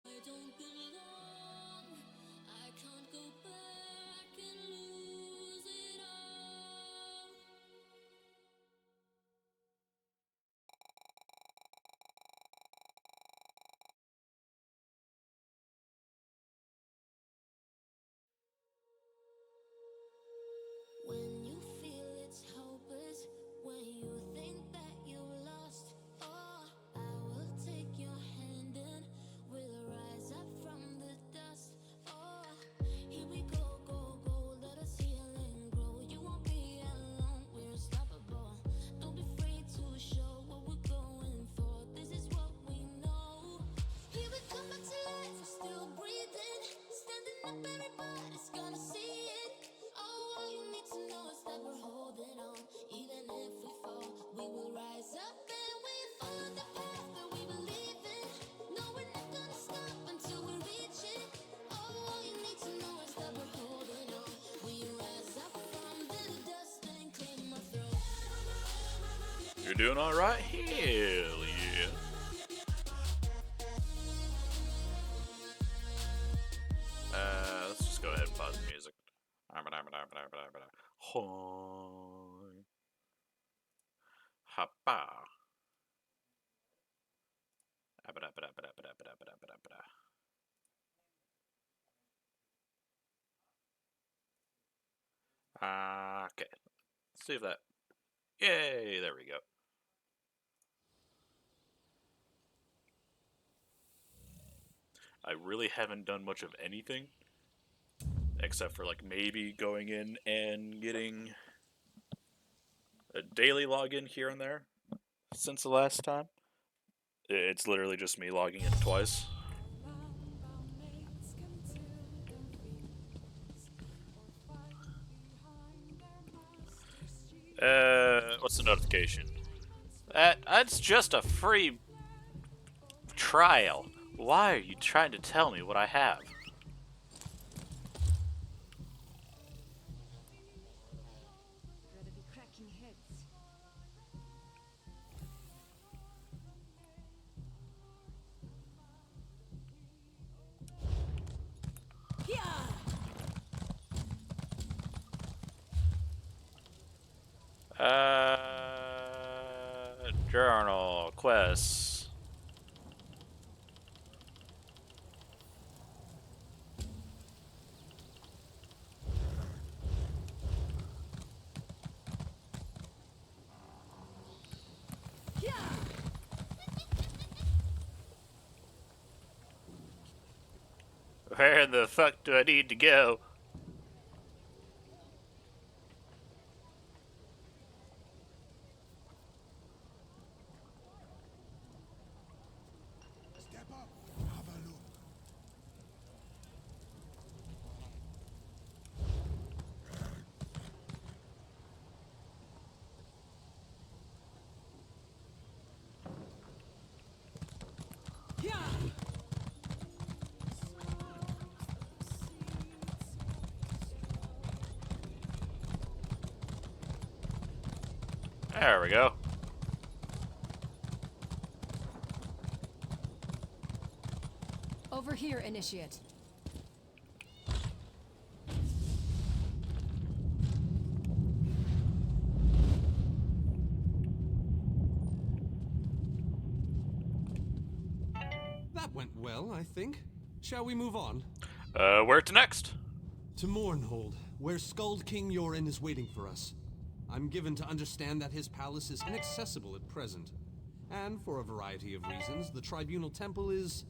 I don't belong. I can't go back and lose it all. When you feel it's hopeless, when you think that you've lost, oh, I will take your hand and we'll rise up from the dust. Oh, here we go, go, go, let us heal and grow. You won't be alone, we're unstoppable. Don't be afraid to show what we're going for. This is what we know. Here we come back to life, we're still breathing. Standing up, everybody's gonna see it. Oh, all you need to know is that we're holding on. Even if we fall, we will rise up and we follow the path that we believe in. No, we're not gonna stop until we reach it. Oh, all you need to know is that we're holding on. We rise up from the dust and claim our throne. You're doing all right? Hell yeah. Hoi. Hapa. Okay. Let's see if that. Yay! There we go. I really haven't done much of anything. Except for, like, maybe going in and getting a daily login here and there since the last time. It's literally just me logging in twice. What's the notification? That's just a free trial. Why are you trying to tell me what I have? Journal, quests. Where the fuck do I need to go? Step up, have a look. There we go. Over here, Initiate. That went well, I think. Shall we move on? Where to next? To Mournhold, where Skald King Yorin is waiting for us. I'm given to understand that his palace is inaccessible at present. And for a variety of reasons, the Tribunal Temple is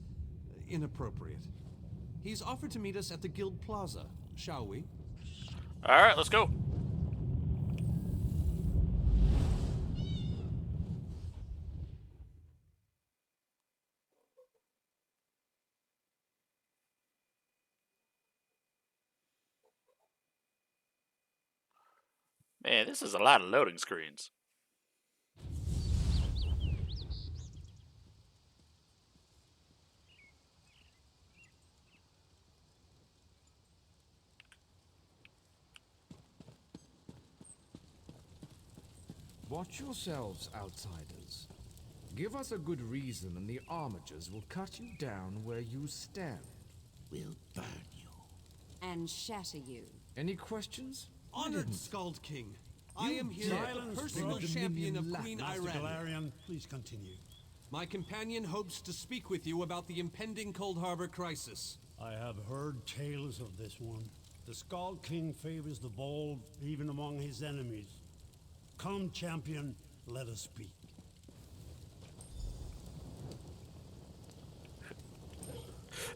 inappropriate. He's offered to meet us at the Guild Plaza. Shall we? Alright, let's go. Man, this is a lot of loading screens. Watch yourselves, outsiders. Give us a good reason and the armigers will cut you down where you stand. We'll burn you. And shatter you. Any questions? Honored Skald King, I am here as the personal champion of Queen Master Irene. Galarian, please continue. My companion hopes to speak with you about the impending Cold Harbor crisis. I have heard tales of this one. The Skald King favors the bold, even among his enemies. Come, champion, let us speak.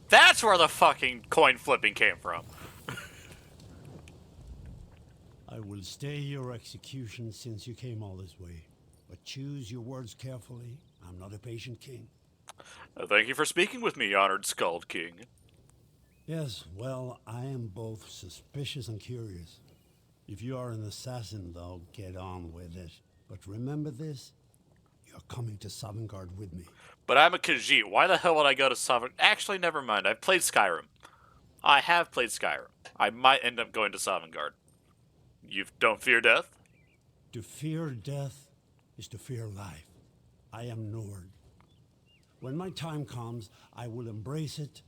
That's where the fucking coin flipping came from. I will stay your execution since you came all this way. But choose your words carefully. I'm not a patient king. Thank you for speaking with me, honored Skald King. Yes, well, I am both suspicious and curious. If you are an assassin, though, get on with it. But remember this, you're coming to Sovngarde with me. But I'm a Khajiit. Why the hell would I go to Sovngarde? Actually, never mind. I've played Skyrim. I have played Skyrim. I might end up going to Sovngarde. You don't fear death? To fear death is to fear life. I am Nord. When my time comes, I will embrace it.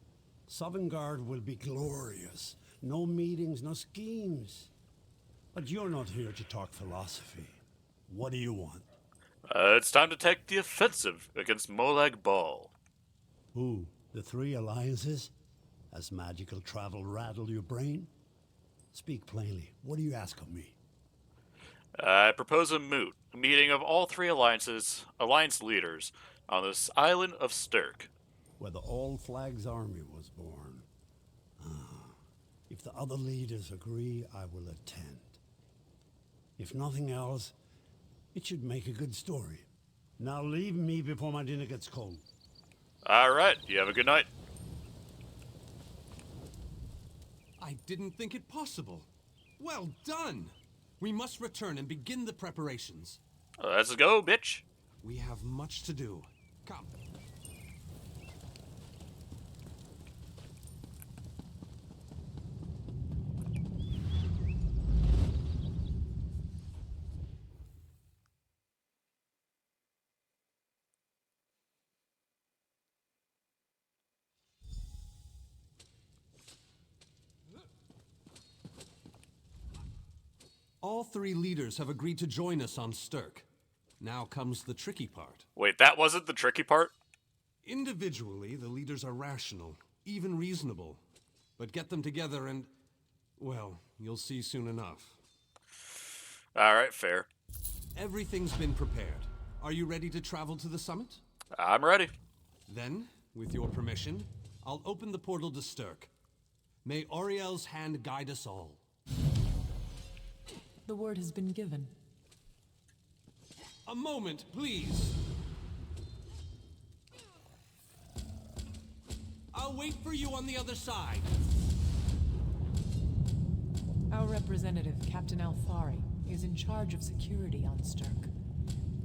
Sovngarde will be glorious. No meetings, no schemes. But you're not here to talk philosophy. What do you want? It's time to take the offensive against Molag Bal. Who? The three alliances? Has magical travel rattled your brain? Speak plainly. What do you ask of me? I propose a meeting of all three alliance leaders, on this island of Stirk. Where the All Flags Army was born. If the other leaders agree, I will attend. If nothing else, it should make a good story. Now leave me before my dinner gets cold. Alright, you have a good night. I didn't think it possible. Well done! We must return and begin the preparations. Let's go, bitch. We have much to do. Come. All three leaders have agreed to join us on Stirk. Now comes the tricky part. Wait, that wasn't the tricky part? Individually, the leaders are rational, even reasonable. But get them together and, well, you'll see soon enough. Alright, fair. Everything's been prepared. Are you ready to travel to the summit? I'm ready. Then, with your permission, I'll open the portal to Stirk. May Auriel's hand guide us all. The word has been given. A moment, please. I'll wait for you on the other side. Our representative, Captain Alfari, is in charge of security on Stirk.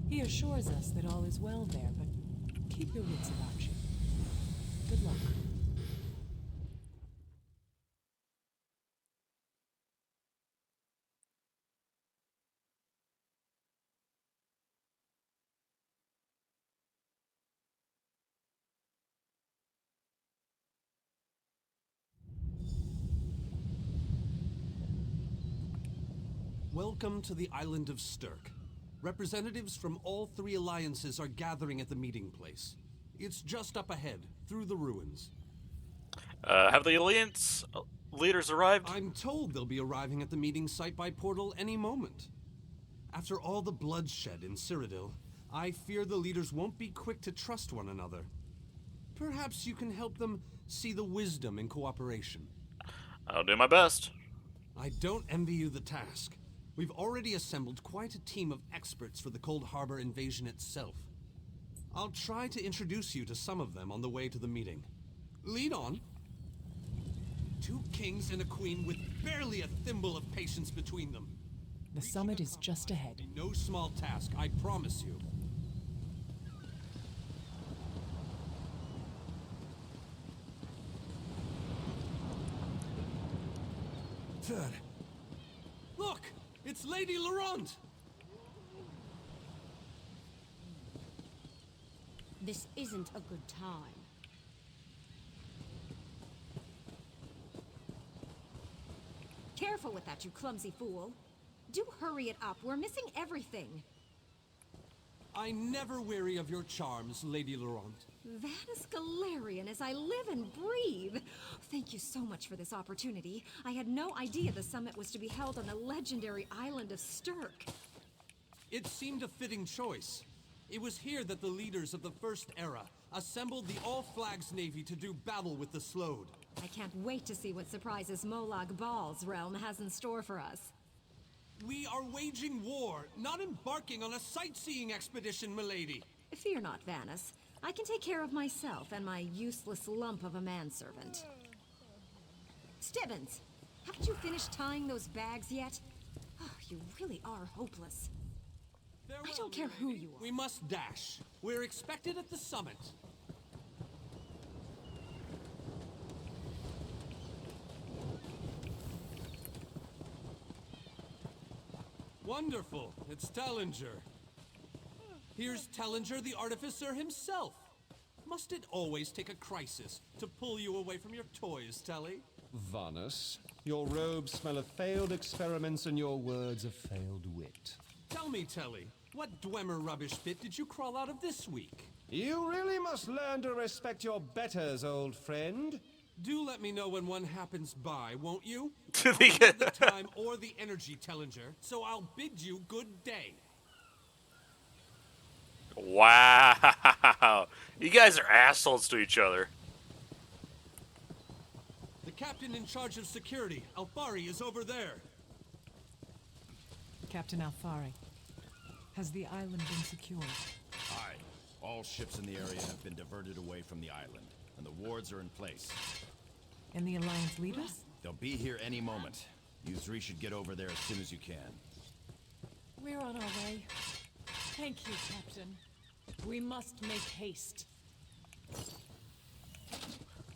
He assures us that all is well there, but keep your wits about you. Good luck. Welcome to the island of Stirk. Representatives from all three alliances are gathering at the meeting place. It's just up ahead, through the ruins. Have the Alliance leaders arrived? I'm told they'll be arriving at the meeting site by portal any moment. After all the bloodshed in Cyrodiil, I fear the leaders won't be quick to trust one another. Perhaps you can help them see the wisdom in cooperation. I'll do my best. I don't envy you the task. We've already assembled quite a team of experts for the Cold Harbor invasion itself. I'll try to introduce you to some of them on the way to the meeting. Lead on. 2 kings and a queen with barely a thimble of patience between them. The summit is just ahead. No small task, I promise you. Third. Look! It's Lady Laurent! This isn't a good time. Careful with that, you clumsy fool. Do hurry it up. We're missing everything. I never weary of your charms, Lady Laurent. Vanus Galarian as I live and breathe. Thank you so much for this opportunity. I had no idea the summit was to be held on the legendary island of Stirk. It seemed a fitting choice. It was here that the leaders of the First Era assembled the All-Flags Navy to do battle with the Slode. I can't wait to see what surprises Molag Bal's realm has in store for us. We are waging war, not embarking on a sightseeing expedition, milady. Fear not, Vanus. I can take care of myself and my useless lump of a manservant. Stibbins, haven't you finished tying those bags yet? Oh, you really are hopeless. Farewell, I don't care who you are. We must dash. We're expected at the summit. Wonderful. It's Tellinger. Here's Tellinger, the artificer himself. Must it always take a crisis to pull you away from your toys, Telly? Vanus, your robes smell of failed experiments and your words of failed wit. Tell me, Telly, what Dwemer rubbish pit did you crawl out of this week? You really must learn to respect your betters, old friend. Do let me know when one happens by, won't you? To I the- don't have the time or the energy, Tellinger, so I'll bid you good day. Wow. You guys are assholes to each other. The captain in charge of security, Alfari, is over there. Captain Alfari, has the island been secured? Aye. All ships in the area have been diverted away from the island, and the wards are in place. And the Alliance leaders? They'll be here any moment. You three should get over there as soon as you can. We're on our way. Thank you, Captain. We must make haste.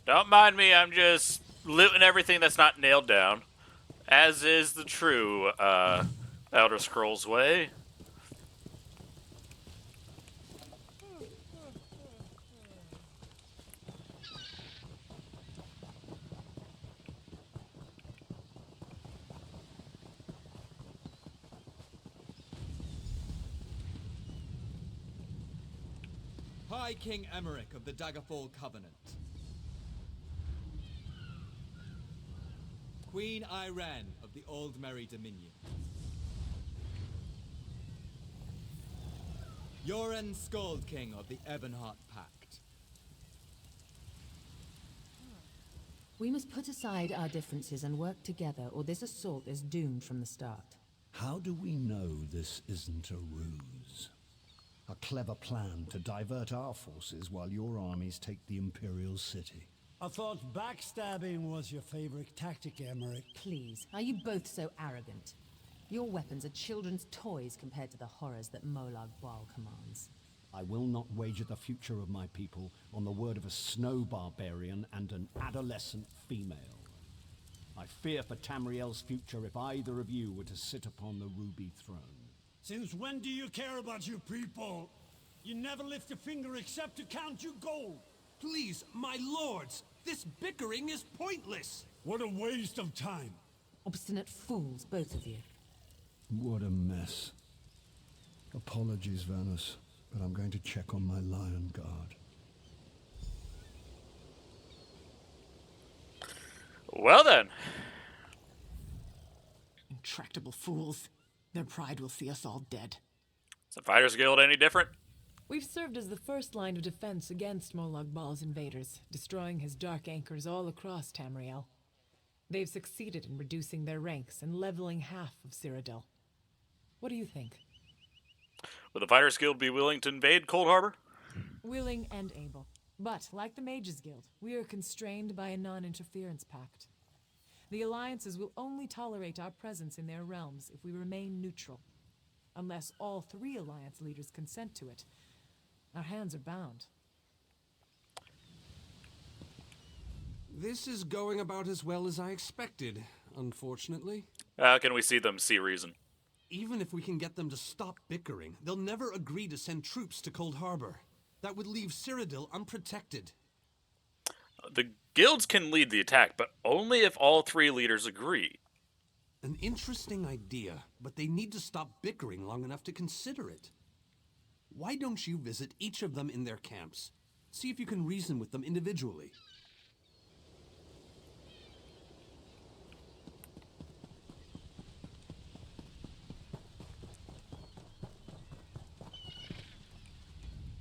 Don't mind me, I'm just looting everything that's not nailed down. As is the true, Elder Scrolls way. High King Emmerich of the Daggerfall Covenant. Queen Iran of the Old Merry Dominion. Yoren Skald King of the Ebonheart Pact. We must put aside our differences and work together, or this assault is doomed from the start. How do we know this isn't a ruse? A clever plan to divert our forces while your armies take the Imperial city. I thought backstabbing was your favorite tactic, Emmerich. Please, are you both so arrogant? Your weapons are children's toys compared to the horrors that Molag Bal commands. I will not wager the future of my people on the word of a snow barbarian and an adolescent female. I fear for Tamriel's future if either of you were to sit upon the Ruby Throne. Since when do you care about your people? You never lift a finger except to count your gold. Please, my lords, this bickering is pointless. What a waste of time. Obstinate fools, both of you. What a mess. Apologies, Vanus, but I'm going to check on my lion guard. Well then. Intractable fools. Their pride will see us all dead. Is the Fighters Guild any different? We've served as the first line of defense against Molag Bal's invaders, destroying his dark anchors all across Tamriel. They've succeeded in reducing their ranks and leveling half of Cyrodiil. What do you think? Would the Fighters Guild be willing to invade Cold Harbor? Willing and able. But, like the Mages Guild, we are constrained by a non-interference pact. The alliances will only tolerate our presence in their realms if we remain neutral. Unless all three alliance leaders consent to it, our hands are bound. This is going about as well as I expected, unfortunately. How can we see them see reason? Even if we can get them to stop bickering, they'll never agree to send troops to Cold Harbor. That would leave Cyrodiil unprotected. The guilds can lead the attack, but only if all three leaders agree. An interesting idea, but they need to stop bickering long enough to consider it. Why don't you visit each of them in their camps? See if you can reason with them individually.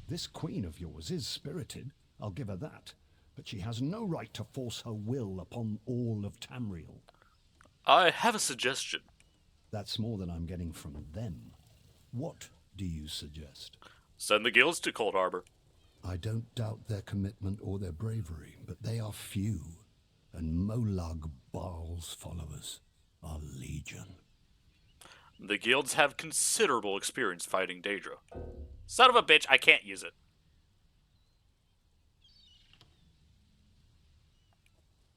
This queen of yours is spirited, I'll give her that. But she has no right to force her will upon all of Tamriel. I have a suggestion. That's more than I'm getting from them. What do you suggest? Send the guilds to Cold Harbor. I don't doubt their commitment or their bravery, but they are few, and Molag Bal's followers are legion. The guilds have considerable experience fighting Daedra. Son of a bitch, I can't use it.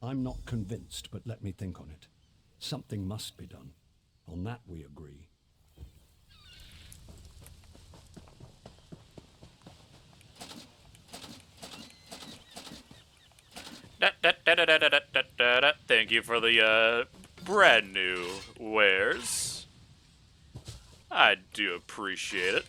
I'm not convinced, but let me think on it. Something must be done. On that we agree. Thank you for the brand new wares. I do appreciate it.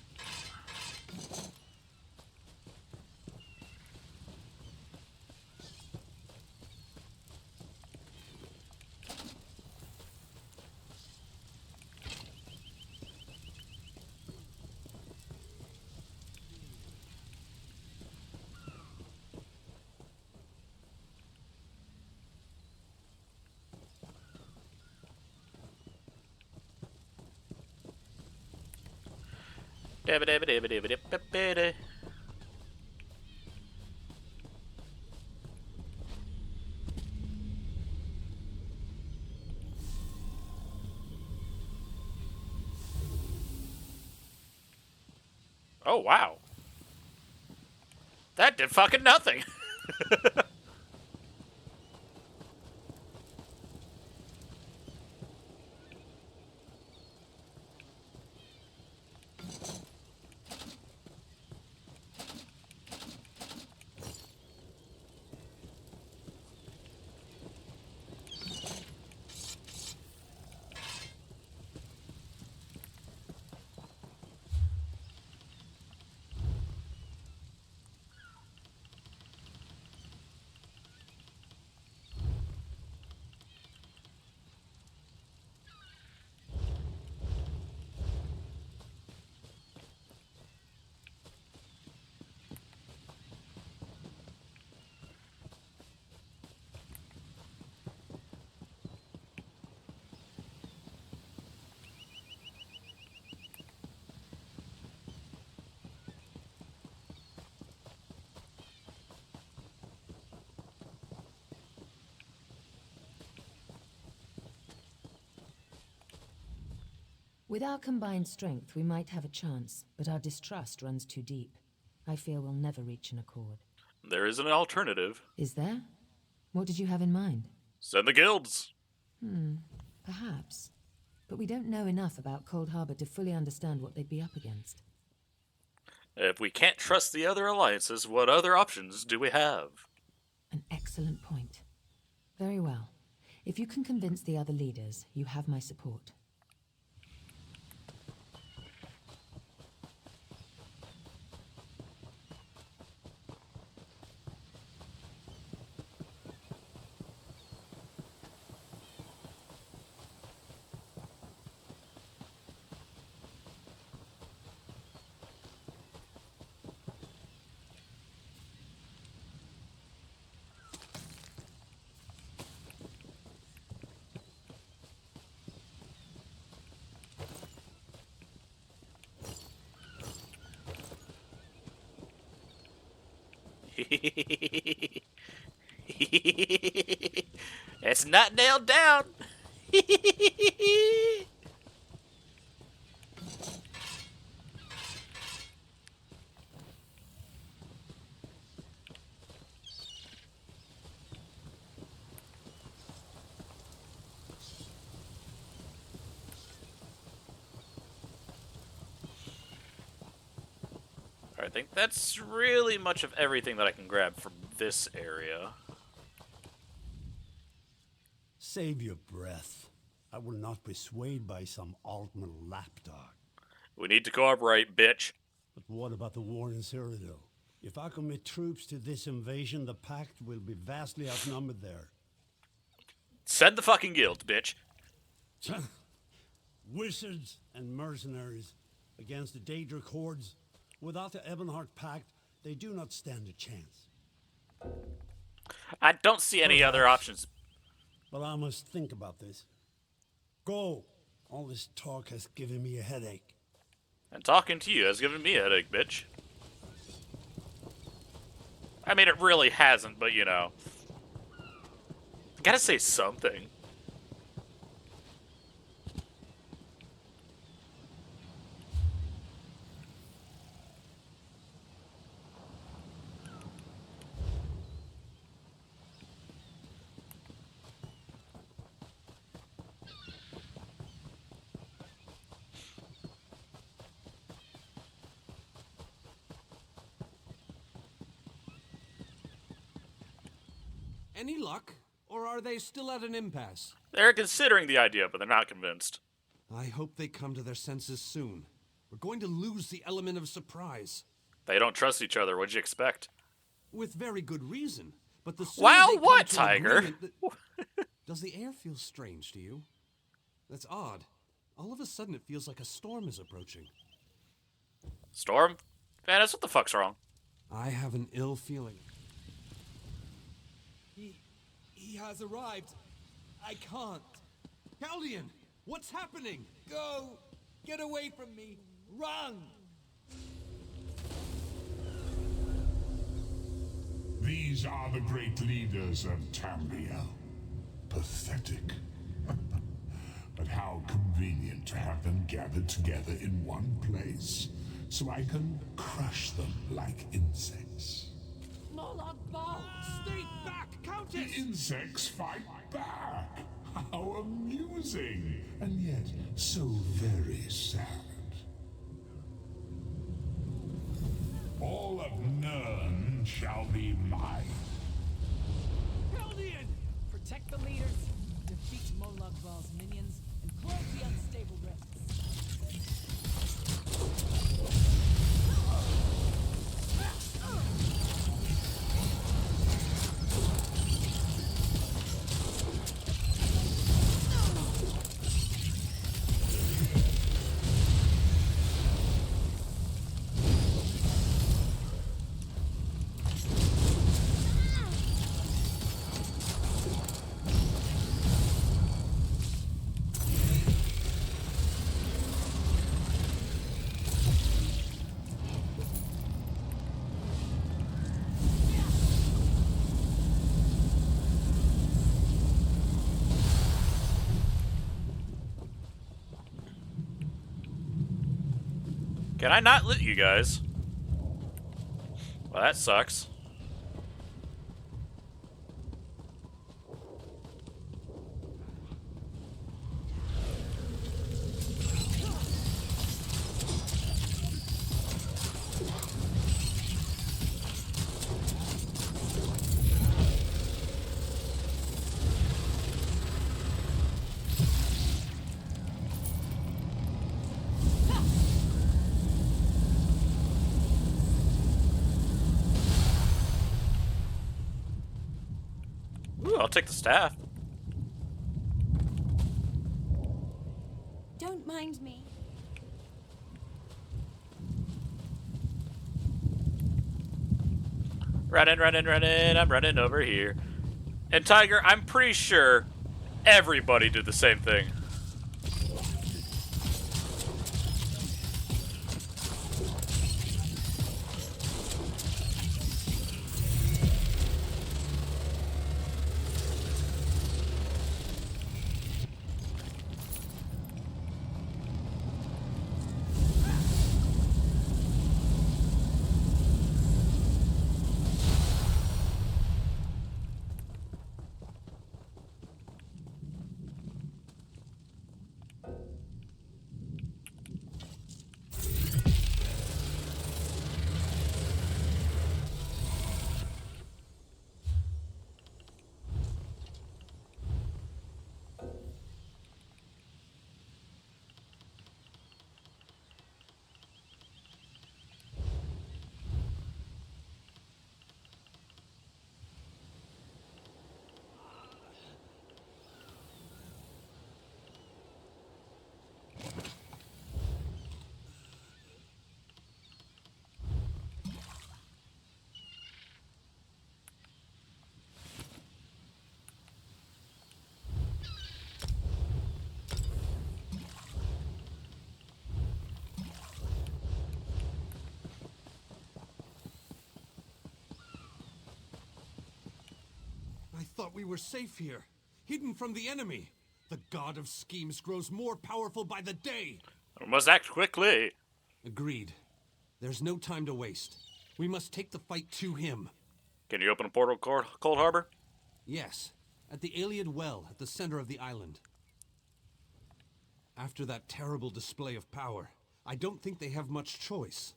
Oh, wow. That did fucking nothing. With our combined strength, we might have a chance, but our distrust runs too deep. I fear we'll never reach an accord. There is an alternative. Is there? What did you have in mind? Send the guilds. Perhaps. But we don't know enough about Cold Harbor to fully understand what they'd be up against. If we can't trust the other alliances, what other options do we have? An excellent point. Very well. If you can convince the other leaders, you have my support. It's not nailed down. I think that's really much of everything that I can grab from this area. Save your breath. I will not be swayed by some Altman lapdog. We need to cooperate, bitch. But what about the war in Cyrodiil? If I commit troops to this invasion, the Pact will be vastly outnumbered there. Send the fucking guilds, bitch. Wizards and mercenaries against the Daedric hordes. Without the Ebonheart Pact, they do not stand a chance. I don't see any other options. But I must think about this. Go. All this talk has given me a headache. And talking to you has given me a headache, bitch. I mean, it really hasn't, but you know. Gotta say something. Any luck? Or are they still at an impasse? They're considering the idea, but they're not convinced. I hope they come to their senses soon. We're going to lose the element of surprise. They don't trust each other. What'd you expect? With very good reason. But the sooner Wow, they come what, to an Tiger? agreement Does the air feel strange to you? That's odd. All of a sudden it feels like a storm is approaching. Storm? Vanis, what the fuck's wrong? I have an ill feeling. He has arrived. I can't. Caldian, what's happening? Go! Get away from me! Run! These are the great leaders of Tamriel. Pathetic. But how convenient to have them gathered together in one place, so I can crush them like insects. Molag Bal! Stay back, Countess! The insects fight back! How amusing! And yet, so very sad. All of Nirn shall be mine. Caldian! Protect the leaders, defeat Molag Bal's minions, and close the unstable rifts. Can I not loot you guys? Well, that sucks. Ooh, I'll take the staff. Don't mind me. Running, I'm running over here. And Tiger, I'm pretty sure everybody did the same thing. I thought we were safe here, hidden from the enemy. The god of schemes grows more powerful by the day. We must act quickly. Agreed. There's no time to waste. We must take the fight to him. Can you open a portal, Cold Harbor? Yes, at the Iliad Well at the center of the island. After that terrible display of power, I don't think they have much choice.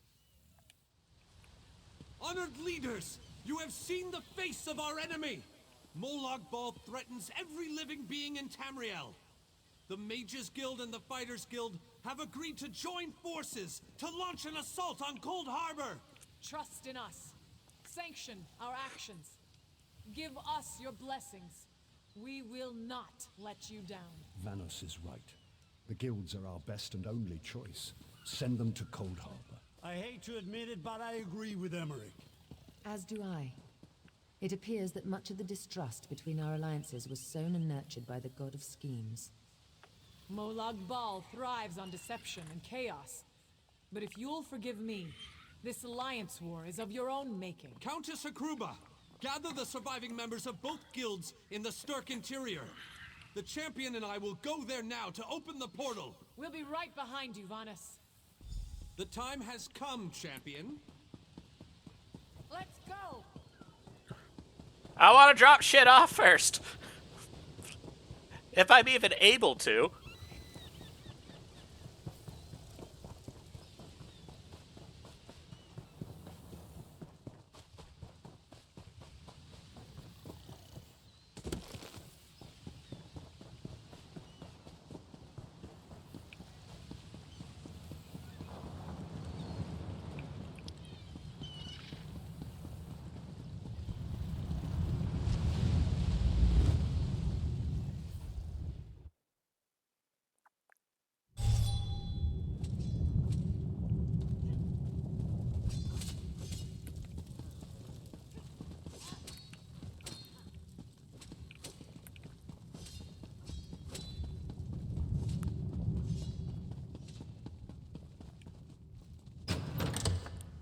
Honored leaders, you have seen the face of our enemy! Molag Bal threatens every living being in Tamriel. The Mages Guild and the Fighters Guild have agreed to join forces to launch an assault on Cold Harbor. Trust in us. Sanction our actions. Give us your blessings. We will not let you down. Vanos is right. The guilds are our best and only choice. Send them to Cold Harbor. I hate to admit it, but I agree with Emmerich. As do I. It appears that much of the distrust between our alliances was sown and nurtured by the god of schemes. Molag Bal thrives on deception and chaos. But if you'll forgive me, this alliance war is of your own making. Countess Akruba, gather the surviving members of both guilds in the Sturk interior. The champion and I will go there now to open the portal. We'll be right behind you, Vanis. The time has come, champion. Let's go! I want to drop shit off first. If I'm even able to.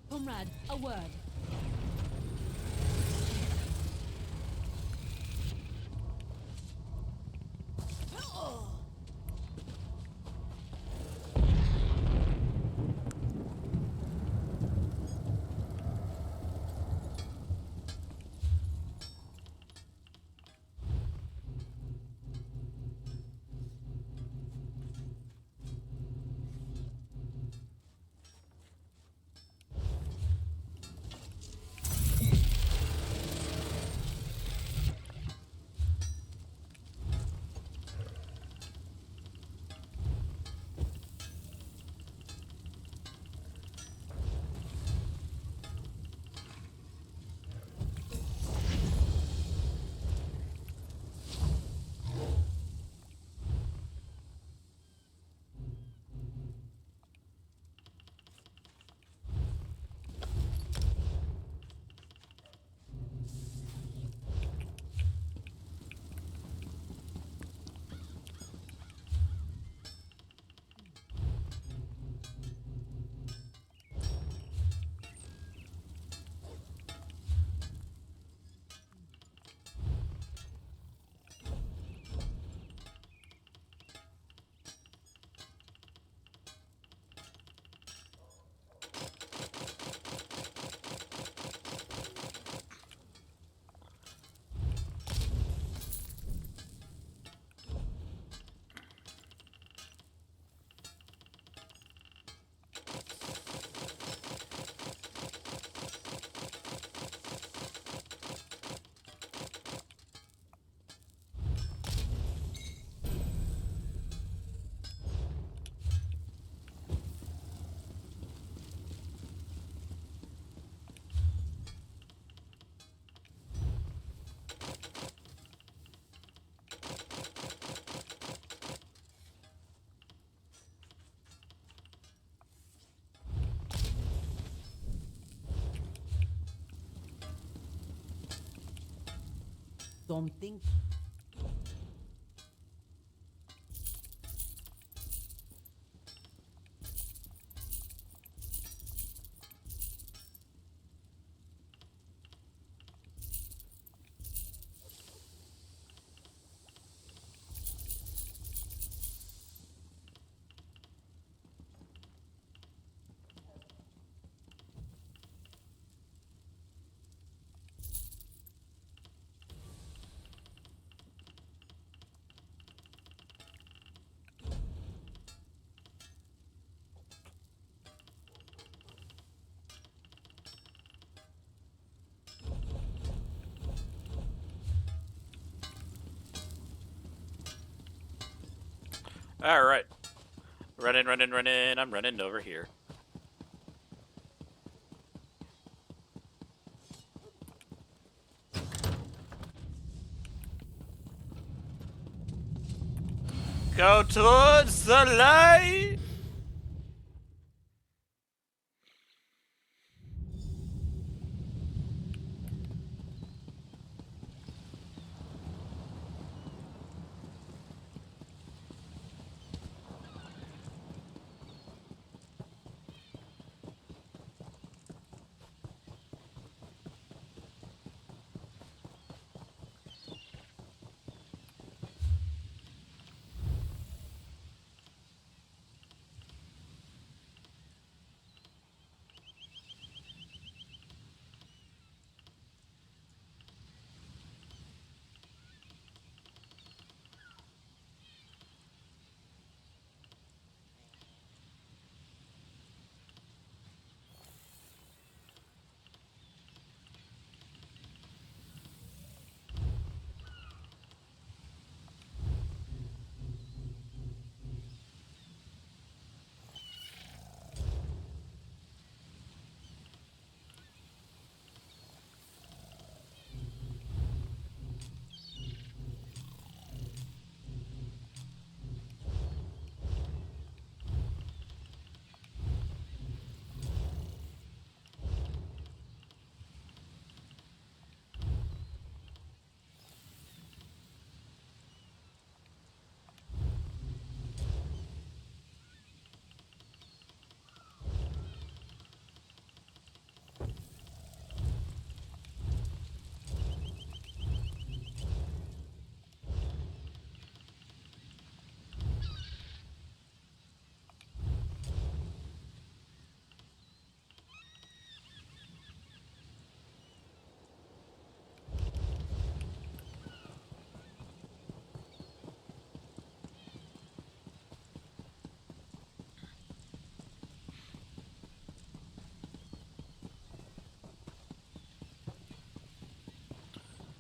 Comrade, a word. Something. Alright. Running, running, running. I'm running over here. Go towards the light!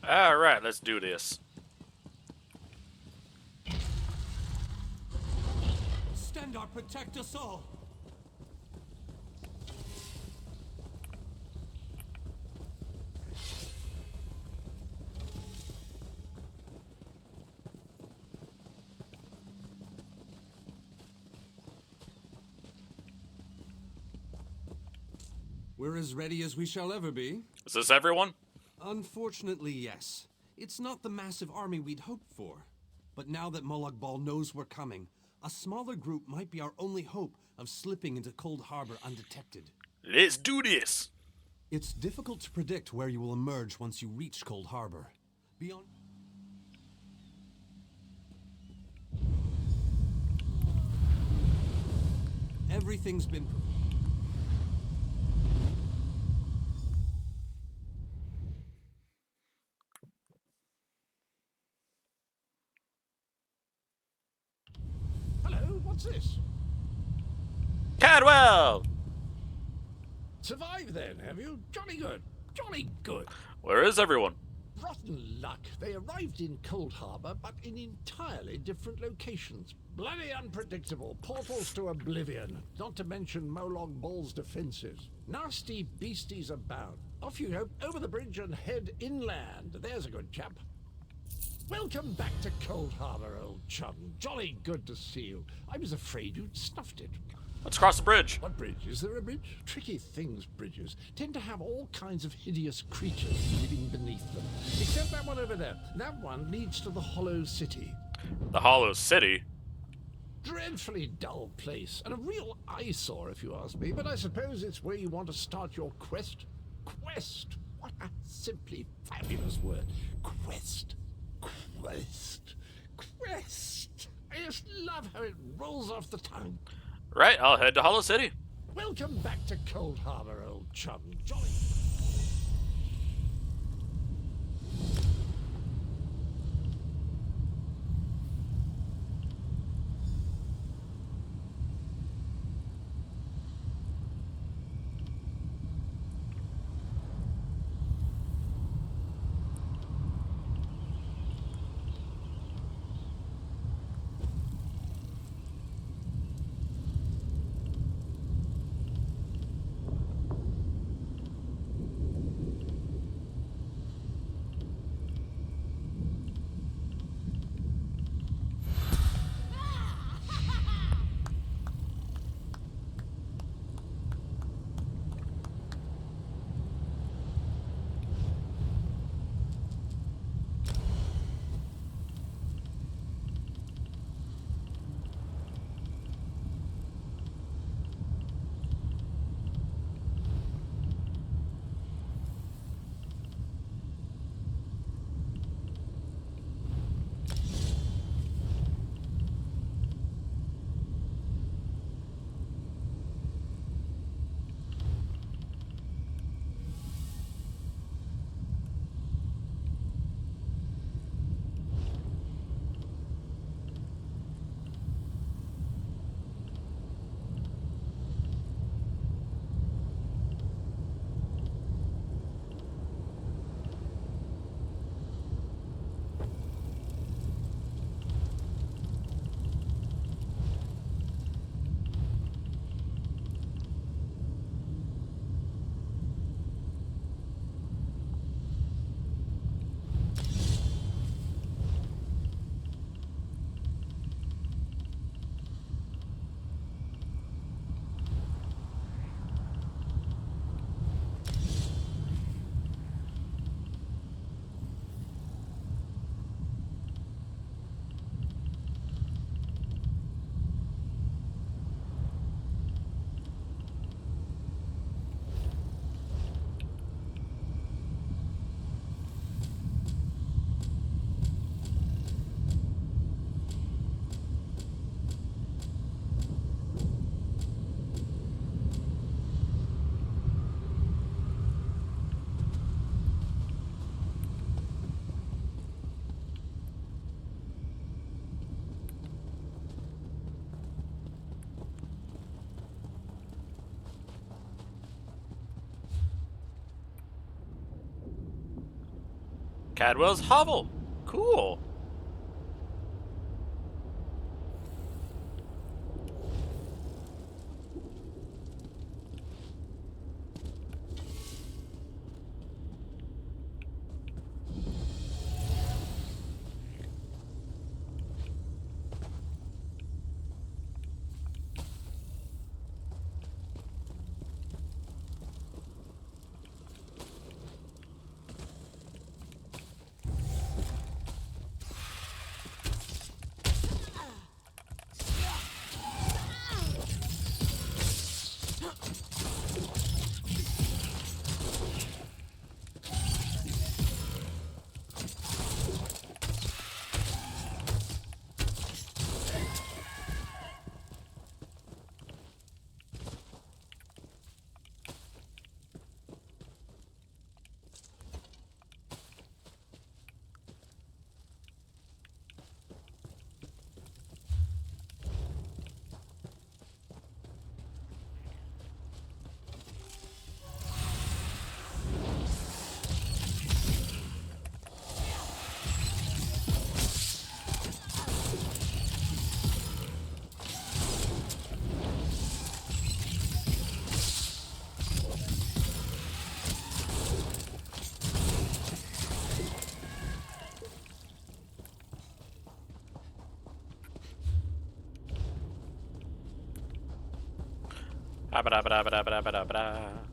Alright, let's do this. Stendarr, protect us all! We're as ready as we shall ever be. Is this everyone? Unfortunately, yes. It's not the massive army we'd hoped for. But now that Molag Bal knows we're coming, a smaller group might be our only hope of slipping into Cold Harbor undetected. Let's do this! It's difficult to predict where you will emerge once you reach Cold Harbor. Beyond... Everything's been... Hello, what's this? Cadwell! Survived then, have you? Jolly good. Jolly good. Where is everyone? Rotten luck. They arrived in Cold Harbor, but in entirely different locations. Bloody unpredictable. Portals to oblivion. Not to mention Molag Bal's defenses. Nasty beasties abound. Off you go, over the bridge and head inland. There's a good chap. Welcome back to Cold Harbor, old chum. Jolly good to see you. I was afraid you'd snuffed it. Let's cross the bridge. What bridge? Is there a bridge? Tricky things, bridges. Tend to have all kinds of hideous creatures living beneath them. Except that one over there. That one leads to the Hollow City. The Hollow City? Dreadfully dull place, and a real eyesore if you ask me, but I suppose it's where you want to start your quest. Quest! What a simply fabulous word. Quest. Quest. Quest. I just love how it rolls off the tongue. Right, I'll head to Hollow City. Welcome back to Cold Harbor, old chum. Jolly. Cadwell's hovel. Cool. Abra-dabra-dabra-dabra-dabra.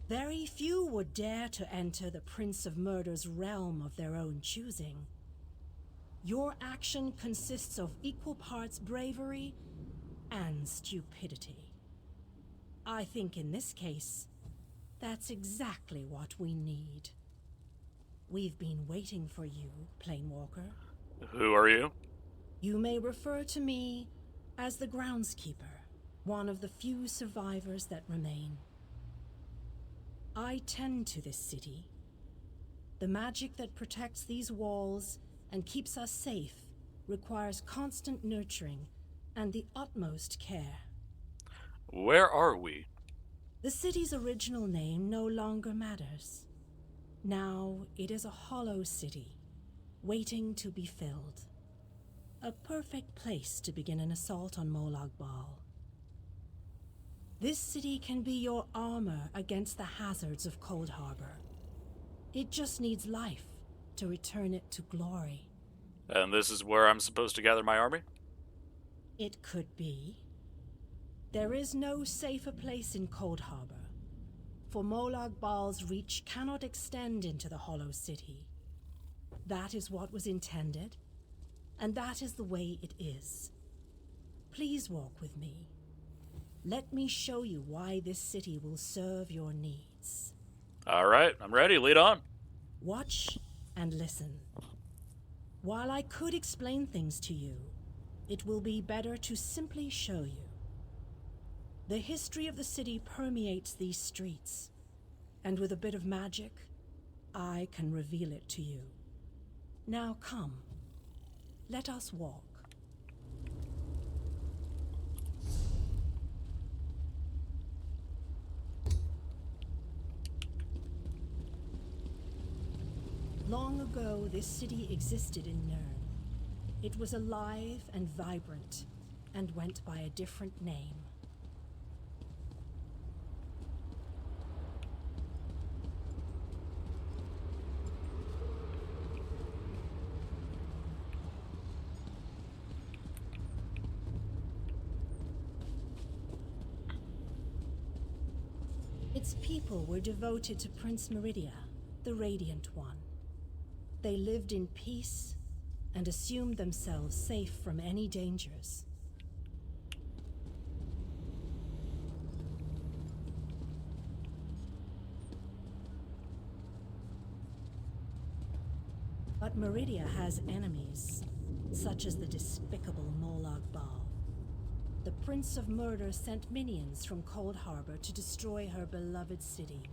Very few would dare to enter the Prince of Murder's realm of their own choosing. Your action consists of equal parts bravery and stupidity. I think in this case, that's exactly what we need. We've been waiting for you, Planewalker. Who are you? You may refer to me as the Groundskeeper, one of the few survivors that remain. I tend to this city. The magic that protects these walls and keeps us safe requires constant nurturing and the utmost care. Where are we? The city's original name no longer matters. Now it is a hollow city, waiting to be filled. A perfect place to begin an assault on Molag Bal. This city can be your armor against the hazards of Cold Harbor. It just needs life to return it to glory. And this is where I'm supposed to gather my army? It could be. There is no safer place in Cold Harbor, for Molag Bal's reach cannot extend into the Hollow City. That is what was intended, and that is the way it is. Please walk with me. Let me show you why this city will serve your needs. All right, I'm ready. Lead on. Watch and listen. While I could explain things to you, it will be better to simply show you. The history of the city permeates these streets, and with a bit of magic, I can reveal it to you. Now come, let us walk. Long ago, this city existed in Nirn. It was alive and vibrant, and went by a different name. Its people were devoted to Prince Meridia, the Radiant One. They lived in peace and assumed themselves safe from any dangers. But Meridia has enemies, such as the despicable Molag Bal. The Prince of Murder sent minions from Cold Harbor to destroy her beloved city.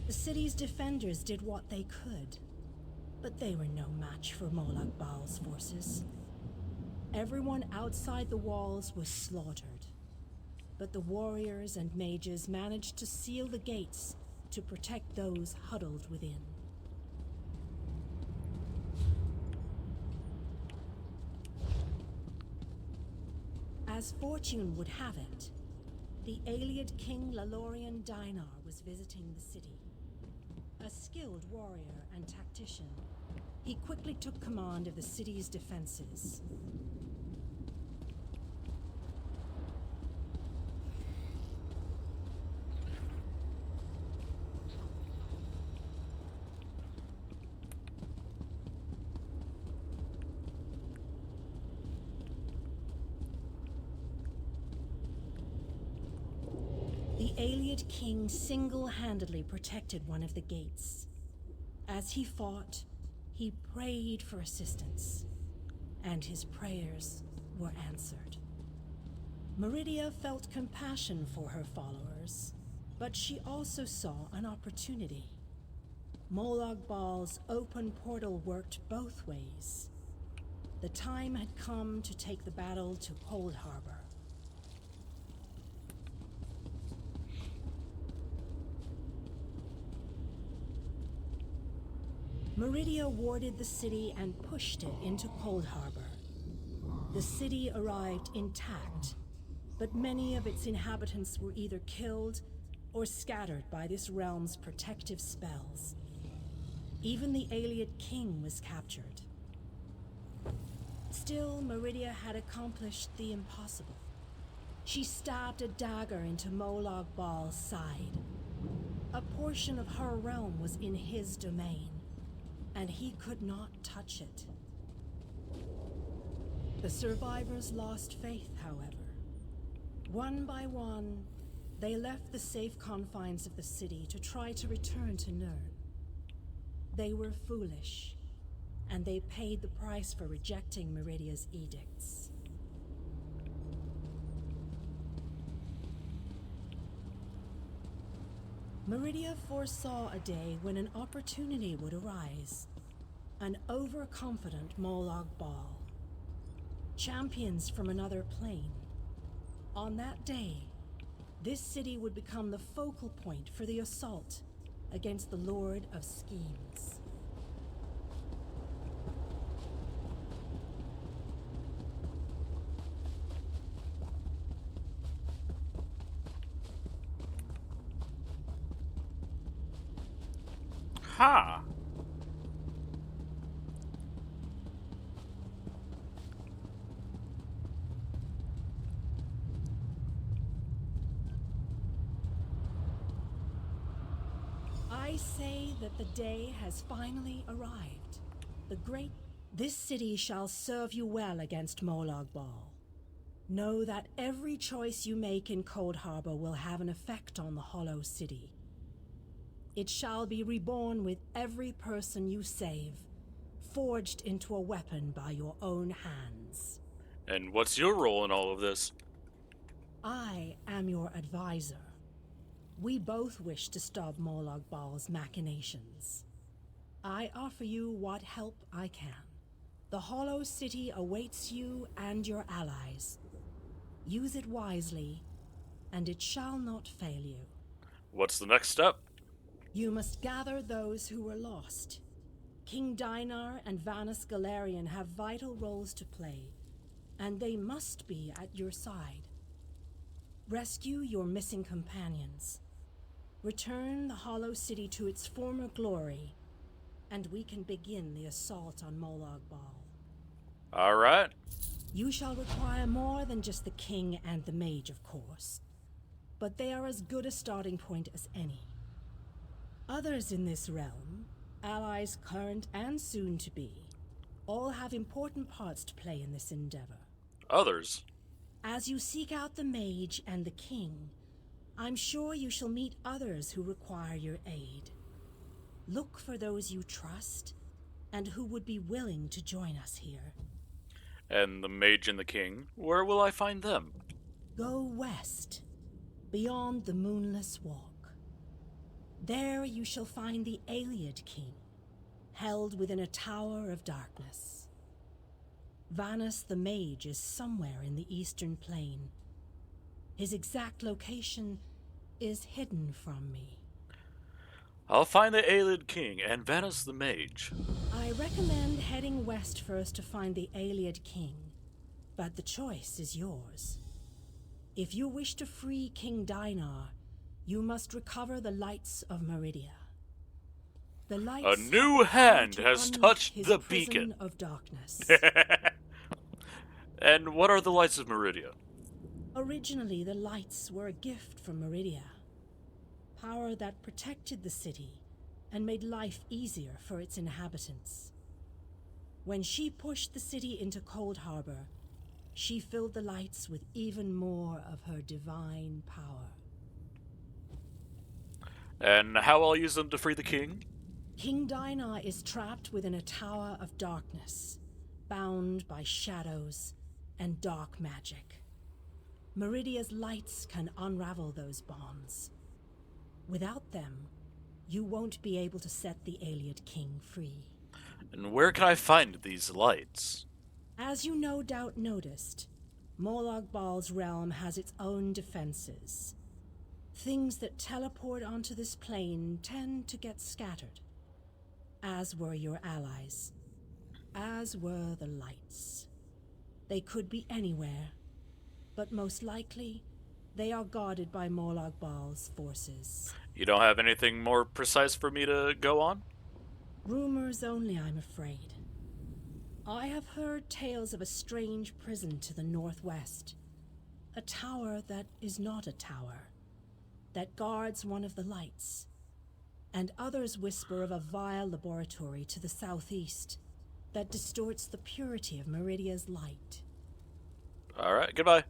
The city's defenders did what they could, but they were no match for Molag Bal's forces. Everyone outside the walls was slaughtered, but the warriors and mages managed to seal the gates to protect those huddled within. As fortune would have it, the Ayleid King Lalorian Dinar was visiting the city. A skilled warrior and tactician, he quickly took command of the city's defenses. The Ayleid King single-handedly protected one of the gates. As he fought, he prayed for assistance, and his prayers were answered. Meridia felt compassion for her followers, but she also saw an opportunity. Molag Bal's open portal worked both ways. The time had come to take the battle to Cold Harbor. Meridia warded the city and pushed it into Cold Harbor. The city arrived intact, but many of its inhabitants were either killed or scattered by this realm's protective spells. Even the Ayleid King was captured. Still, Meridia had accomplished the impossible. She stabbed a dagger into Molag Bal's side. A portion of her realm was in his domain, and he could not touch it. The survivors lost faith, however. One by one, they left the safe confines of the city to try to return to Nirn. They were foolish, and they paid the price for rejecting Meridia's edicts. Meridia foresaw a day when an opportunity would arise. An overconfident Molag Bal. Champions from another plane. On that day, this city would become the focal point for the assault against the Lord of Schemes. Ha! I say that the day has finally arrived. This city shall serve you well against Molag Bal. Know that every choice you make in Cold Harbor will have an effect on the Hollow City. It shall be reborn with every person you save, forged into a weapon by your own hands. And what's your role in all of this? I am your advisor. We both wish to stop Molag Bal's machinations. I offer you what help I can. The Hollow City awaits you and your allies. Use it wisely, and it shall not fail you. What's the next step? You must gather those who were lost. King Dinar and Vanus Galarian have vital roles to play, and they must be at your side. Rescue your missing companions. Return the Hollow City to its former glory, and we can begin the assault on Molag Bal. All right. You shall require more than just the king and the mage, of course, but they are as good a starting point as any. Others in this realm, allies current and soon to be, all have important parts to play in this endeavor. Others? As you seek out the mage and the king, I'm sure you shall meet others who require your aid. Look for those you trust and who would be willing to join us here. And the mage and the king, where will I find them? Go west, beyond the Moonless Walk. There you shall find the Ayleid King, held within a tower of darkness. Vanus the Mage is somewhere in the eastern plain. His exact location is hidden from me. I'll find the Ayleid King and Vanus the Mage. I recommend heading west first to find the Ayleid King, but the choice is yours. If you wish to free King Dinar, you must recover the lights of Meridia. The lights A new hand has touched the beacon of darkness. And what are the lights of Meridia? Originally, the lights were a gift from Meridia. Power that protected the city and made life easier for its inhabitants. When she pushed the city into Cold Harbor, she filled the lights with even more of her divine power. And how I'll use them to free the king? King Dinar is trapped within a tower of darkness, bound by shadows and dark magic. Meridia's lights can unravel those bonds. Without them, you won't be able to set the Ayleid King free. And where can I find these lights? As you no doubt noticed, Molag Bal's realm has its own defenses. Things that teleport onto this plane tend to get scattered, as were your allies, as were the lights. They could be anywhere, but most likely, they are guarded by Molag Bal's forces. You don't have anything more precise for me to go on? Rumors only, I'm afraid. I have heard tales of a strange prison to the northwest. A tower that is not a tower, that guards one of the lights. And others whisper of a vile laboratory to the southeast that distorts the purity of Meridia's light. Alright, goodbye.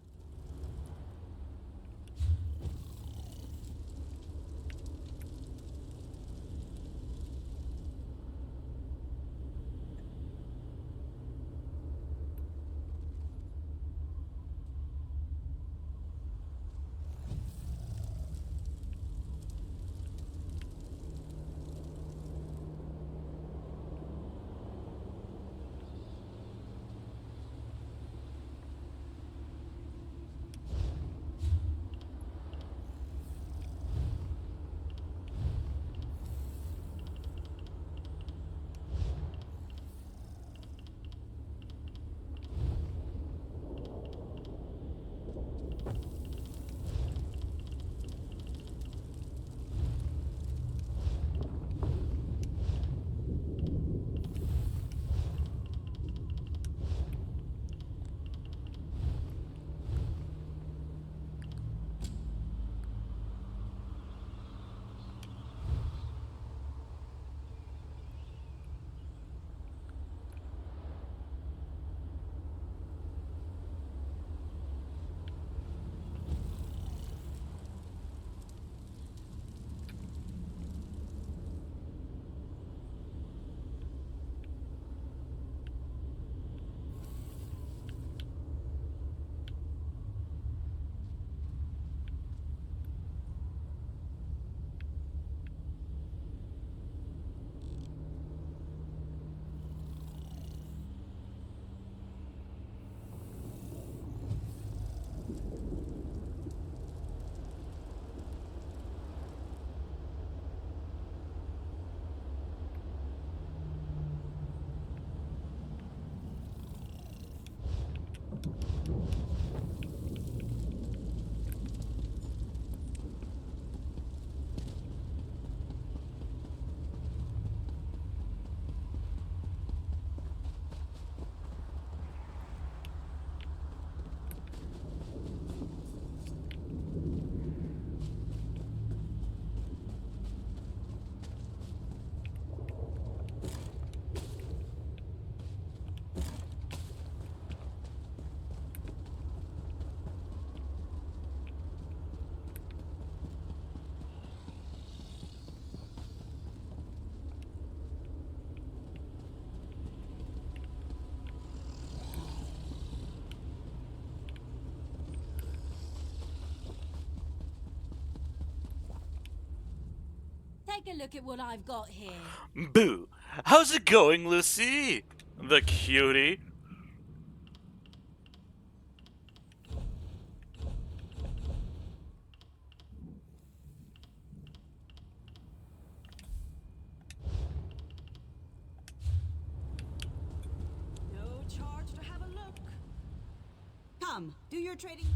Take a look at what I've got here. Boo! How's it going, Lucy? The cutie. No charge to have a look. Come, do your trading.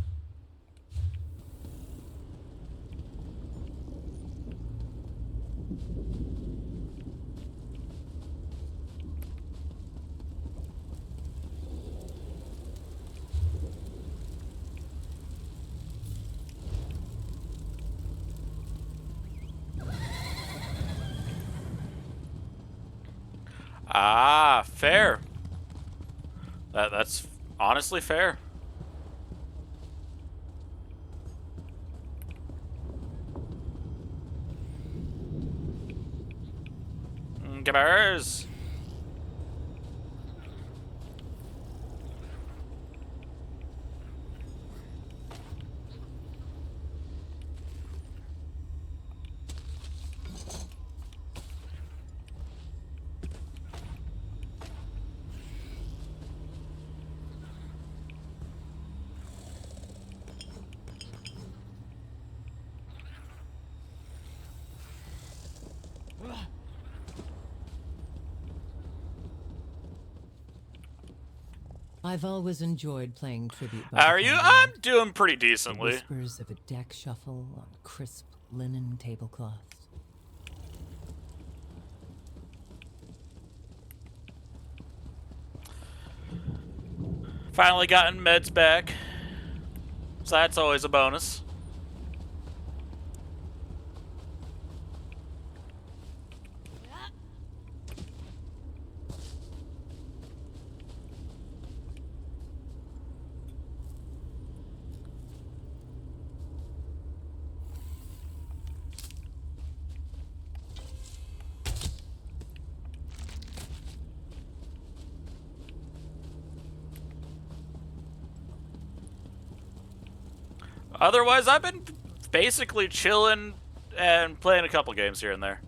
Ah, fair. That's honestly fair. Gibbers. I've always enjoyed playing tribute. How are you? I'm doing pretty The decently. whispers of a deck shuffle on crisp linen tablecloths. Finally gotten meds back. So that's always a bonus. Otherwise, I've been basically chilling and playing a couple games here and there.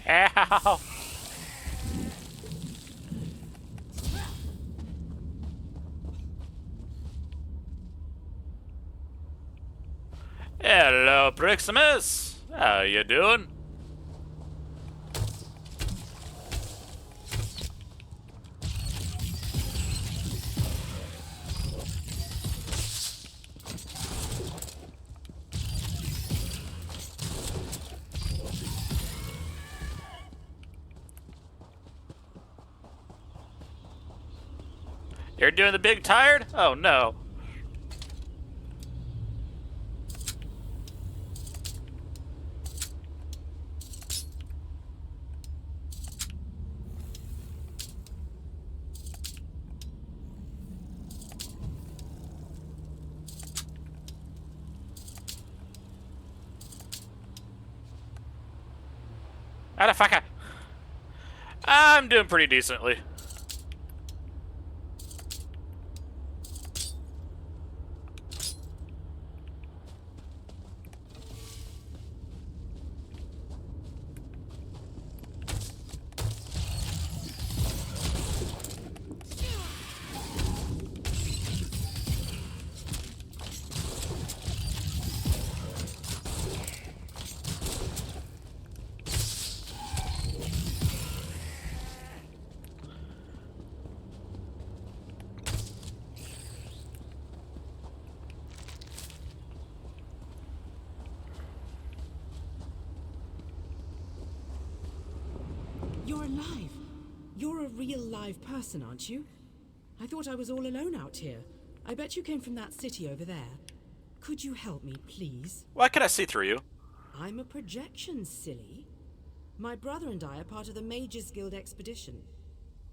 Ow! Hello, Priximus. How you doing? You're doing the big tired? Oh no. Motherfucker. I'm doing pretty decently. You're alive. You're a real live person, aren't you? I thought I was all alone out here. I bet you came from that city over there. Could you help me, please? Why can I see through you? I'm a projection, silly. My brother and I are part of the Mages Guild expedition.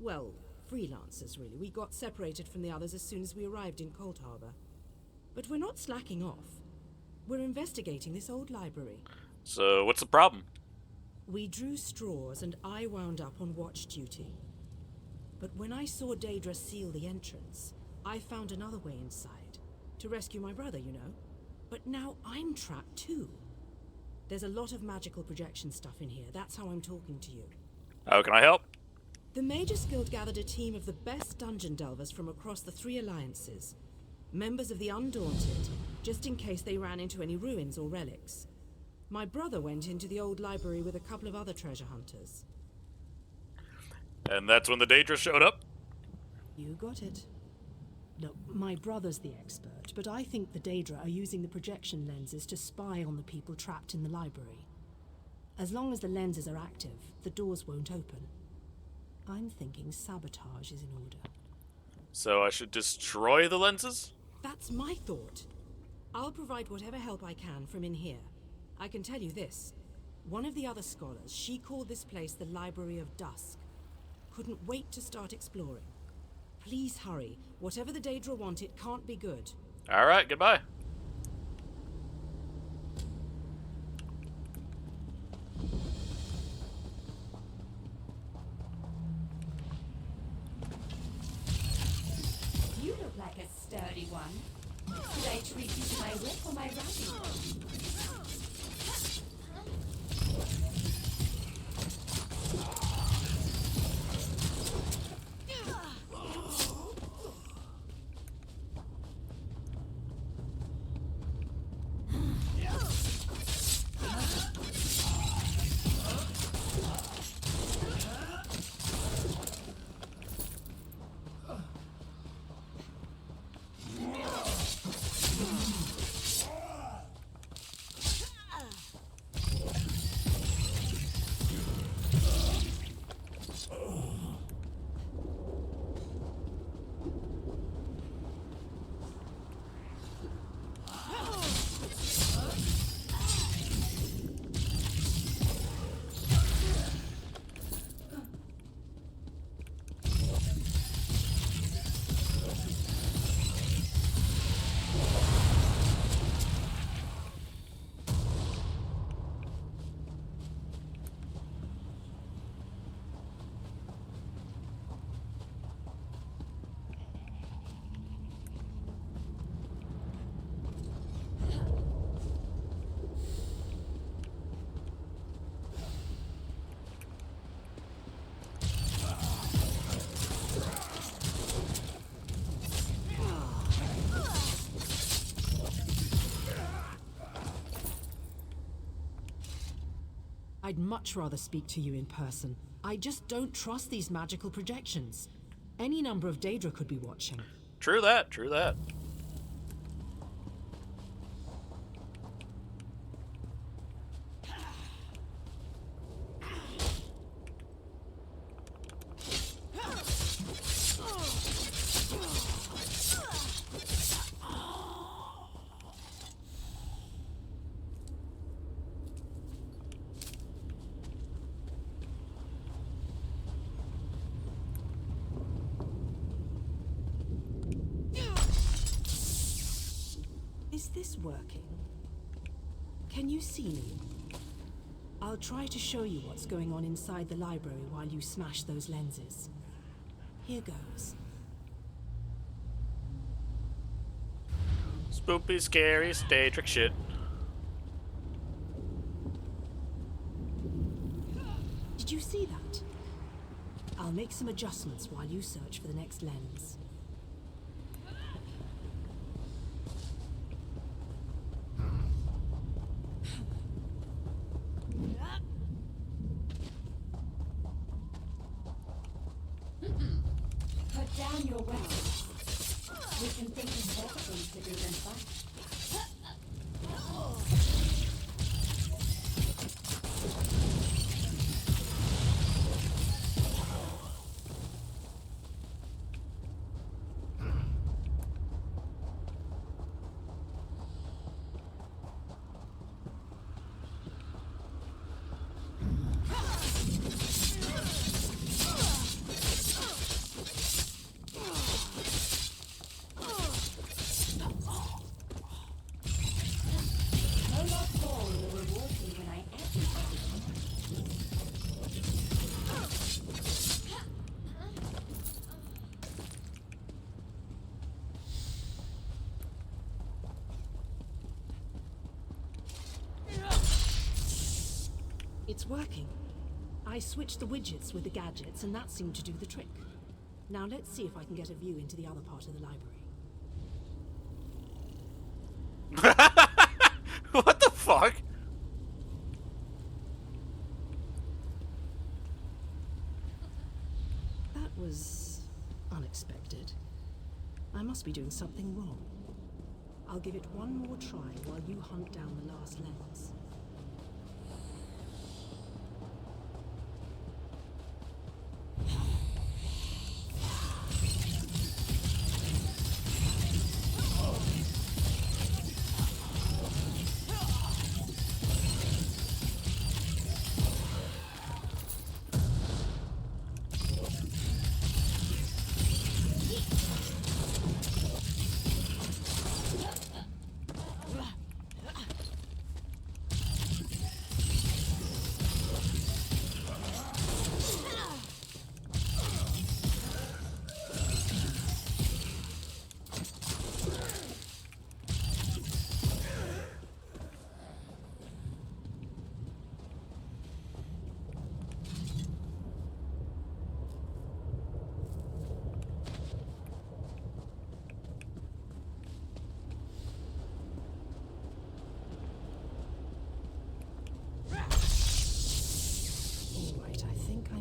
Well, freelancers, really. We got separated from the others as soon as we arrived in Cold Harbor. But we're not slacking off. We're investigating this old library. So, what's the problem? We drew straws and I wound up on watch duty. But when I saw Daedra seal the entrance, I found another way inside. To rescue my brother, you know. But now I'm trapped too. There's a lot of magical projection stuff in here. That's how I'm talking to you. How can I help? The Mages Guild gathered a team of the best dungeon delvers from across the 3 alliances. Members of the Undaunted, just in case they ran into any ruins or relics. My brother went into the old library with a couple of other treasure hunters. And that's when the Daedra showed up? You got it. Look, my brother's the expert, but I think the Daedra are using the projection lenses to spy on the people trapped in the library. As long as the lenses are active, the doors won't open. I'm thinking sabotage is in order. So I should destroy the lenses? That's my thought. I'll provide whatever help I can from in here. I can tell you this. One of the other scholars, she called this place the Library of Dusk. Couldn't wait to start exploring. Please hurry. Whatever the Daedra want, it can't be good. Alright, goodbye. You look like a sturdy one. Should I treat you to my whip or my riding bow? I'd much rather speak to you in person. I just don't trust these magical projections. Any number of Daedra could be watching. True that, true that. Is this working? Can you see me? I'll try to show you what's going on inside the library while you smash those lenses. Here goes. Spoopy, scary, Daedric shit. Did you see that? I'll make some adjustments while you search for the next lens. Put down your weapons. We can think of better things to do than fight. It's working. I switched the widgets with the gadgets, and that seemed to do the trick. Now let's see if I can get a view into the other part of the library. What the fuck? That was unexpected. I must be doing something wrong. I'll give it one more try while you hunt down the last lens.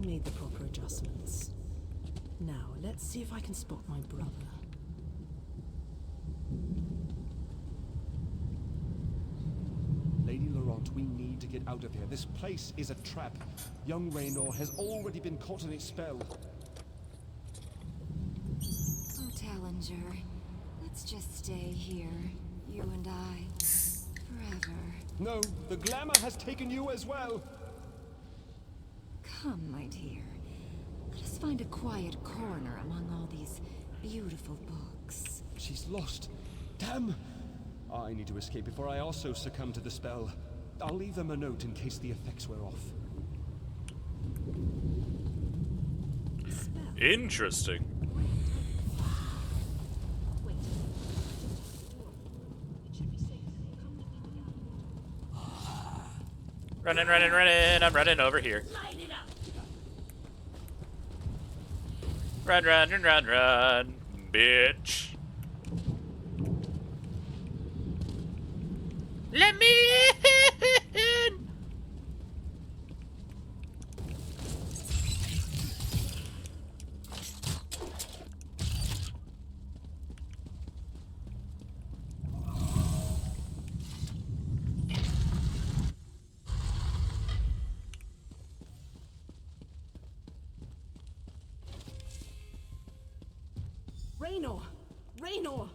Made the proper adjustments. Now, let's see if I can spot my brother. Lady Laurent, we need to get out of here. This place is a trap. Young Raynor has already been caught in a spell. Oh, Tallinger, let's just stay here, you and I, forever. No, the glamour has taken you as well. Come, my dear. Let us find a quiet corner among all these beautiful books. She's lost. Damn! I need to escape before I also succumb to the spell. I'll leave them a note in case the effects wear off. Interesting. Running, running, running. I'm running over here. Run, run, run, run, run, bitch. Let me in. Raynor! Raynor!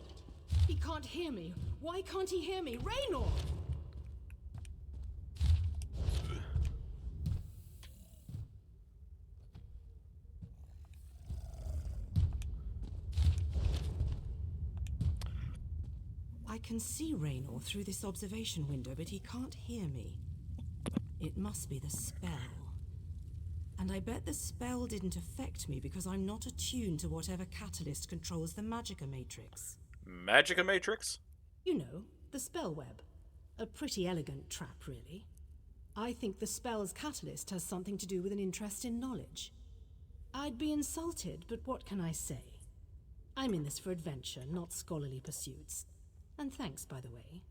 He can't hear me. Why can't he hear me? Raynor! I can see Raynor through this observation window, but he can't hear me. It must be the spell. And I bet the spell didn't affect me because I'm not attuned to whatever catalyst controls the Magica Matrix. Magica Matrix? You know, the spell web. A pretty elegant trap, really. I think the spell's catalyst has something to do with an interest in knowledge. I'd be insulted, but what can I say? I'm in this for adventure, not scholarly pursuits. And thanks, by the way.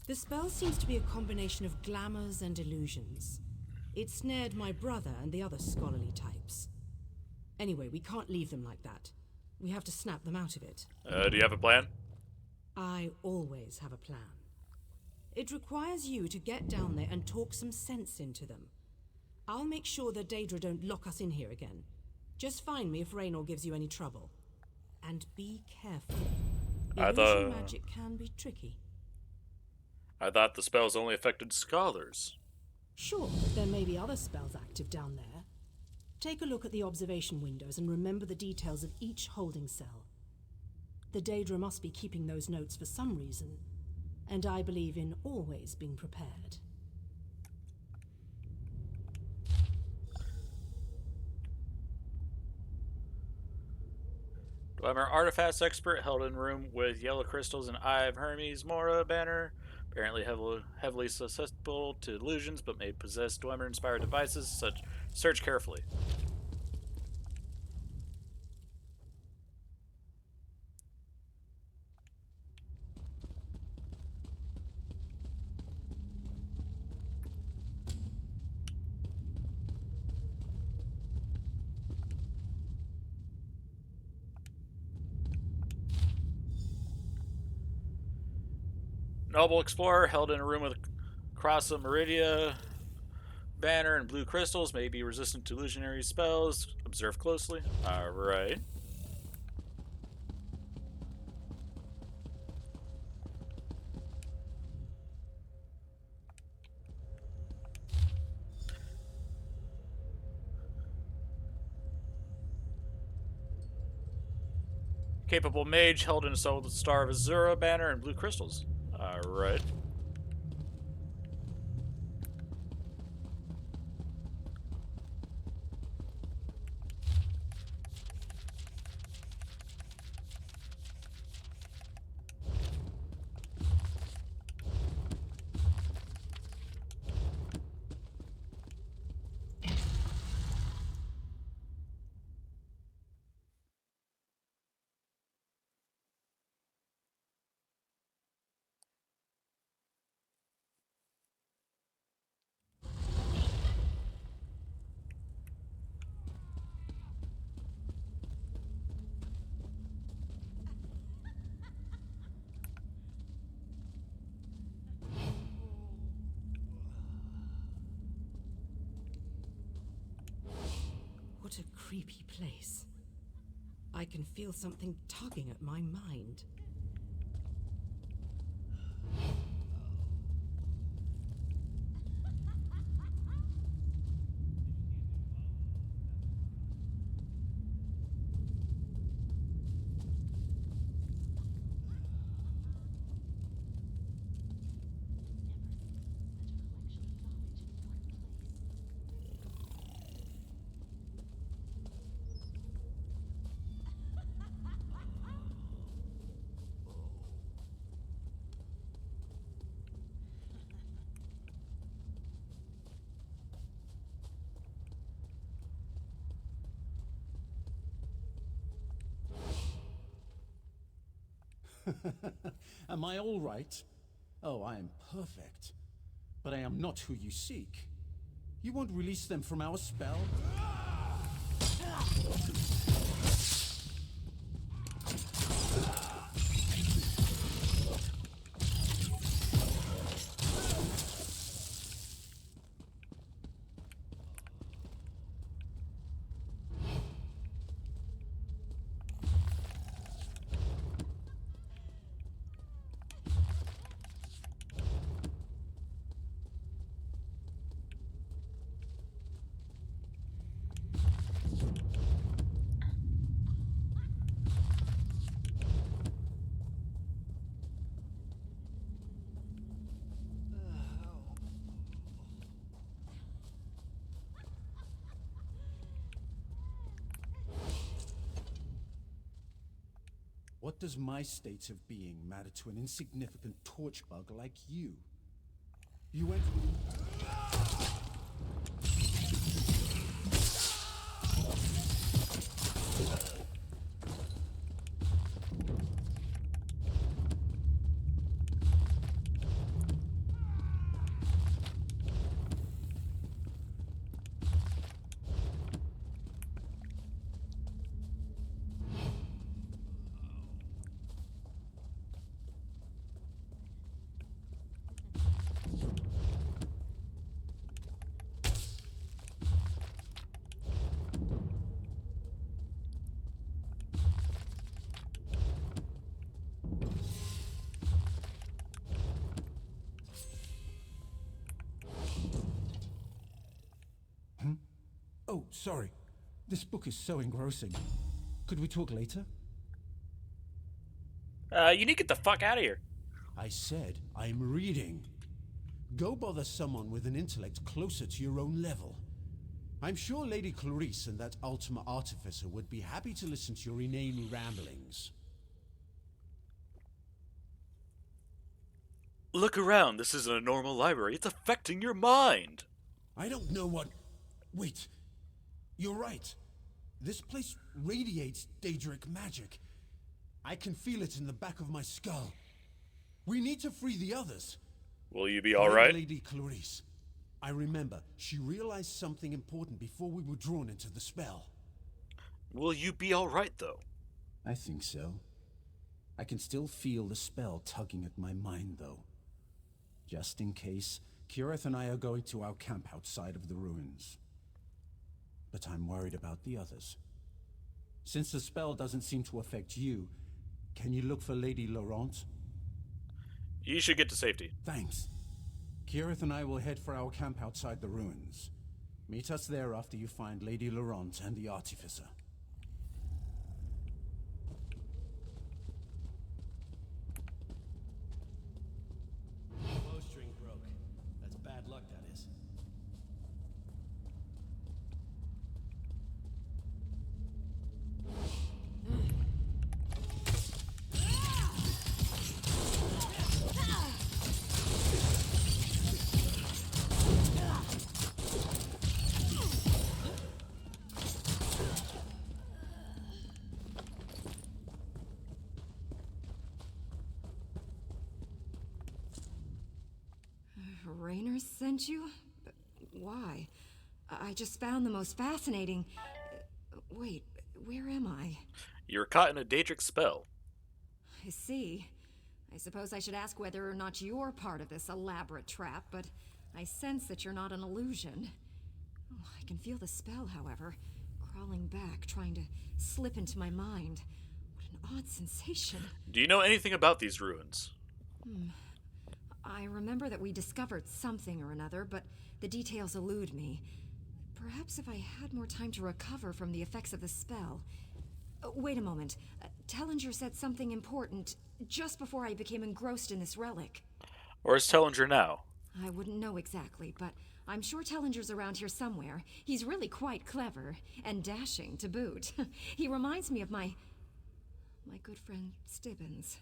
The spell seems to be a combination of glamours and illusions. It snared my brother and the other scholarly types. Anyway, we can't leave them like that. We have to snap them out of it. Do you have a plan? I always have a plan. It requires you to get down there and talk some sense into them. I'll make sure the Daedra don't lock us in here again. Just find me if Raynor gives you any trouble. And be careful. Illusion magic can be tricky. I thought the spells only affected scholars. Sure, but there may be other spells active down there. Take a look at the observation windows and remember the details of each holding cell. The Daedra must be keeping those notes for some reason, and I believe in always being prepared. Dwemer artifacts expert held in room with yellow crystals and Eye of Hermes Mora banner. Apparently heavily susceptible to illusions, but may possess Dwemer-inspired devices. Search carefully. Noble Explorer held in a room with Cross of Meridia banner and blue crystals, may be resistant to illusionary spells. Observe closely. Alright. Capable mage held in a soul with the Star of Azura banner and blue crystals. Alright. What a creepy place. I can feel something tugging at my mind. Am I all right? Oh, I am perfect. But I am not who you seek. You won't release them from our spell? What does my state of being matter to an insignificant torchbug like you? You went... Oh, sorry. This book is so engrossing. Could we talk later? You need to get the fuck out of here. I said I'm reading. Go bother someone with an intellect closer to your own level. I'm sure Lady Clarice and that Ultima Artificer would be happy to listen to your inane ramblings. Look around. This isn't a normal library. It's affecting your mind. I don't know what... Wait. You're right. This place radiates Daedric magic. I can feel it in the back of my skull. We need to free the others. Will you be alright? Lady Clarice. I remember, she realized something important before we were drawn into the spell. Will you be alright, though? I think so. I can still feel the spell tugging at my mind, though. Just in case, Kirith and I are going to our camp outside of the ruins. But I'm worried about the others. Since the spell doesn't seem to affect you, can you look for Lady Laurent? You should get to safety. Thanks. Kirith and I will head for our camp outside the ruins. Meet us there after you find Lady Laurent and the Artificer. Bowstring broke. That's bad luck, that is. Raynor sent you? But why? I just found the most fascinating... Wait, where am I? You're caught in a Daedric spell. I see. I suppose I should ask whether or not you're part of this elaborate trap, but I sense that you're not an illusion. Oh, I can feel the spell, however, crawling back, trying to slip into my mind. What an odd sensation. Do you know anything about these ruins? I remember that we discovered something or another, but the details elude me. Perhaps if I had more time to recover from the effects of the spell. Wait a moment. Tellinger said something important just before I became engrossed in this relic. Where's Tellinger now? I wouldn't know exactly, but I'm sure Tellinger's around here somewhere. He's really quite clever, and dashing to boot. He reminds me of my good friend Stibbins.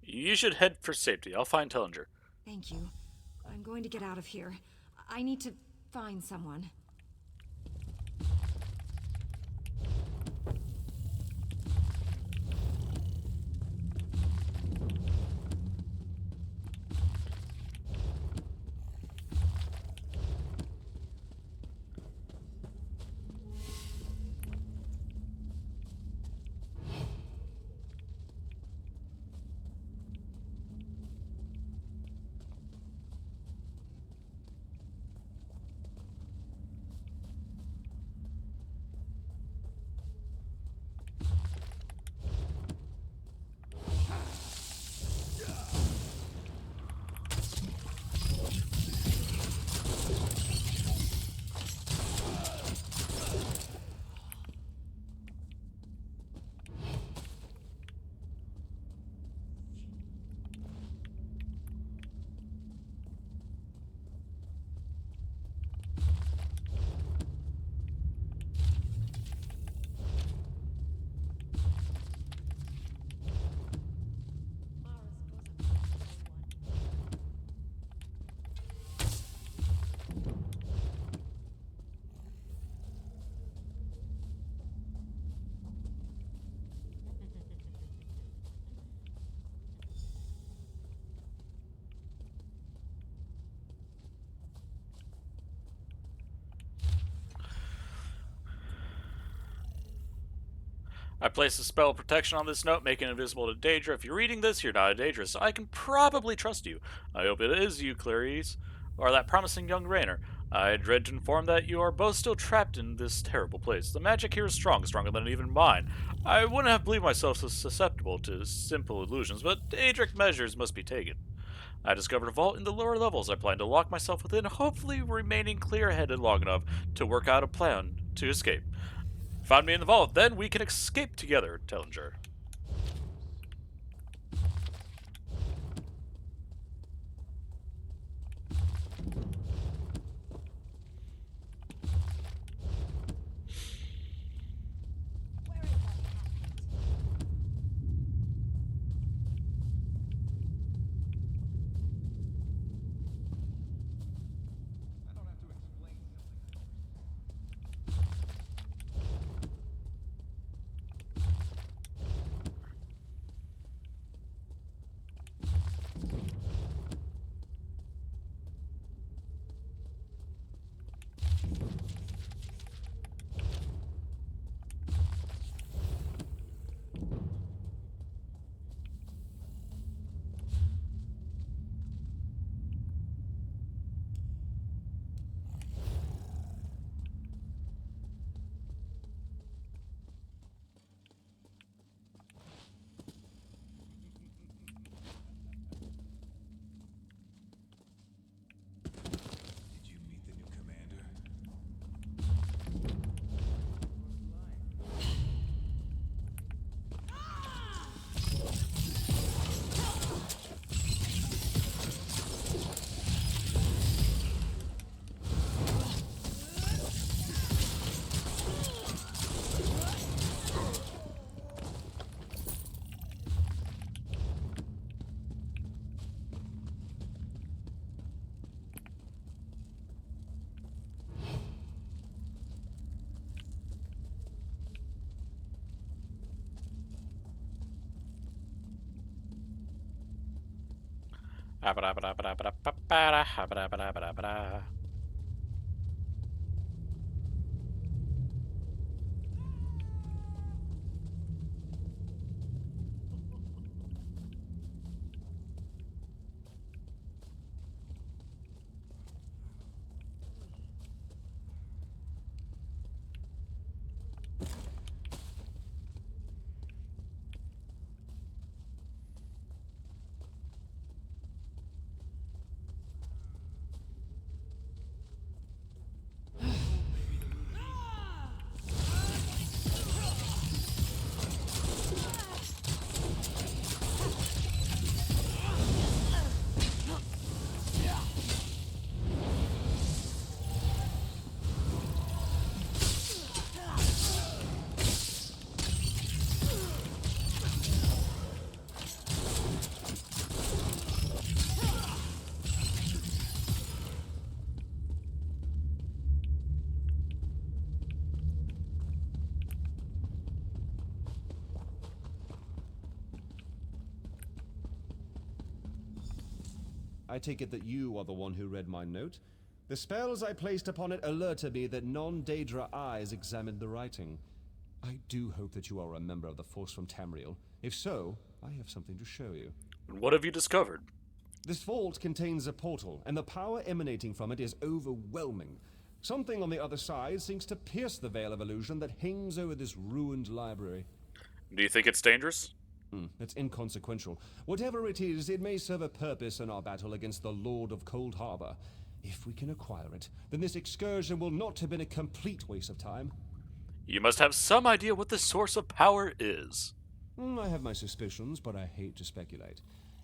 You should head for safety. I'll find Tellinger. Thank you. I'm going to get out of here. I need to find someone. I placed a spell of protection on this note, making it invisible to Daedra. If you're reading this, you're not a Daedra, so I can probably trust you. I hope it is you, Clarice, or that promising young Raynor. I dread to inform that you are both still trapped in this terrible place. The magic here is strong, stronger than even mine. I wouldn't have believed myself so susceptible to simple illusions, but Daedric measures must be taken. I discovered a vault in the lower levels. I plan to lock myself within, hopefully remaining clear-headed long enough to work out a plan to escape. Find me in the vault, then we can escape together, Tellinger. I take it that you are the one who read my note? The spells I placed upon it alerted me that non-Daedra eyes examined the writing. I do hope that you are a member of the force from Tamriel. If so, I have something to show you. What have you discovered? This vault contains a portal, and the power emanating from it is overwhelming. Something on the other side seems to pierce the veil of illusion that hangs over this ruined library. Do you think it's dangerous? It's inconsequential. Whatever it is, it may serve a purpose in our battle against the Lord of Cold Harbor. If we can acquire it, then this excursion will not have been a complete waste of time. You must have some idea what the source of power is. I have my suspicions, but I hate to speculate.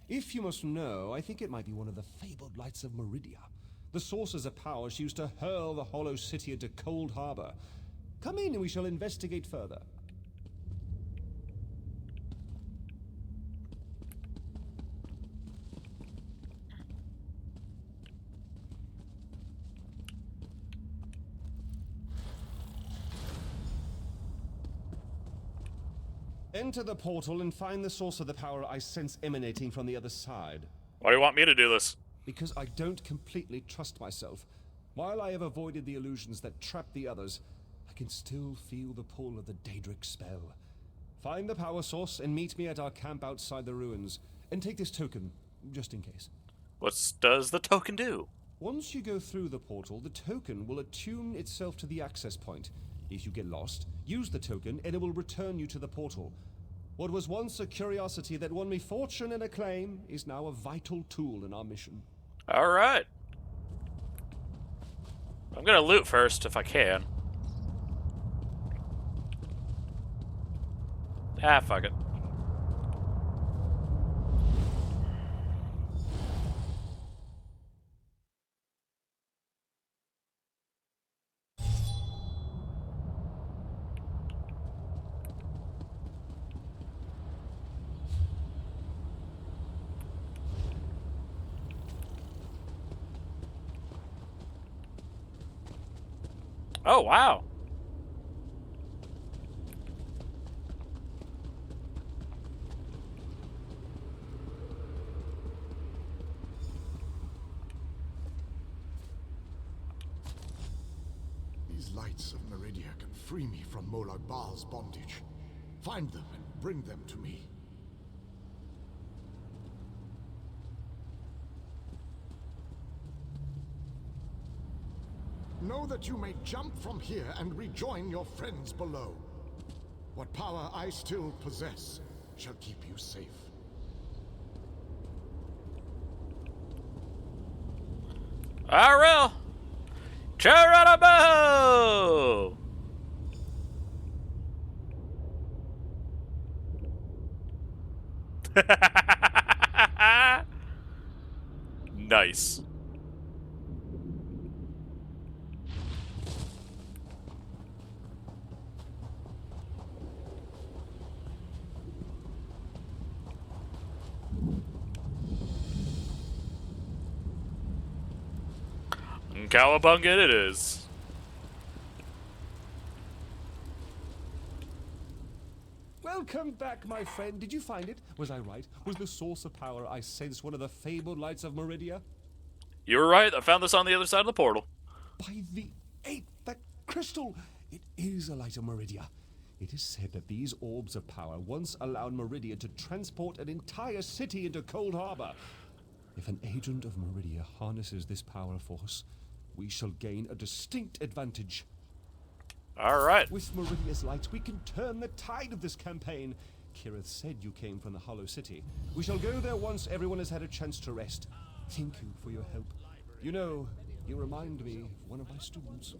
If you must know, I think it might be one of the fabled lights of Meridia. The sources of power she used to hurl the Hollow City into Cold Harbor. Come in and we shall investigate further. Enter the portal and find the source of the power I sense emanating from the other side. Why do you want me to do this? Because I don't completely trust myself. While I have avoided the illusions that trap the others, I can still feel the pull of the Daedric spell. Find the power source and meet me at our camp outside the ruins. And take this token, just in case. What does the token do? Once you go through the portal, the token will attune itself to the access point. If you get lost, use the token and it will return you to the portal. What was once a curiosity that won me fortune and acclaim is now a vital tool in our mission. Alright. I'm gonna loot first if I can. Ah, fuck it. Oh, wow. These lights of Meridia can free me from Molag Bal's bondage. Find them and bring them to me. Know that you may jump from here and rejoin your friends below. What power I still possess shall keep you safe. Ariel! Geronimo! Nice. Cowabunga it is. Welcome back, my friend. Did you find it? Was I right? Was the source of power I sensed one of the fabled lights of Meridia? You were right. I found this on the other side of the portal. By the eighth, that crystal! It is a light of Meridia. It is said that these orbs of power once allowed Meridia to transport an entire city into Cold Harbor. If an agent of Meridia harnesses this power force, we shall gain a distinct advantage. Alright. With Meridia's lights, we can turn the tide of this campaign. Kirith said you came from the Hollow City. We shall go there once everyone has had a chance to rest. Thank you for your help. You know, you remind me of one of my students.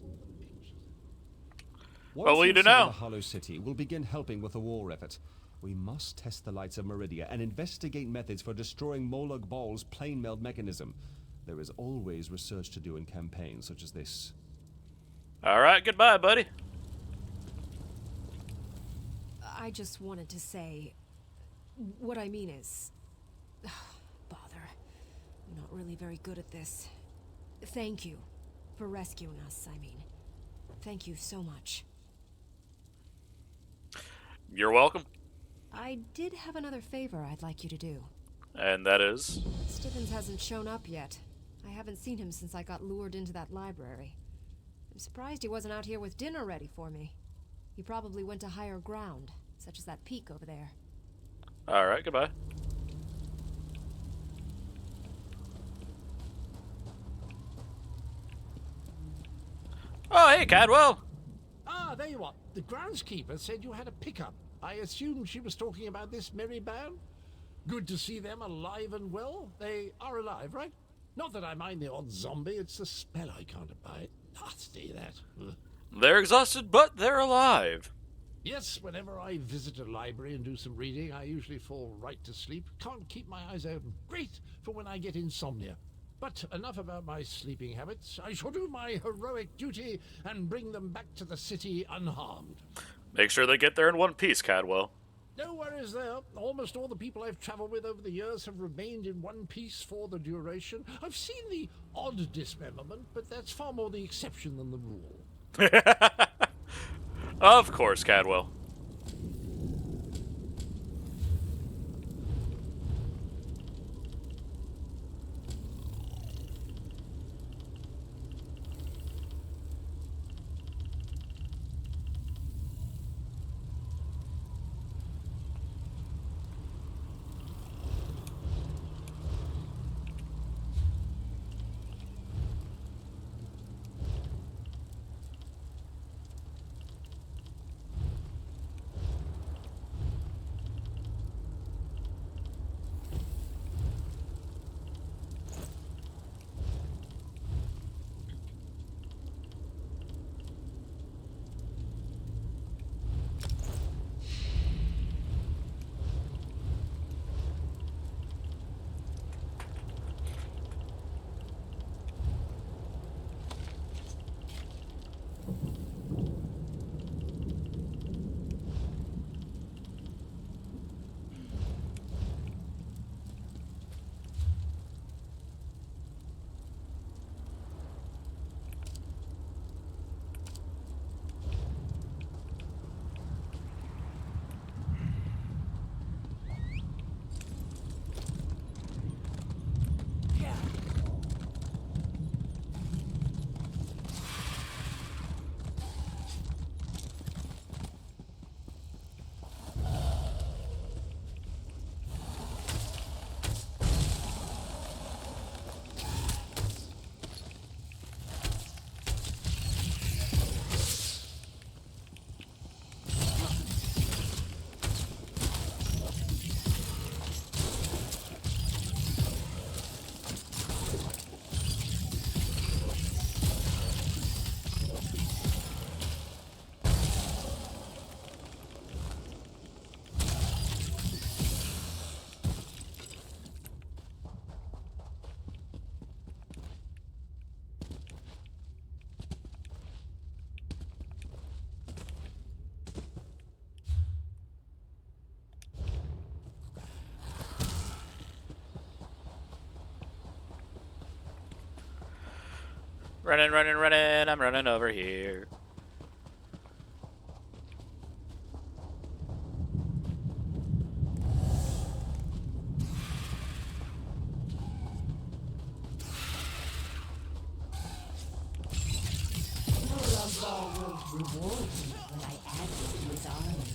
What will you do inside now? The Hollow City, we'll begin helping with the war effort. We must test the lights of Meridia and investigate methods for destroying Molag Bal's plane meld mechanism. There is always research to do in campaigns such as this. Alright, goodbye, buddy. I just wanted to say... What I mean is... Bother. I'm not really very good at this. Thank you for rescuing us, I mean. Thank you so much. You're welcome. I did have another favor I'd like you to do. And that is? Stibbins hasn't shown up yet. I haven't seen him since I got lured into that library. I'm surprised he wasn't out here with dinner ready for me. He probably went to higher ground, such as that peak over there. Alright, goodbye. Oh, hey, Cadwell! Ah, there you are. The groundskeeper said you had a pickup. I assumed she was talking about this merry band. Good to see them alive and well. They are alive, right? Not that I mind the odd zombie, it's the smell I can't abide. Nasty, that. Ugh. They're exhausted, but they're alive. Yes, whenever I visit a library and do some reading, I usually fall right to sleep. Can't keep my eyes open. Great for when I get insomnia. But enough about my sleeping habits. I shall do my heroic duty and bring them back to the city unharmed. Make sure they get there in one piece, Cadwell. No worries there. Almost all the people I've traveled with over the years have remained in one piece for the duration. I've seen the odd dismemberment, but that's far more the exception than the rule. Of course, Cadwell. Running, running, running. I'm running over here. Molag will reward me when I add you to his army.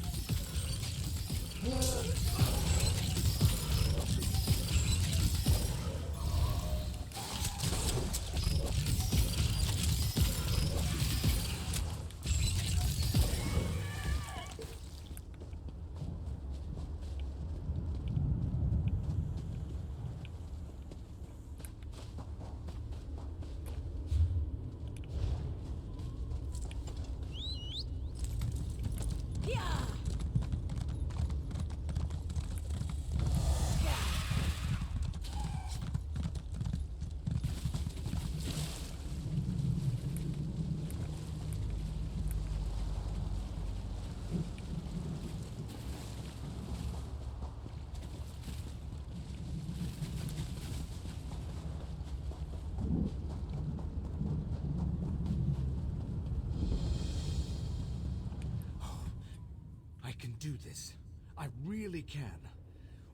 I can do this. I really can.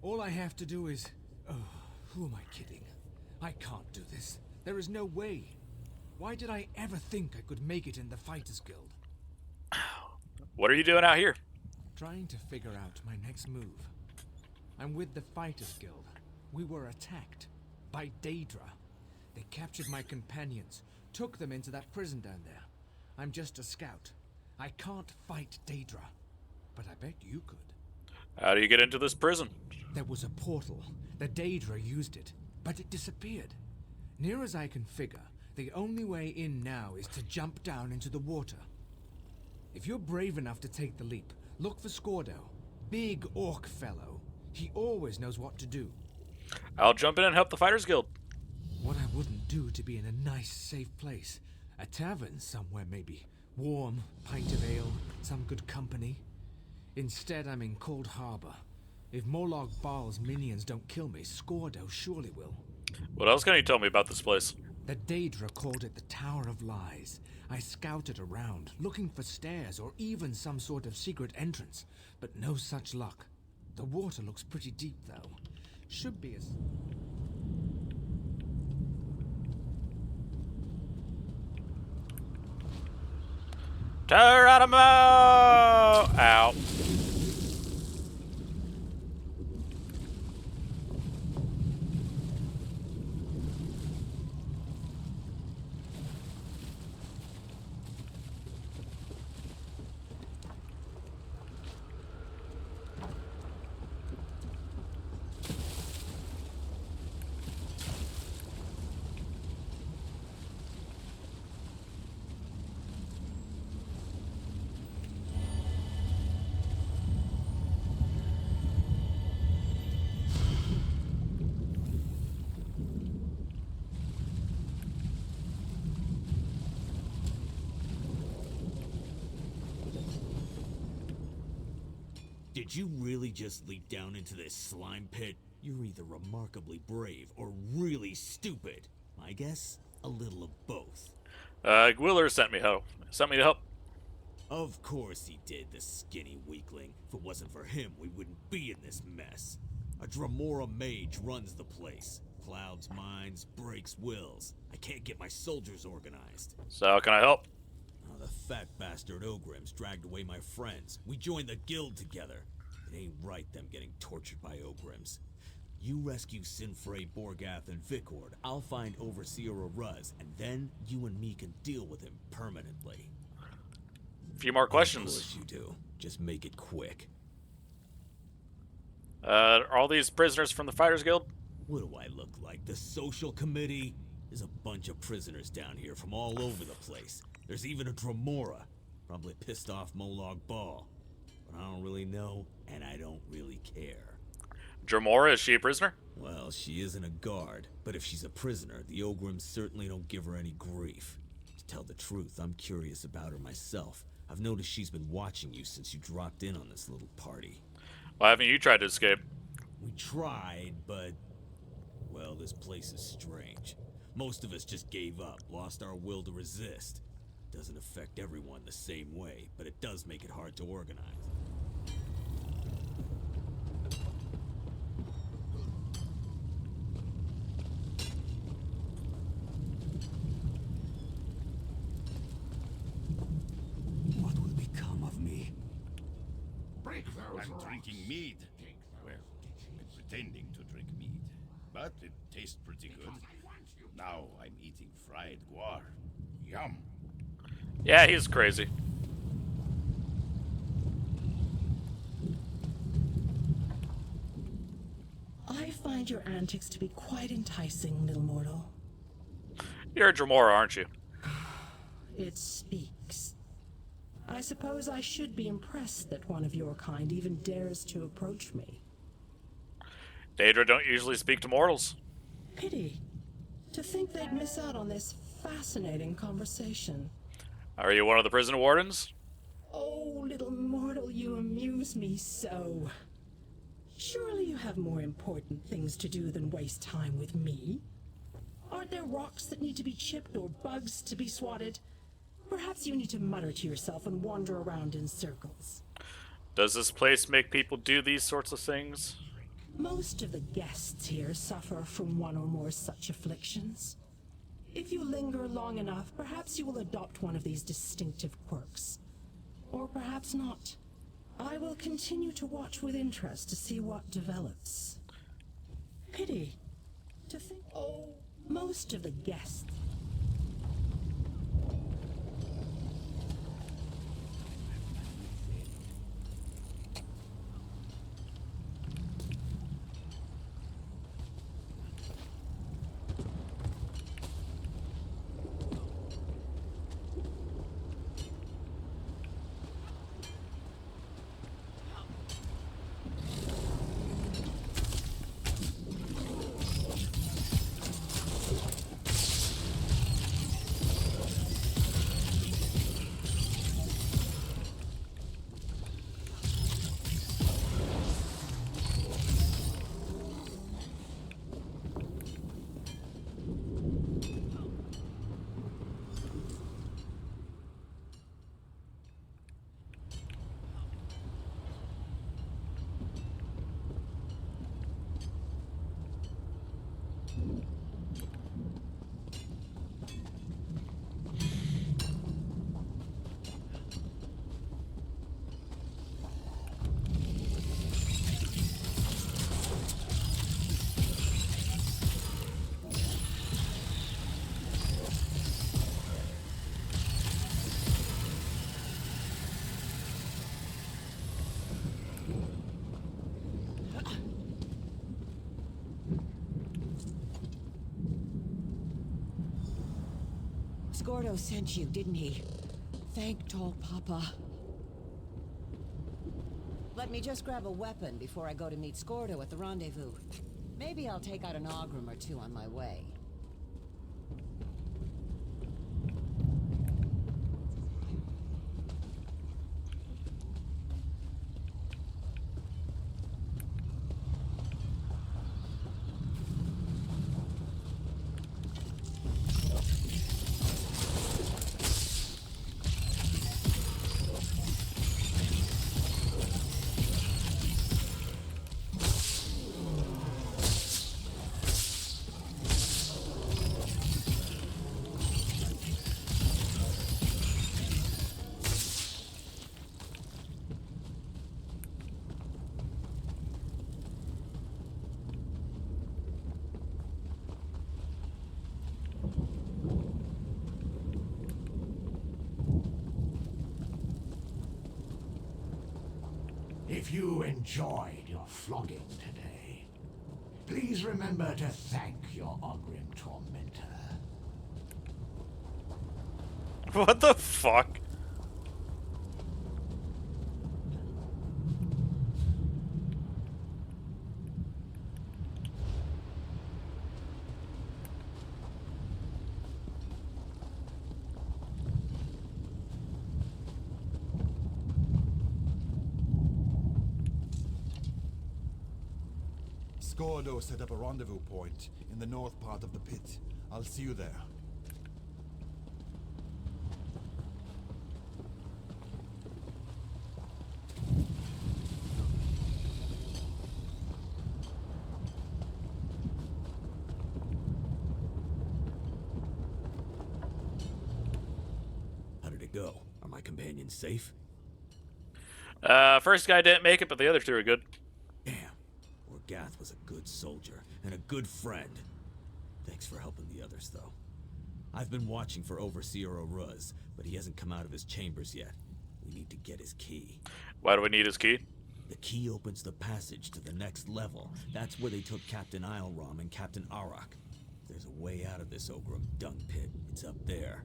All I have to do is... Oh, who am I kidding? I can't do this. There is no way. Why did I ever think I could make it in the Fighters Guild? What are you doing out here? Trying to figure out my next move. I'm with the Fighters Guild. We were attacked by Daedra. They captured my companions, took them into that prison down there. I'm just a scout. I can't fight Daedra, but I bet you could. How do you get into this prison? There was a portal. The Daedra used it, but it disappeared. Near as I can figure, the only way in now is to jump down into the water. If you're brave enough to take the leap, look for Scordo. Big orc fellow. He always knows what to do. I'll jump in and help the Fighters Guild. What I wouldn't do to be in a nice, safe place. A tavern somewhere, maybe. Warm, pint of ale, some good company. Instead, I'm in Cold Harbor. If Molag Bal's minions don't kill me, Scordo surely will. What else can you tell me about this place? The Daedra called it the Tower of Lies. I scouted around, looking for stairs or even some sort of secret entrance, but no such luck. The water looks pretty deep, though. Should be as... Geronimo! Ow. Did you really just leap down into this slime pit? You're either remarkably brave or really stupid. I guess a little of both. Gwiller sent me to help. Of course he did, the skinny weakling. If it wasn't for him, we wouldn't be in this mess. A Dremora mage runs the place. Clouds minds, breaks wills. I can't get my soldiers organized. So how can I help? The fat bastard Ogrims dragged away my friends. We joined the guild together. It ain't right them getting tortured by Ogrims. You rescue Sinfrey, Borgath, and Vikord. I'll find Overseer Aruz, and then you and me can deal with him permanently. A few more questions. Of course you do. Just make it quick. Are all these prisoners from the Fighters Guild? What do I look like? The social committee? There's a bunch of prisoners down here from all over the place. There's even a Dremora. Probably pissed off Molag Bal. But I don't really know, and I don't really care. Dremora, is she a prisoner? Well, she isn't a guard, but if she's a prisoner, the Ogrims certainly don't give her any grief. To tell the truth, I'm curious about her myself. I've noticed she's been watching you since you dropped in on this little party. Why haven't you tried to escape? We tried, but... Well, this place is strange. Most of us just gave up, lost our will to resist. Doesn't affect everyone the same way, but it does make it hard to organize. What will become of me? Break those I'm rocks. drinking mead. Well, I'm pretending to drink mead. But it tastes pretty good. Now I'm eating fried guar. Yum. Yeah, he's crazy. I find your antics to be quite enticing, little mortal. You're a Dremora, aren't you? It speaks. I suppose I should be impressed that one of your kind even dares to approach me. Daedra don't usually speak to mortals. Pity. To think they'd miss out on this fascinating conversation. Are you one of the prison wardens? Oh, little mortal, you amuse me so. Surely you have more important things to do than waste time with me. Aren't there rocks that need to be chipped or bugs to be swatted? Perhaps you need to mutter to yourself and wander around in circles. Does this place make people do these sorts of things? Most of the guests here suffer from one or more such afflictions. If you linger long enough, perhaps you will adopt one of these distinctive quirks. Or perhaps not. I will continue to watch with interest to see what develops. Pity. To think, oh, most of the guests. Scordo sent you, didn't he? Thank Tall Papa. Let me just grab a weapon before I go to meet Scordo at the rendezvous. Maybe I'll take out an Ogrim or two on my way. If you enjoyed your flogging today, please remember to thank your Ogrim tormentor. What the fuck? Scordo set up a rendezvous point in the north part of the pit. I'll see you there. How did it go? Are my companions safe? First guy didn't make it, but the other two are good. Damn. Orgath was a good soldier and a good friend. Thanks for helping the others, though. I've been watching for Overseer Oruz, but he hasn't come out of his chambers yet. We need to get his key. Why do we need his key? The key opens the passage to the next level. That's where they took Captain Isleram and Captain Arak. There's a way out of this Ogrim dung pit. It's up there.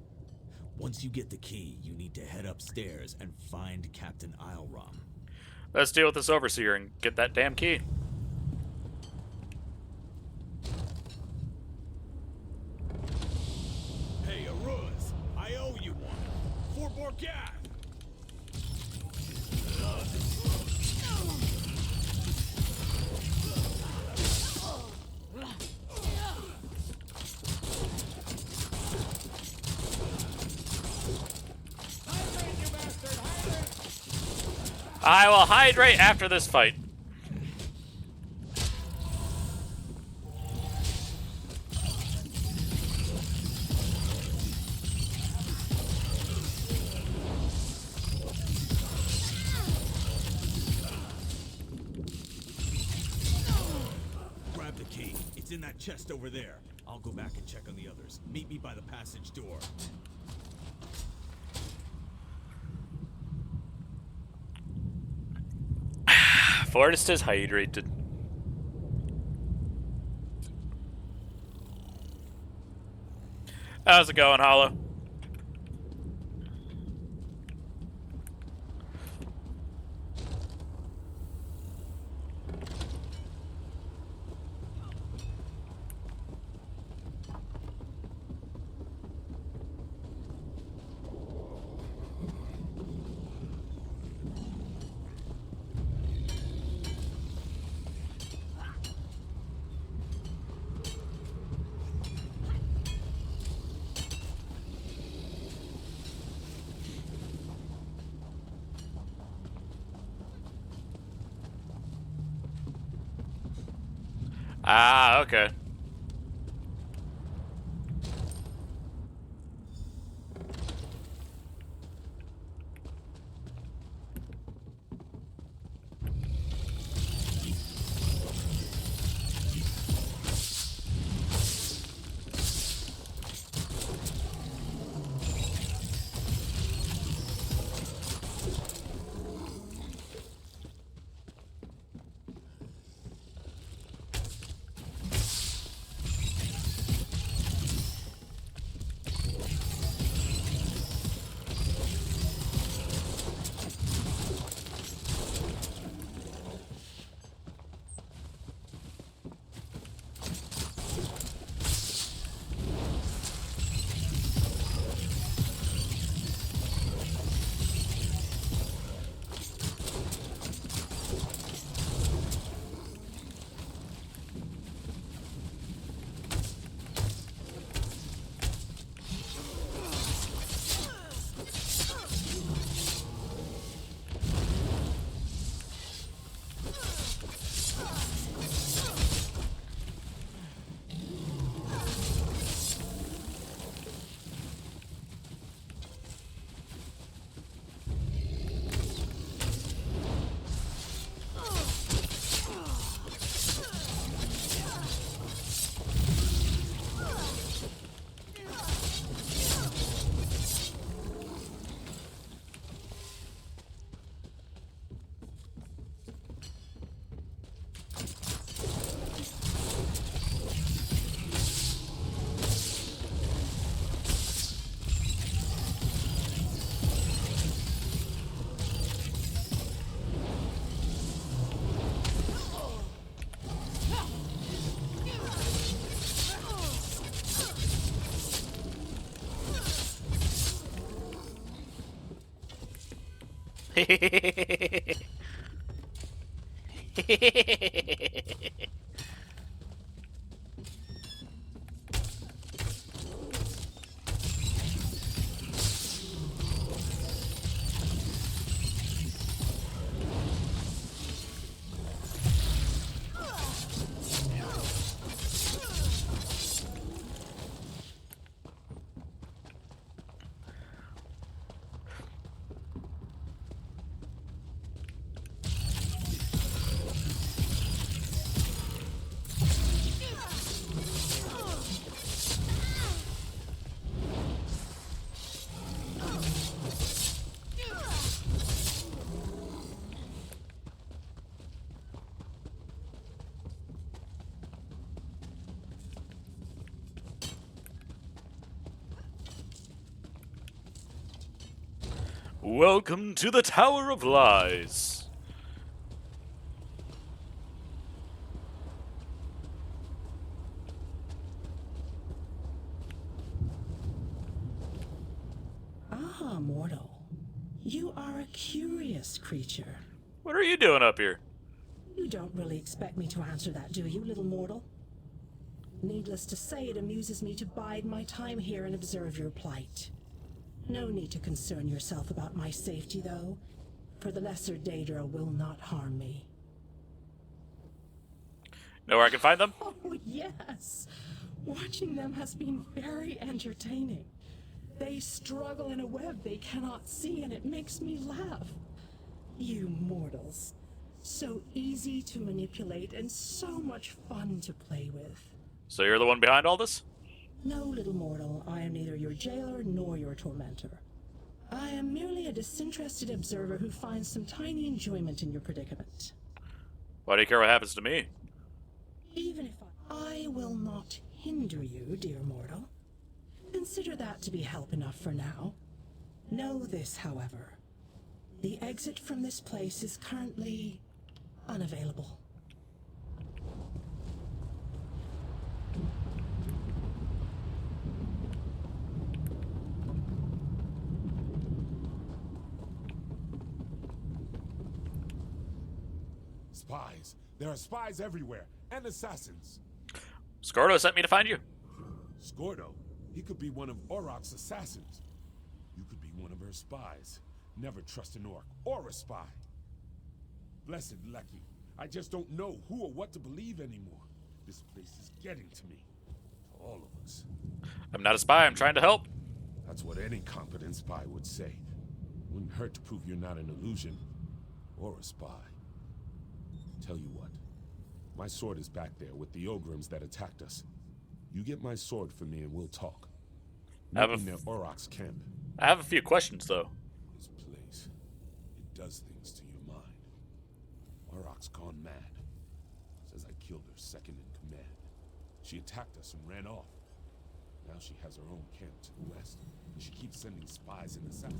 Once you get the key, you need to head upstairs and find Captain Isleram. Let's deal with this Overseer and get that damn key. Hey, Oruz! I owe you one! For Borgath! I will hydrate after this fight. Grab the key. It's in that chest over there. I'll go back and check on the others. Meet me by the passage door. Forrest is hydrated. How's it going, Hollow? Ah, okay. Welcome to the Tower of Lies. Ah, mortal. You are a curious creature. What are you doing up here? You don't really expect me to answer that, do you, little mortal? Needless to say, it amuses me to bide my time here and observe your plight. No need to concern yourself about my safety, though, for the lesser Daedra will not harm me. Know where I can find them? Oh, yes! Watching them has been very entertaining. They struggle in a web they cannot see, and it makes me laugh. You mortals. So easy to manipulate and so much fun to play with. So you're the one behind all this? No, little mortal, I am neither your jailer nor your tormentor. I am merely a disinterested observer who finds some tiny enjoyment in your predicament. Why do you care what happens to me? Even if I will not hinder you, dear mortal. Consider that to be help enough for now. Know this, however. The exit from this place is currently unavailable. Spies. There are spies everywhere, and assassins. Scordo sent me to find you. Scordo? He could be one of Oroc's assassins. You could be one of her spies. Never trust an orc or a spy. Blessed Lucky. I just don't know who or what to believe anymore. This place is getting to me. To all of us. I'm not a spy, I'm trying to help. That's what any competent spy would say. Wouldn't hurt to prove you're not an illusion. Or a spy. Tell you what. My sword is back there with the Ogrims that attacked us. You get my sword for me and we'll talk. Meet me near Oroc's camp. I have a few questions, though. This place, it does things to your mind. Oroc's gone mad. Says I killed her second in command. She attacked us and ran off. Now she has her own camp to the west, and she keeps sending spies in the south.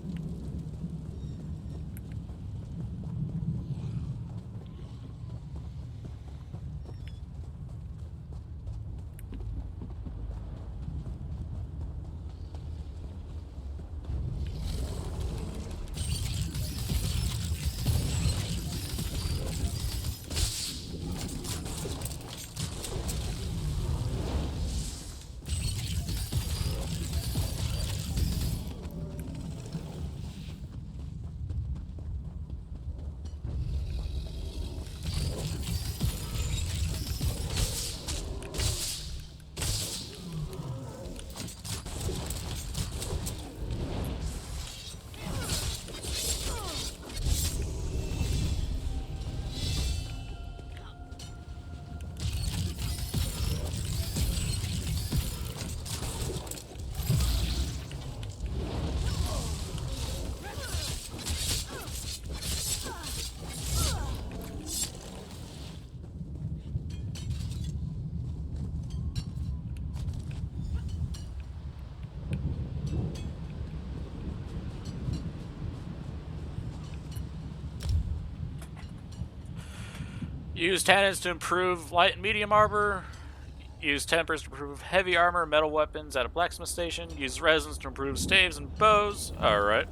Use tannins to improve light and medium armor. Use tempers to improve heavy armor, metal weapons at a blacksmith station. Use resins to improve staves and bows. Alright.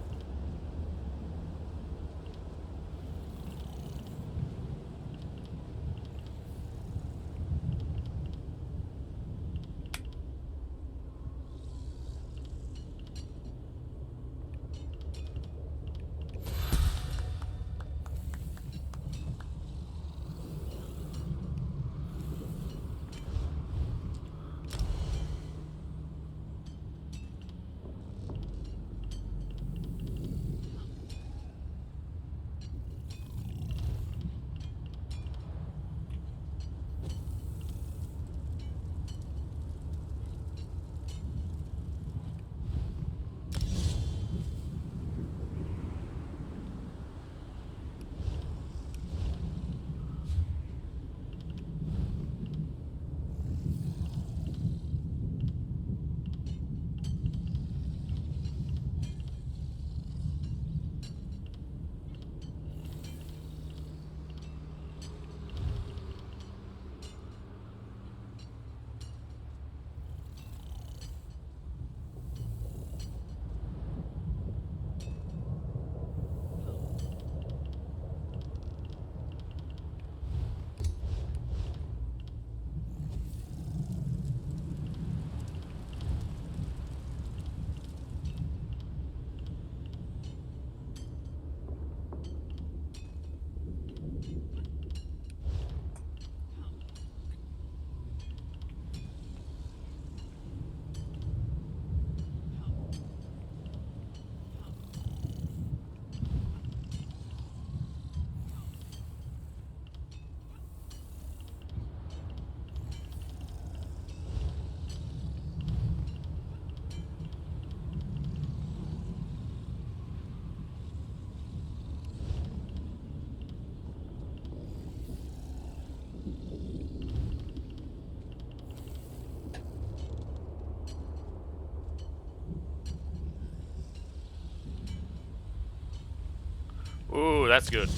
Ooh, that's good.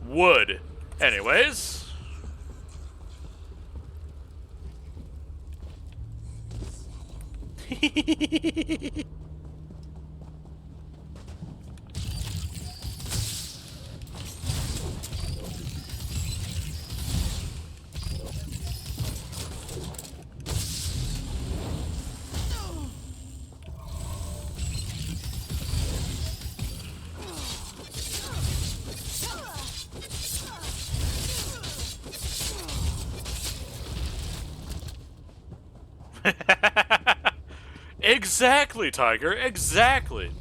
Wood. Anyways. Exactly, Tiger. Exactly.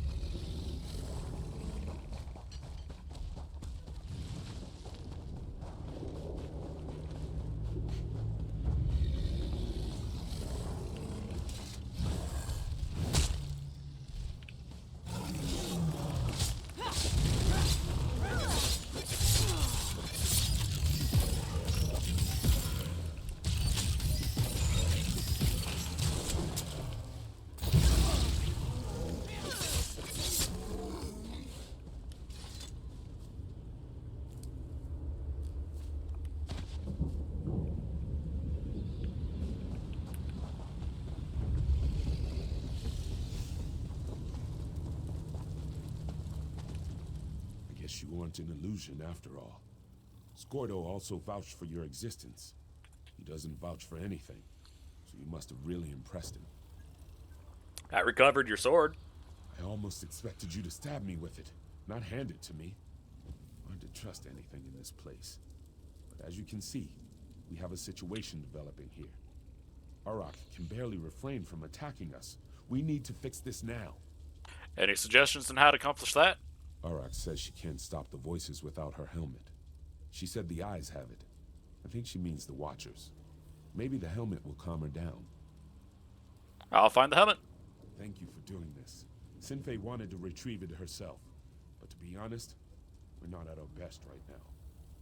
I guess you weren't an illusion after all. Scordo also vouched for your existence. He doesn't vouch for anything, so you must have really impressed him. I recovered your sword. I almost expected you to stab me with it, not hand it to me. Hard to trust anything in this place. But as you can see, we have a situation developing here. Arak can barely refrain from attacking us. We need to fix this now. Any suggestions on how to accomplish that? Arak says she can't stop the voices without her helmet. She said the eyes have it. I think she means the Watchers. Maybe the helmet will calm her down. I'll find the helmet. Thank you for doing this. Sinfei wanted to retrieve it herself. But to be honest, we're not at our best right now.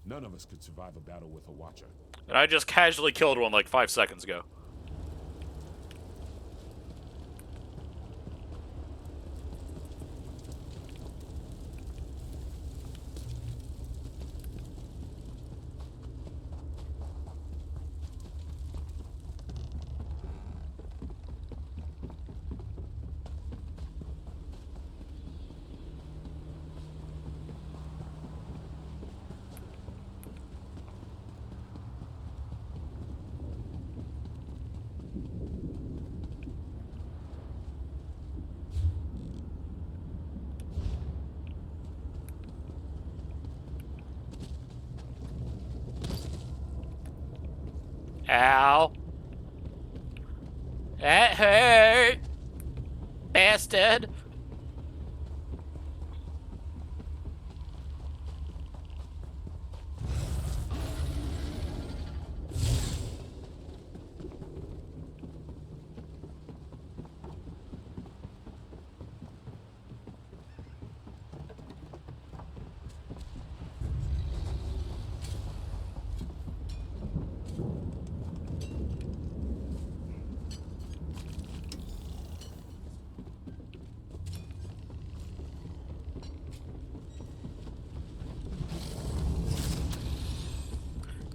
None of us could survive a battle with a Watcher. And I just casually killed one like 5 seconds ago. Ow. That hurt. Bastard.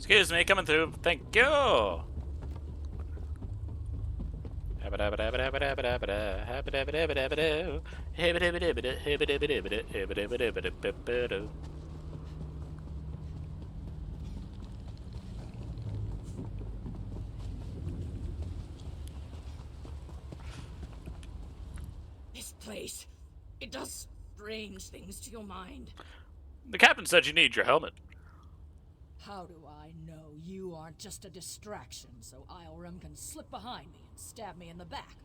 Excuse me, coming through. Thank you. This place, it does strange things to your mind. The captain said you need your helmet. How do I know you aren't just a distraction so Ilram can slip behind me and stab me in the back?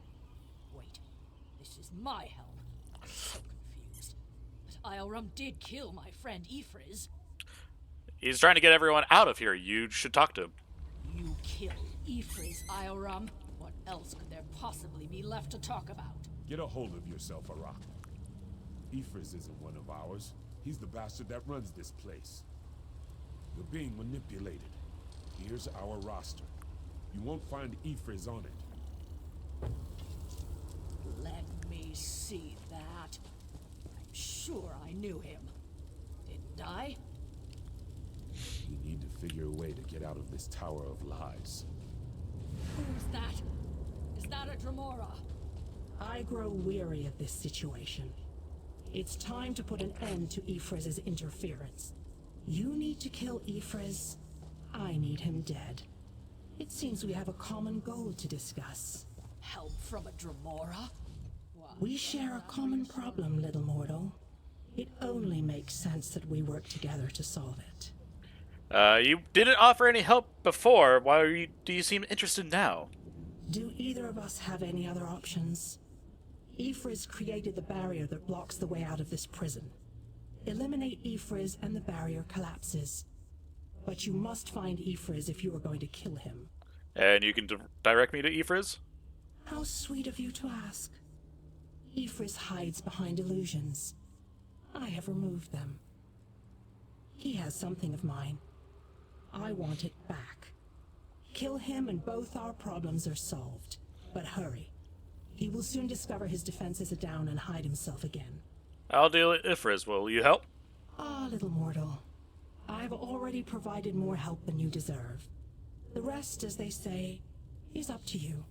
Wait, this is my helmet. I'm so confused. But Iorum did kill my friend Ifriz. He's trying to get everyone out of here. You should talk to him. You killed Ifriz, Iorum. What else could there possibly be left to talk about? Get a hold of yourself, Arak. Ifriz isn't one of ours. He's the bastard that runs this place. You're being manipulated. Here's our roster. You won't find Ifriz on it. Let me see that. I'm sure I knew him. Didn't I? You need to figure a way to get out of this tower of lies. Who's that? Is that a Dremora? I grow weary of this situation. It's time to put an end to Ifriz's interference. You need to kill Ifriz. I need him dead. It seems we have a common goal to discuss. Help from a Dremora? We share a common problem, little mortal. It only makes sense that we work together to solve it. You didn't offer any help before. Why do you seem interested now? Do either of us have any other options? Ifriz created the barrier that blocks the way out of this prison. Eliminate Ifriz and the barrier collapses. But you must find Ifriz if you are going to kill him. And you can direct me to Ifriz? How sweet of you to ask. Ifriz hides behind illusions. I have removed them. He has something of mine. I want it back. Kill him and both our problems are solved. But hurry. He will soon discover his defenses are down and hide himself again. I'll deal with Ifriz. Will you help? Ah, little mortal. I've already provided more help than you deserve. The rest, as they say, is up to you.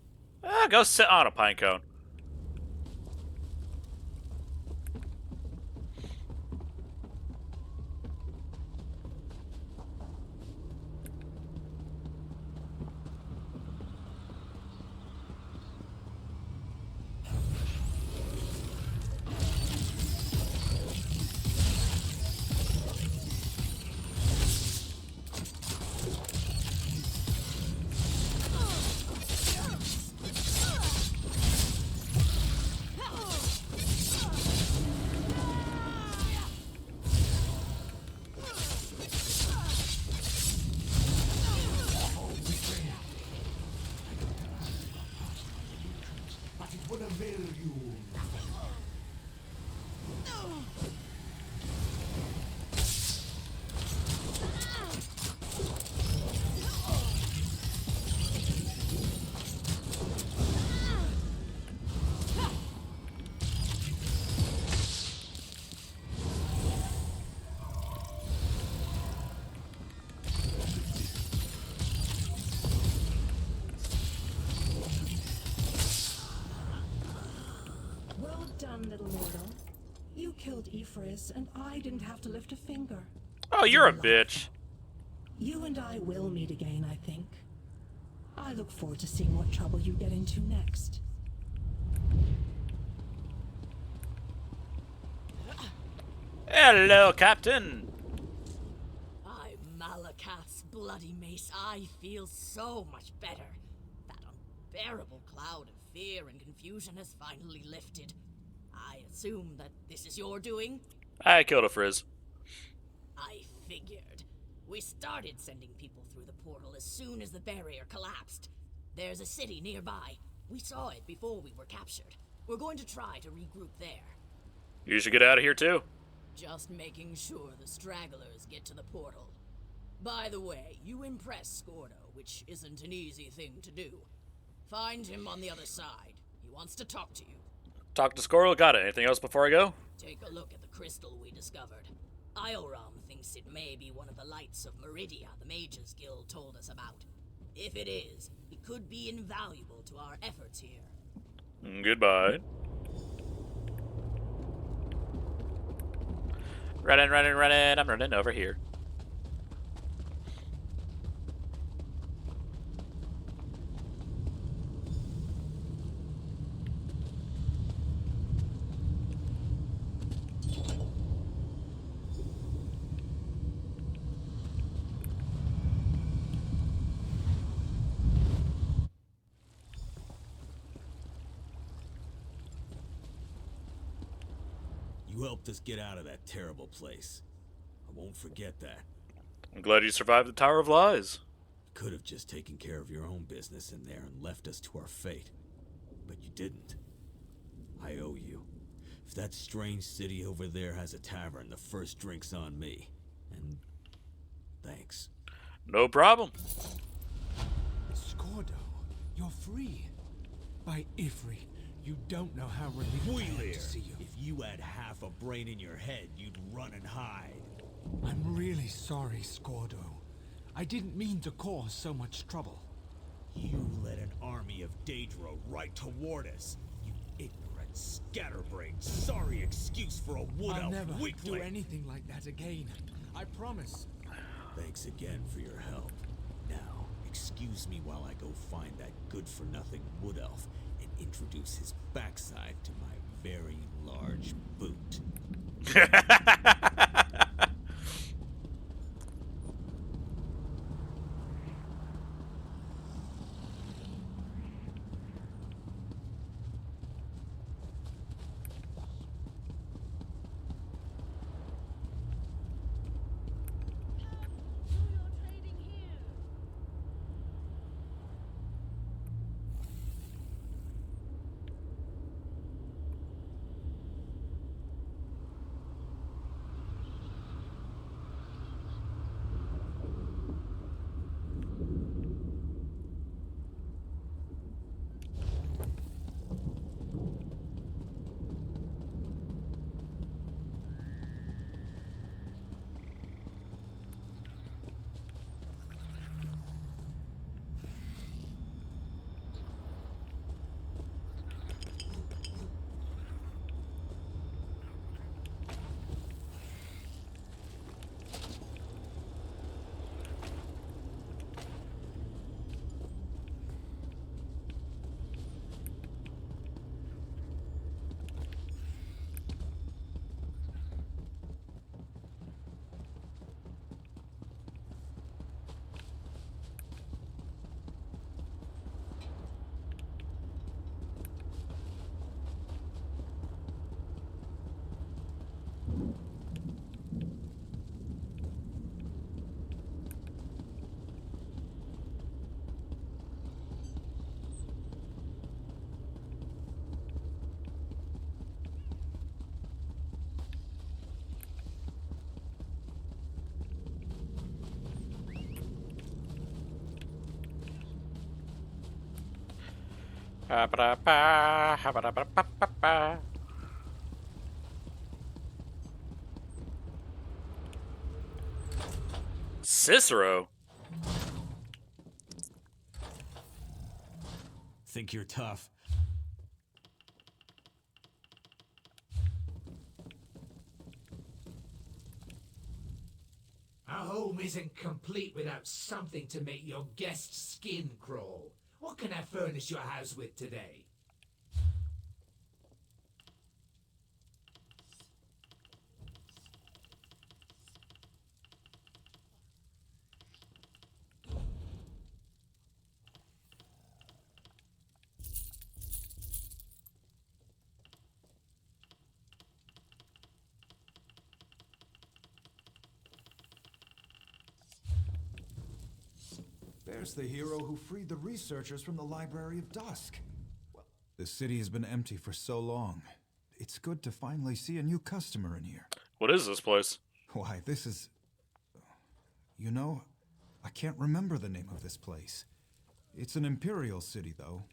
Go sit on a pine cone. Little mortal. You killed Ifriz, and I didn't have to lift a finger. Oh, you're a bitch. You and I will meet again, I think. I look forward to seeing what trouble you get into next. Hello, Captain. I'm Malakath's bloody mace. I feel so much better. That unbearable cloud of fear and confusion has finally lifted. I assume that this is your doing? I killed a Frizz. I figured. We started sending people through the portal as soon as the barrier collapsed. There's a city nearby. We saw it before we were captured. We're going to try to regroup there. You should get out of here too. Just making sure the stragglers get to the portal. By the way, you impressed Scordo, which isn't an easy thing to do. Find him on the other side. He wants to talk to you. Talk to Squirrel. Got it. Anything else before I go? Take a look at the crystal we discovered. Ioram thinks it may be one of the lights of Meridia the Mages Guild told us about. If it is, it could be invaluable to our efforts here. Goodbye. Running. I'm running over here. You helped us get out of that terrible place. I won't forget that. I'm glad you survived the Tower of Lies. Could have just taken care of your own business in there and left us to our fate. But you didn't. I owe you. If that strange city over there has a tavern, the first drink's on me. And thanks. No problem. Scordo, you're free. By Ifri, you don't know how relieved I am to see you. If you had half a brain in your head, you'd run and hide. I'm really sorry, Scordo. I didn't mean to cause so much trouble. You led an army of Daedra right toward us. You ignorant, scatterbrained, sorry excuse for a wood I'll elf never weakling. do anything like that again. I promise. Thanks again for your help. Now, excuse me while I go find that good-for-nothing wood elf and introduce his backside to my very large boot. Cicero? Think you're tough? A home isn't complete without something to make your guest's skin crawl. What can I furnish your house with today? There's the hero who freed the researchers from the Library of Dusk. Well, the city has been empty for so long. It's good to finally see a new customer in here. What is this place? Why, this is... You know, I can't remember the name of this place. It's an imperial city, though.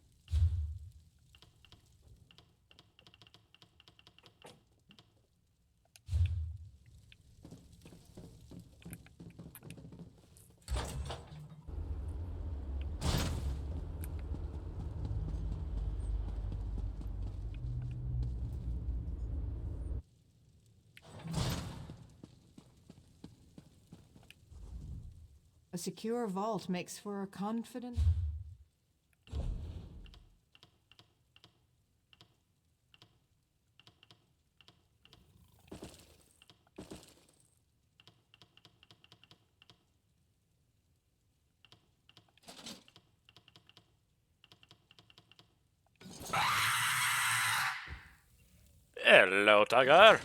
A secure vault makes for a confident... Hello, Tiger.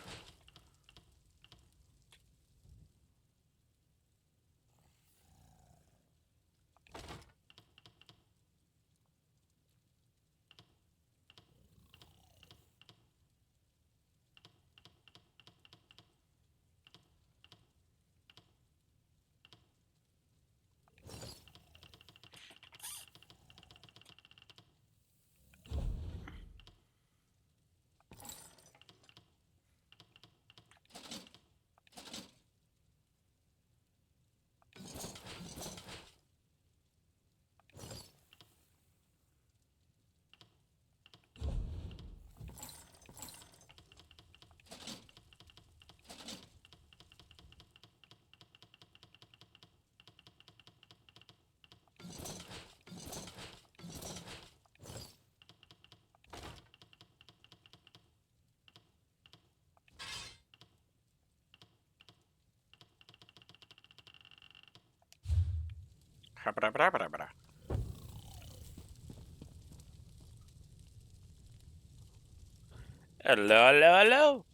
Hello, hello, hello.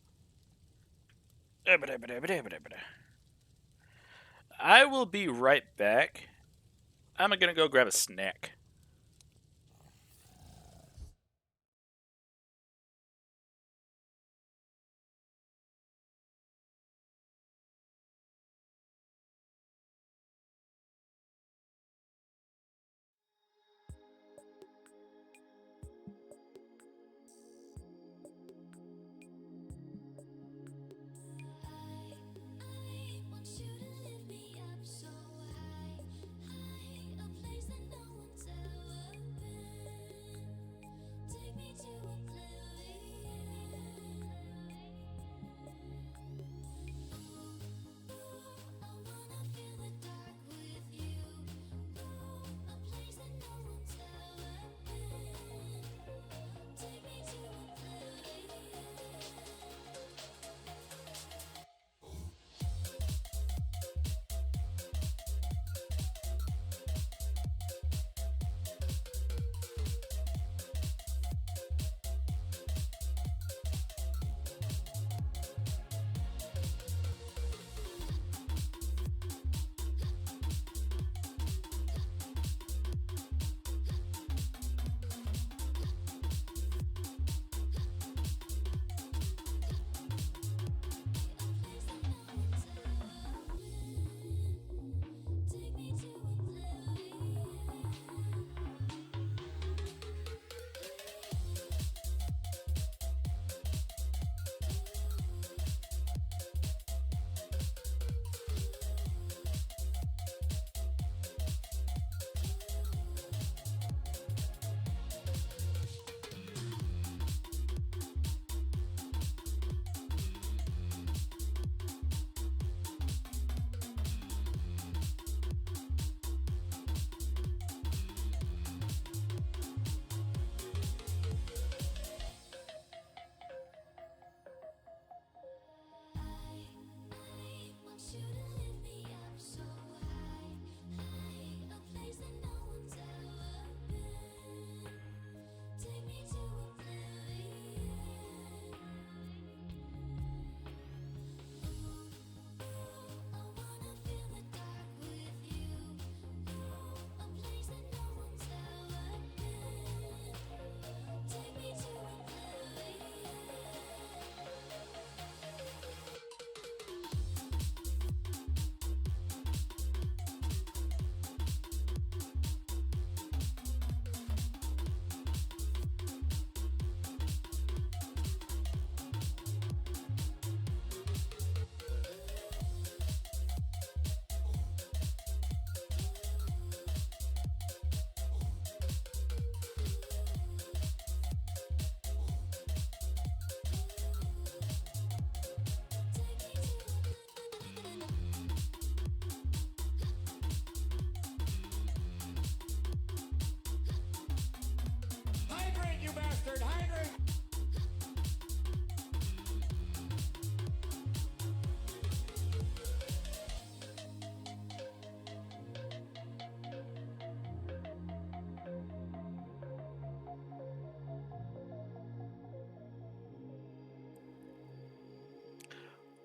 I will be right back. I'm gonna go grab a snack.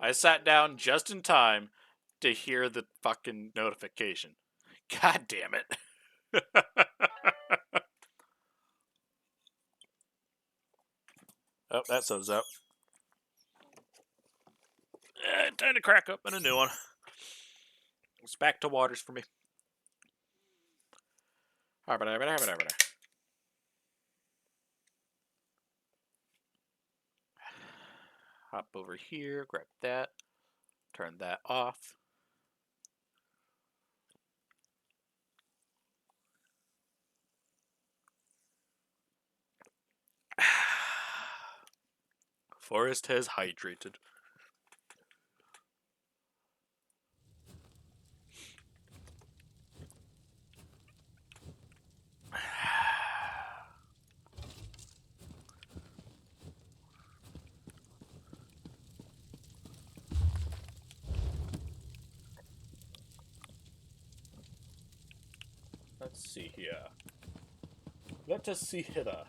I sat down just in time to hear the fucking notification. God damn it. Oh, that soda's up. Time to crack open a new one. It's back to waters for me. Hop over here, grab that, turn that off. Forest has hydrated. Let's see here. Let us see hither.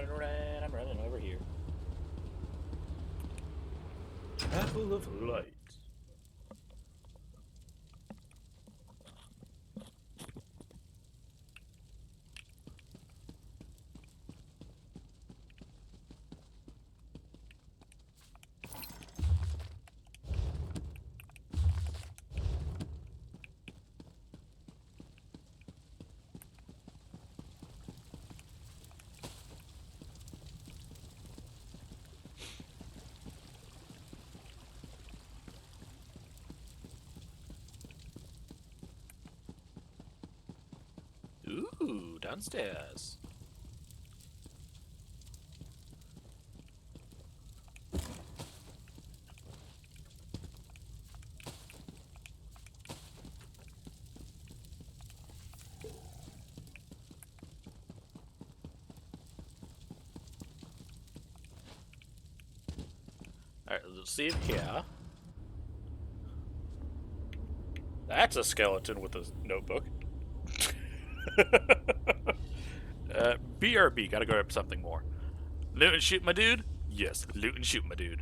Running, I'm running over here. Apple of light. Ooh, downstairs. Alright, let's see it here. That's a skeleton with a notebook. BRB, gotta go up something more. Loot and shoot my dude? Yes, loot and shoot my dude.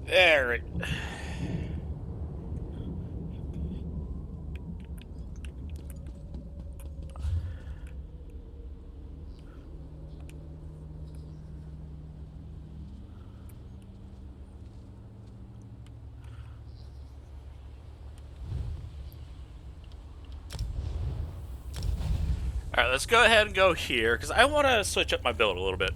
There it. Alright, let's go ahead and go here, because I want to switch up my build a little bit.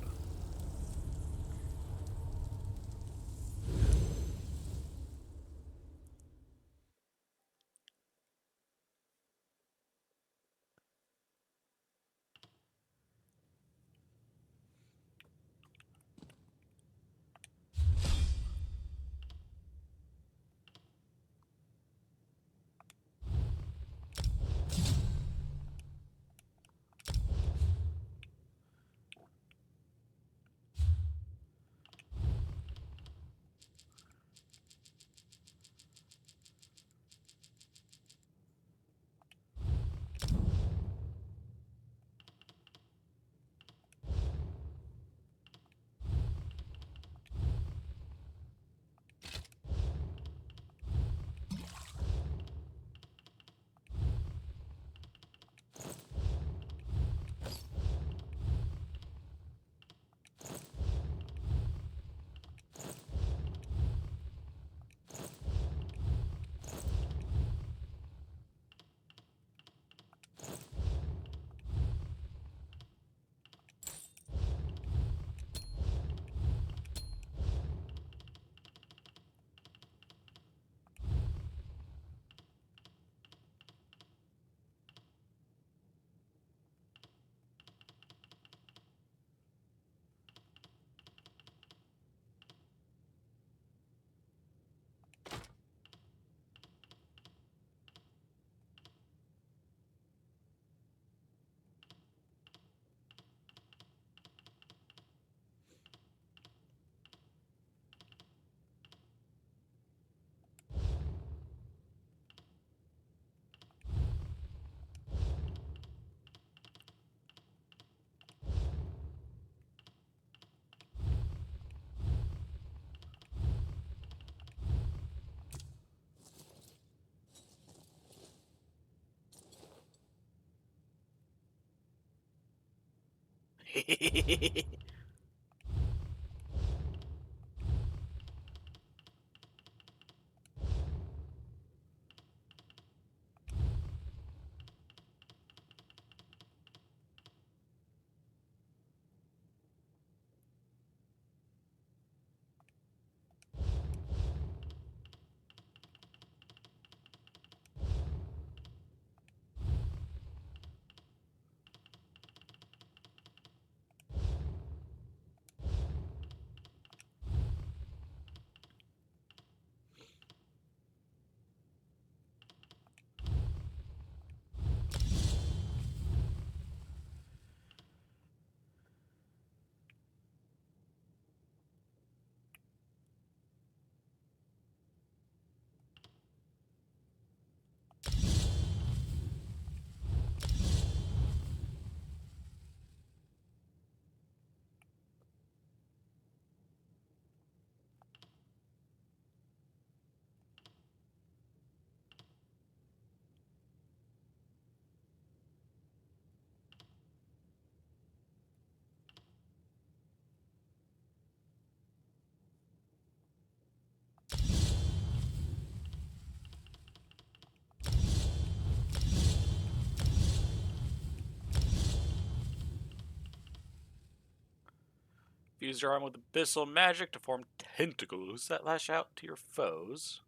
Fuse your arm with abyssal magic to form tentacles that lash out to your foes.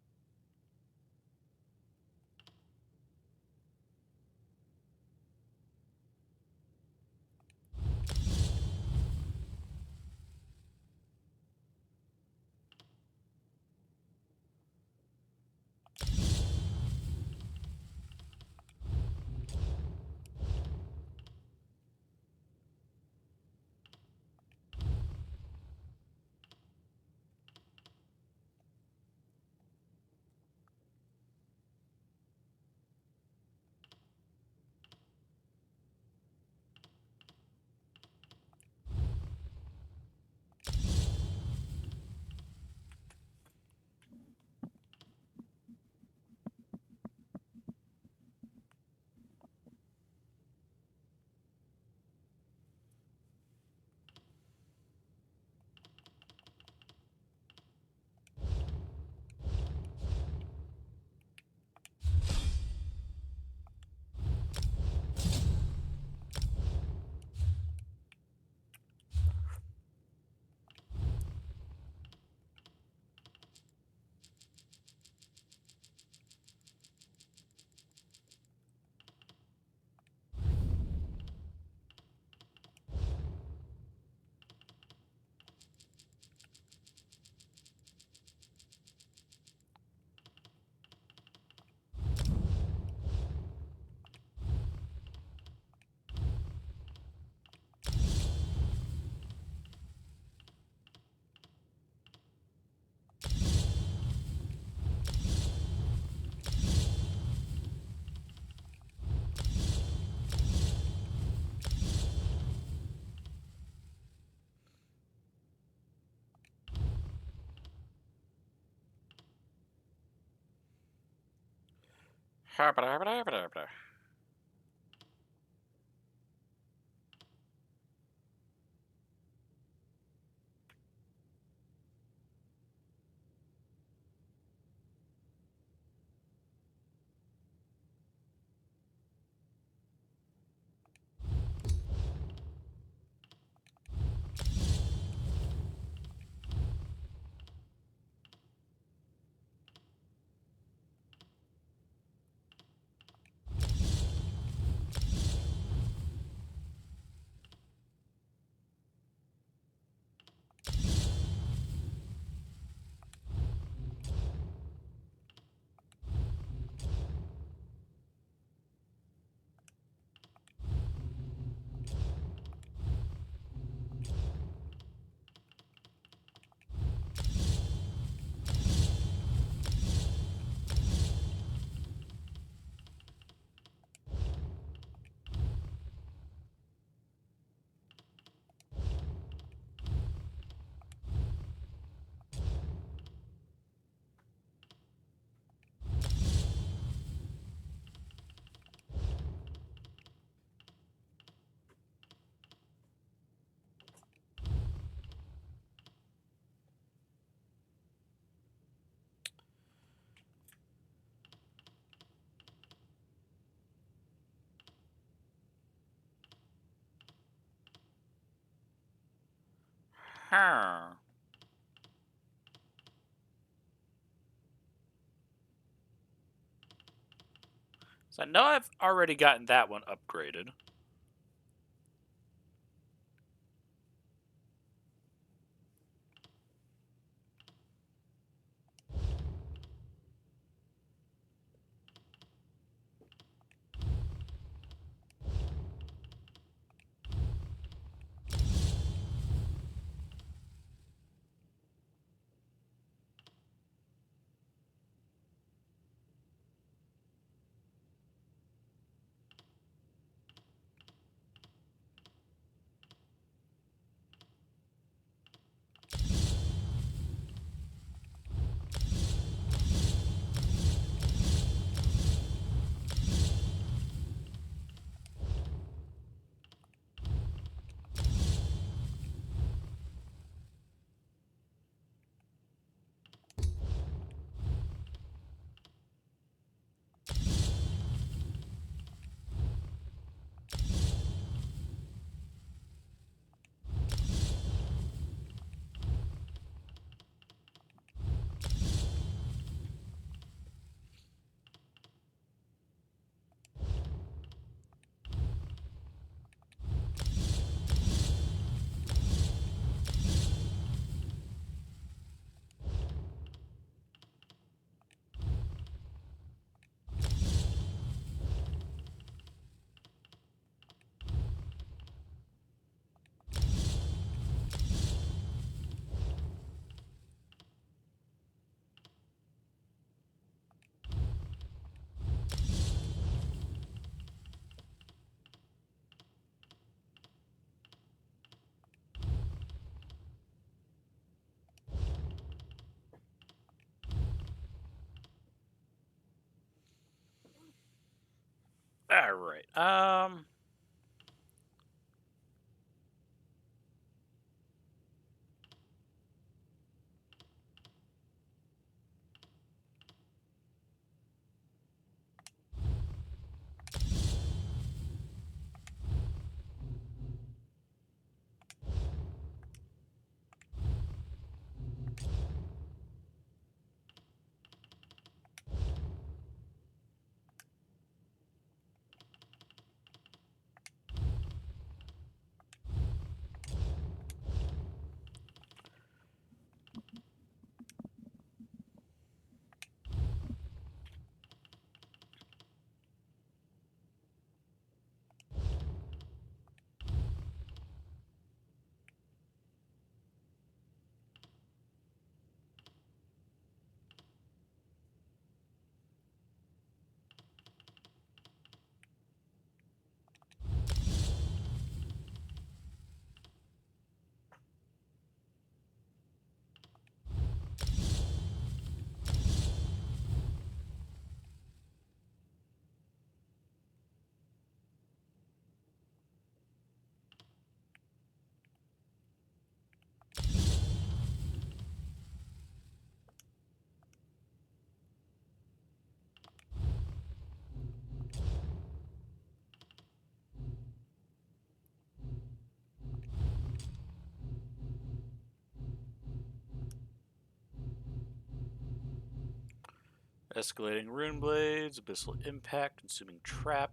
Huh. So I know I've already gotten that one upgraded. All right. Escalating rune blades, abyssal impact, consuming trap.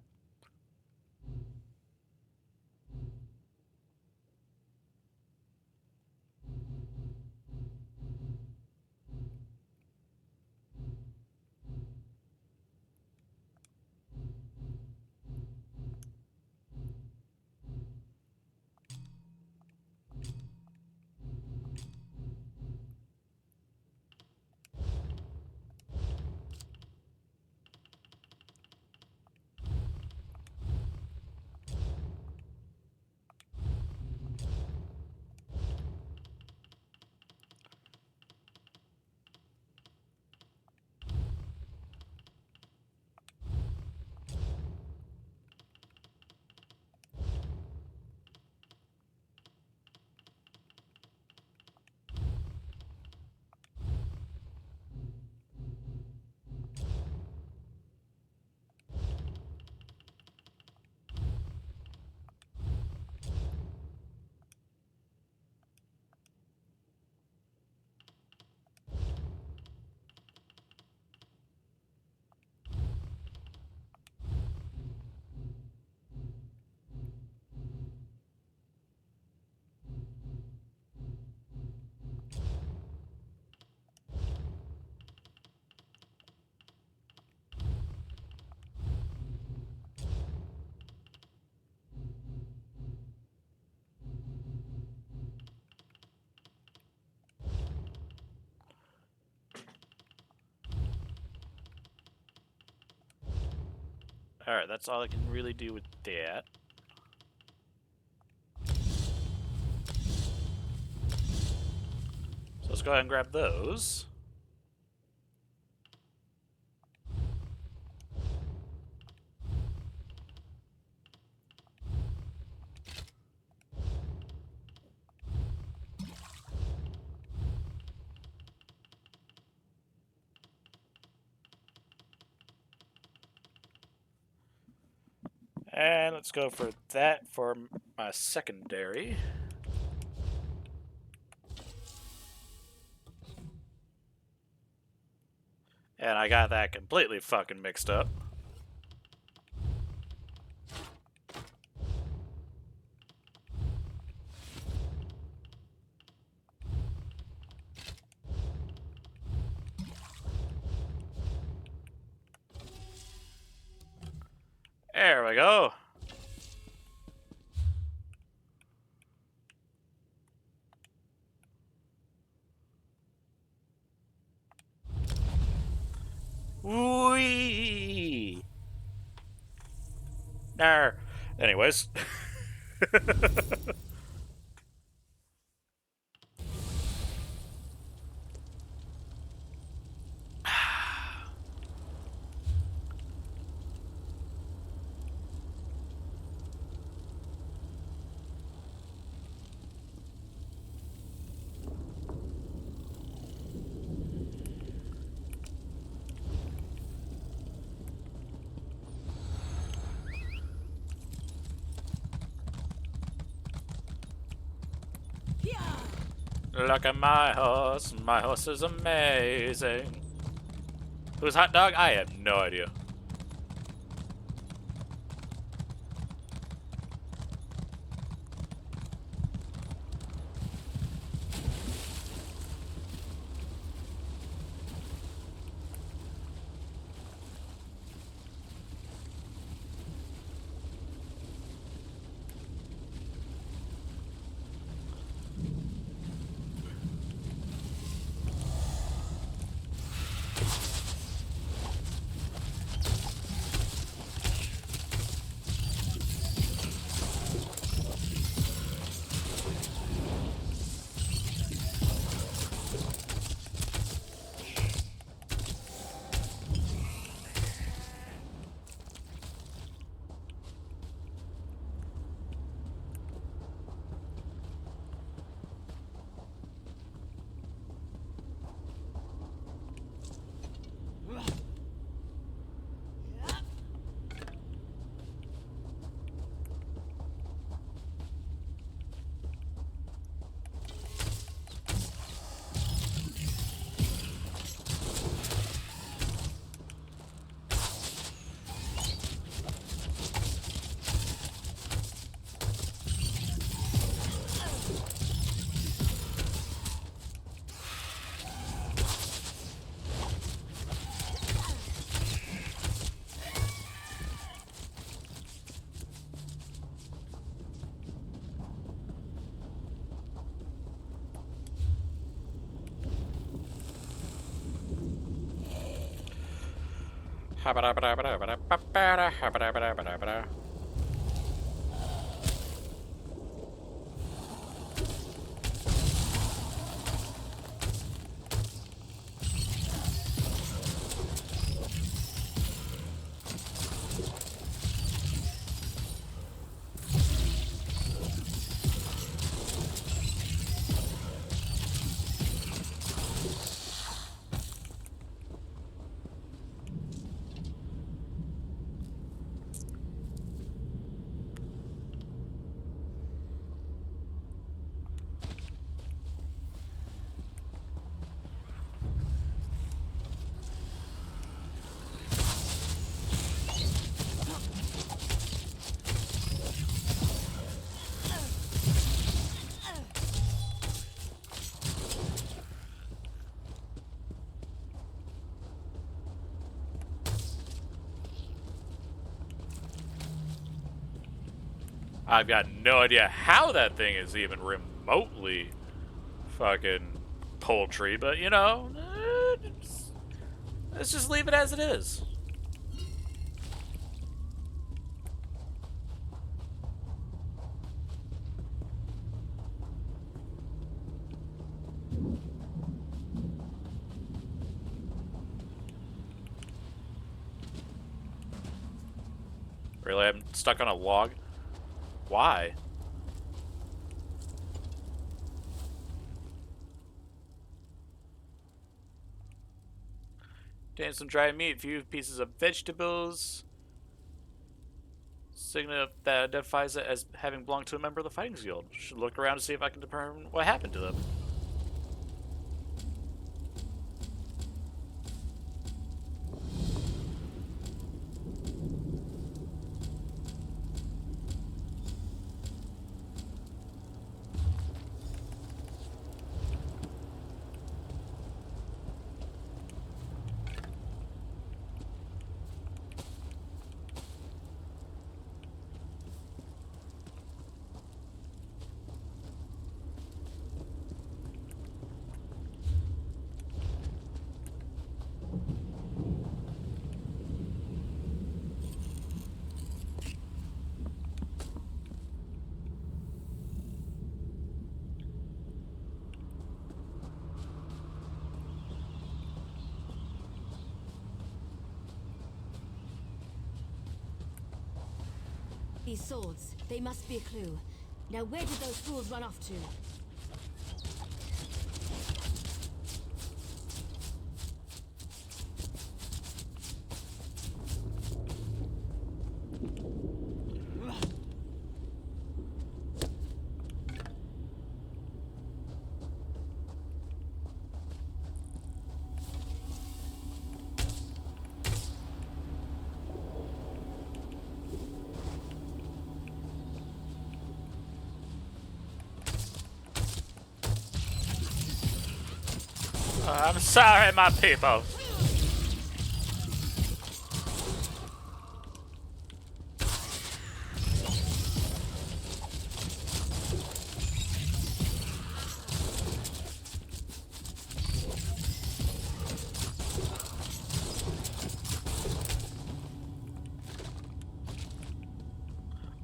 Alright, that's all I can really do with that. So let's go ahead and grab those. And let's go for that for my secondary. And I got that completely fucking mixed up. There we go. Wee. Nar. Anyways. Look at my horse. My horse is amazing. Who's hot dog? I have no idea. I've got no idea how that thing is even remotely fucking poultry, but you know, let's just leave it as it is. Really? I'm stuck on a log? Why? Damn, some dried meat, few pieces of vegetables. Signet that identifies it as having belonged to a member of the Fighting Guild. Should look around to see if I can determine what happened to them. These swords, they must be a clue. Now where did those fools run off to? I'm sorry, my people.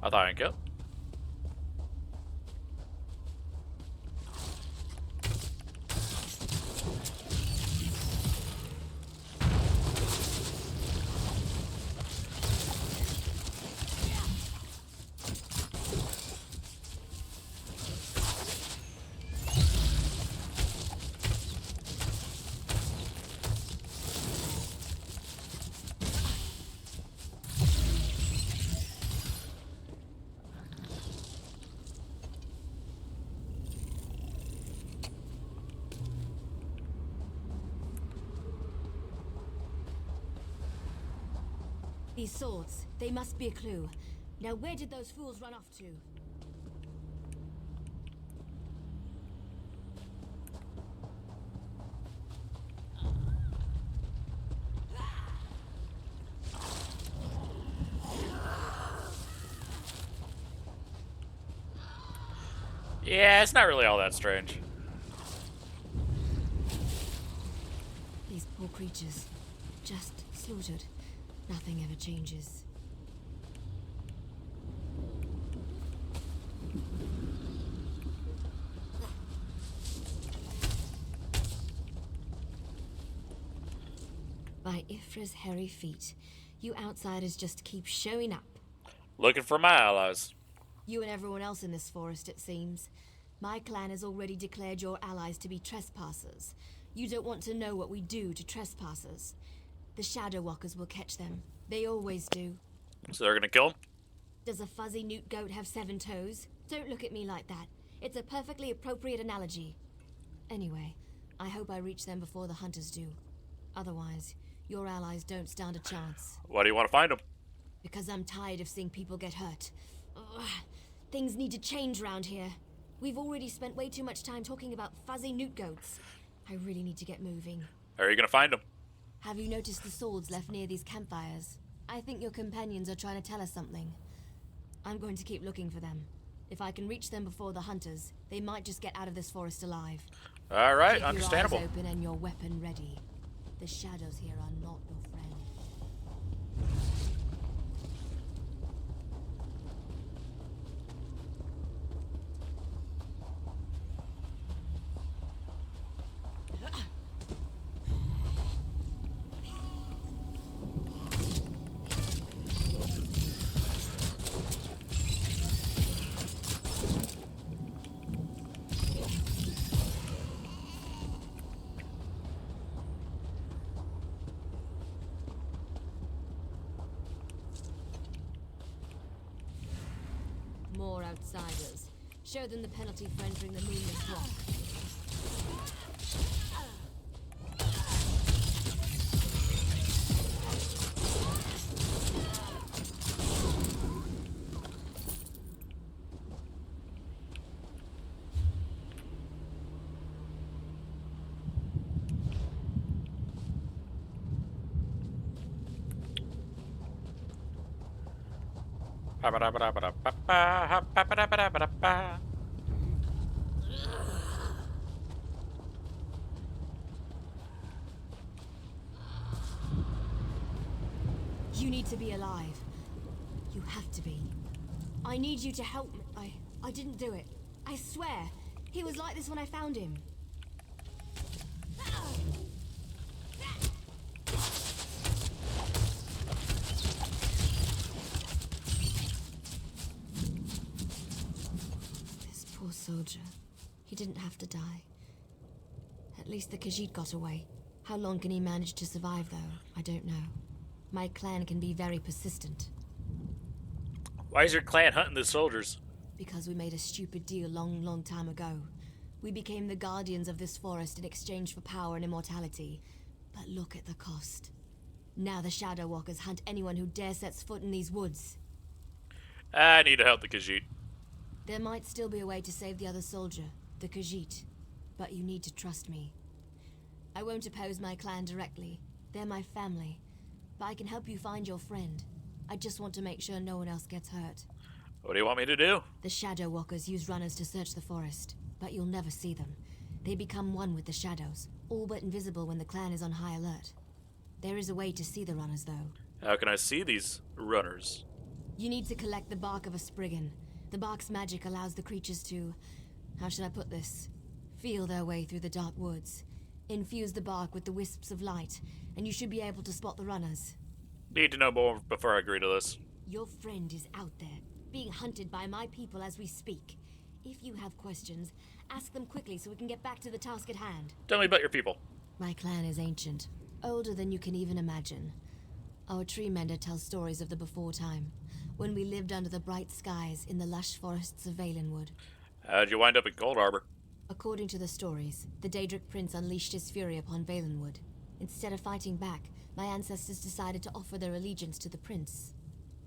I thought I didn't kill. These swords, they must be a clue. Now where did those fools run off to? Yeah, it's not really all that strange. These poor creatures, just slaughtered. Nothing ever changes. By Ifra's hairy feet, you outsiders just keep showing up. Looking for my allies. You and everyone else in this forest, it seems. My clan has already declared your allies to be trespassers. You don't want to know what we do to trespassers. The Shadow Walkers will catch them. They always do. So they're gonna kill him? Does a fuzzy newt goat have 7 toes? Don't look at me like that. It's a perfectly appropriate analogy. Anyway, I hope I reach them before the hunters do. Otherwise, your allies don't stand a chance. Why do you want to find them? Because I'm tired of seeing people get hurt. Ugh. Things need to change round here. We've already spent way too much time talking about fuzzy newt goats. I really need to get moving. How are you gonna find them? Have you noticed the swords left near these campfires? I think your companions are trying to tell us something. I'm going to keep looking for them. If I can reach them before the hunters, they might just get out of this forest alive. All right, Keep understandable. your eyes open and your weapon ready. The shadows here are not your friend. outsiders. Show them the penalty for entering the Moonless Rock. You need to be alive. You have to be. I need you to help me. I didn't do it. I swear. He was like this when I found him. This poor soldier. He didn't have to die. At least the Khajiit got away. How long can he manage to survive, though? I don't know. My clan can be very persistent. Why is your clan hunting the soldiers? Because we made a stupid deal long time ago. We became the guardians of this forest in exchange for power and immortality. But look at the cost. Now the Shadow Walkers hunt anyone who dare sets foot in these woods. I need to help the Khajiit. There might still be a way to save the other soldier, the Khajiit. But you need to trust me. I won't oppose my clan directly. They're my family. But I can help you find your friend. I just want to make sure no one else gets hurt. What do you want me to do? The Shadow Walkers use runners to search the forest, but you'll never see them. They become one with the shadows, all but invisible when the clan is on high alert. There is a way to see the runners, though. How can I see these runners? You need to collect the bark of a Spriggan. The bark's magic allows the creatures to... how should I put this? Feel their way through the dark woods. Infuse the bark with the wisps of light, and you should be able to spot the runners. Need to know more before I agree to this. Your friend is out there, being hunted by my people as we speak. If you have questions, ask them quickly so we can get back to the task at hand. Tell me about your people. My clan is ancient, older than you can even imagine. Our tree mender tells stories of the before time, when we lived under the bright skies in the lush forests of Valenwood. How'd you wind up in Cold Harbor? According to the stories, the Daedric prince unleashed his fury upon Valenwood. Instead of fighting back, my ancestors decided to offer their allegiance to the prince.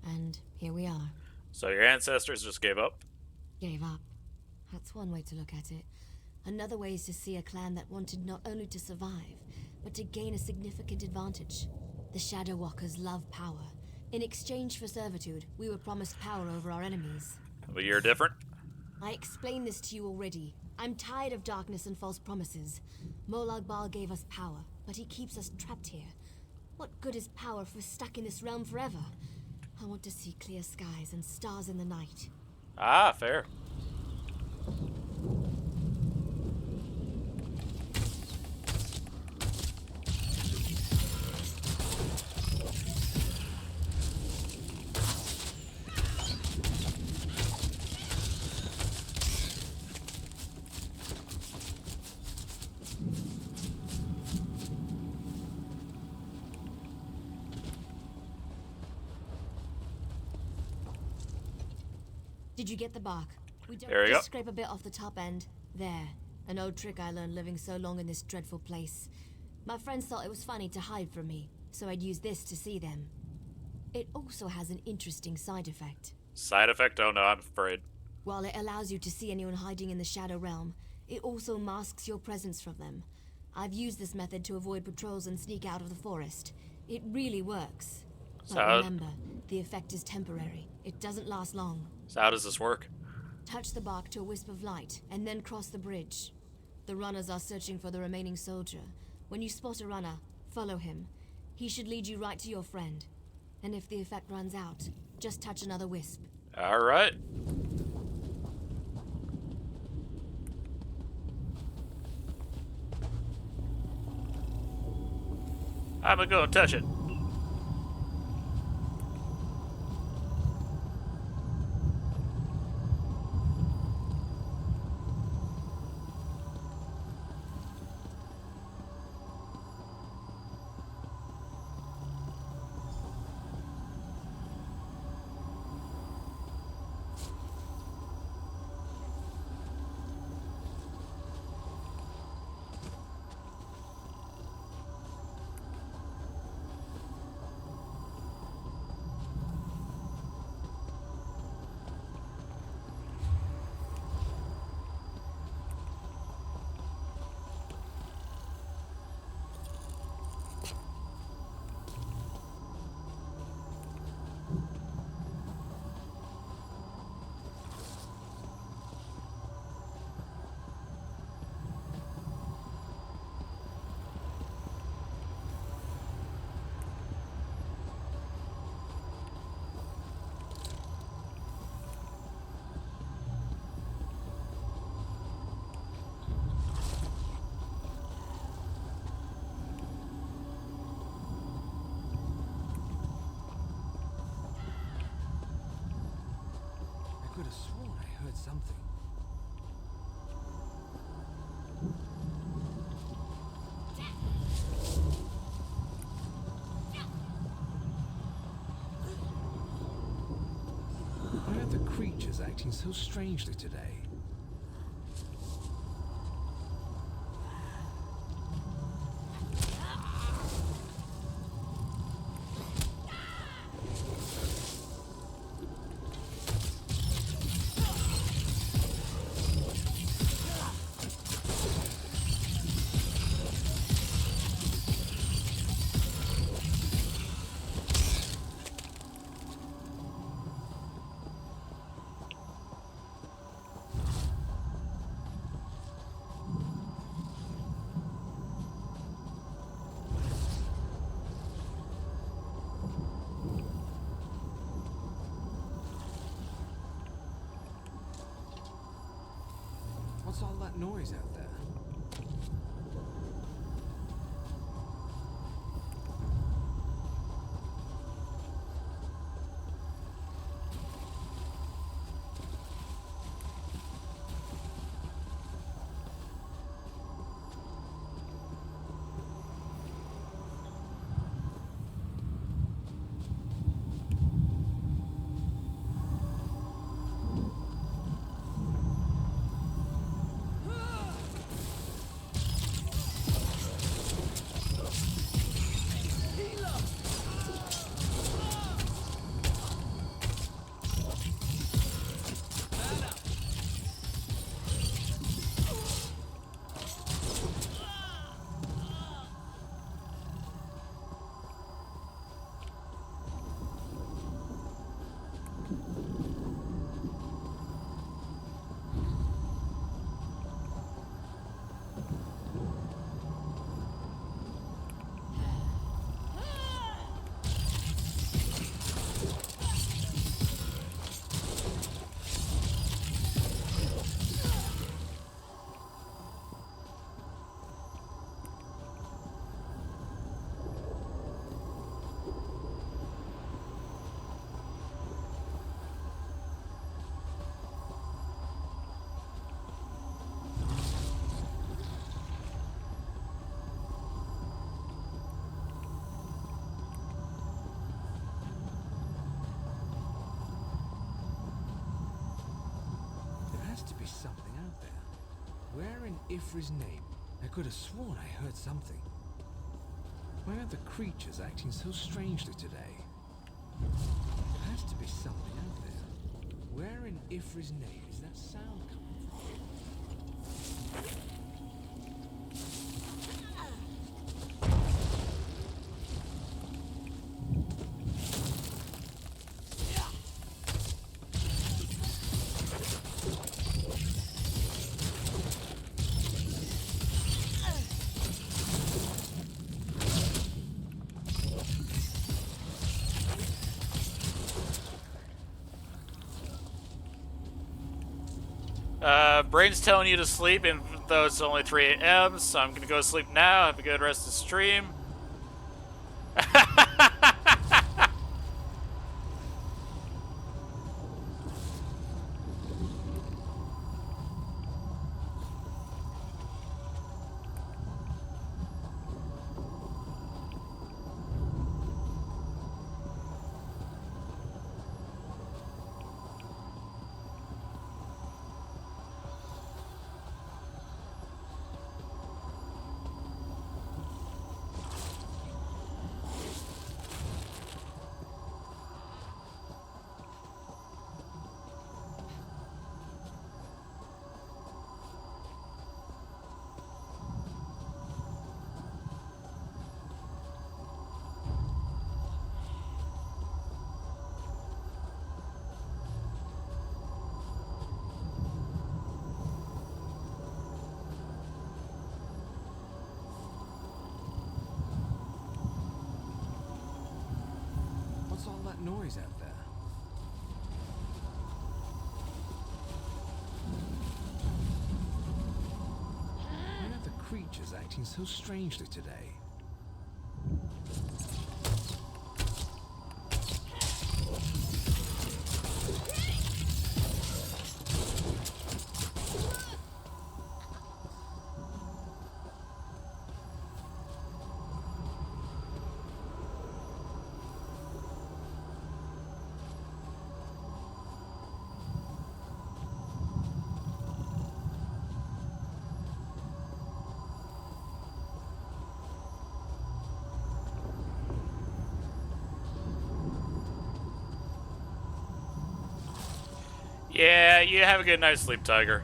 And here we are. So your ancestors just gave up? Gave up. That's one way to look at it. Another way is to see a clan that wanted not only to survive, but to gain a significant advantage. The Shadow Walkers love power. In exchange for servitude, we were promised power over our enemies. But you're different? I explained this to you already. I'm tired of darkness and false promises. Molag Bal gave us power, but he keeps us trapped here. What good is power if we're stuck in this realm forever? I want to see clear skies and stars in the night. Ah, fair. Did you get the bark? We don't There we just go. scrape a bit off the top end. There. An old trick I learned living so long in this dreadful place. My friends thought it was funny to hide from me, so I'd use this to see them. It also has an interesting side effect. Side effect? Oh no, I'm afraid. While it allows you to see anyone hiding in the Shadow Realm, it also masks your presence from them. I've used this method to avoid patrols and sneak out of the forest. It really works. But So- remember, the effect is temporary. It doesn't last long. So how does this work? Touch the bark to a wisp of light, and then cross the bridge. The runners are searching for the remaining soldier. When you spot a runner, follow him. He should lead you right to your friend. And if the effect runs out, just touch another wisp. Alright. I'm gonna go and touch it. have sworn I heard something. Why are the creatures acting so strangely today? What's all that noise out there? To be something out there. Where in Ifri's name? I could have sworn I heard something. Why are the creatures acting so strangely today? There has to be something out there. Where in Ifri's name is that sound coming from? Brain's telling you to sleep, even though it's only 3 a.m., so I'm gonna go to sleep now. Have a good rest of the stream. What's all that noise out there? Why are the creatures acting so strangely today? Yeah, you have a good night's sleep, Tiger.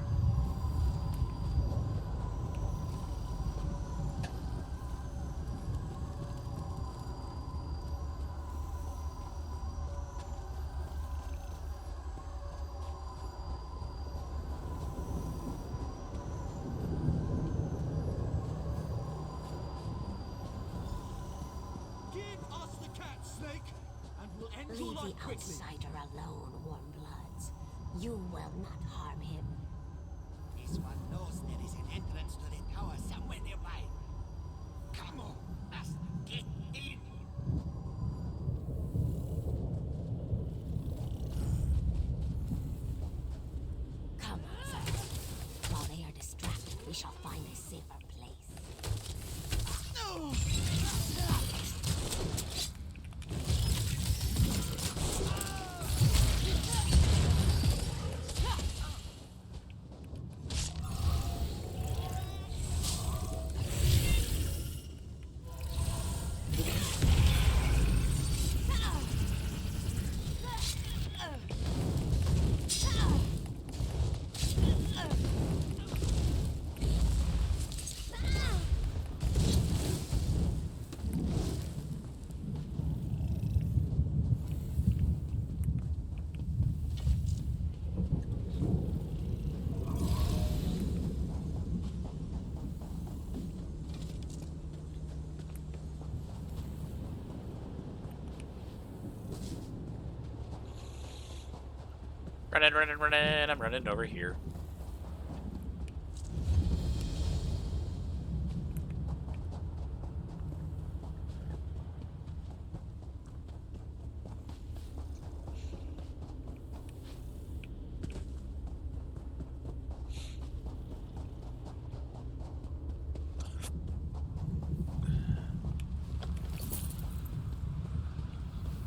Leave the outsider alone, warm bloods. You will not harm him. This one knows there is an entrance to the tower somewhere nearby. Come on, must get in. Come on, sir. While they are distracted, we shall find a safer place. Running. I'm running over here.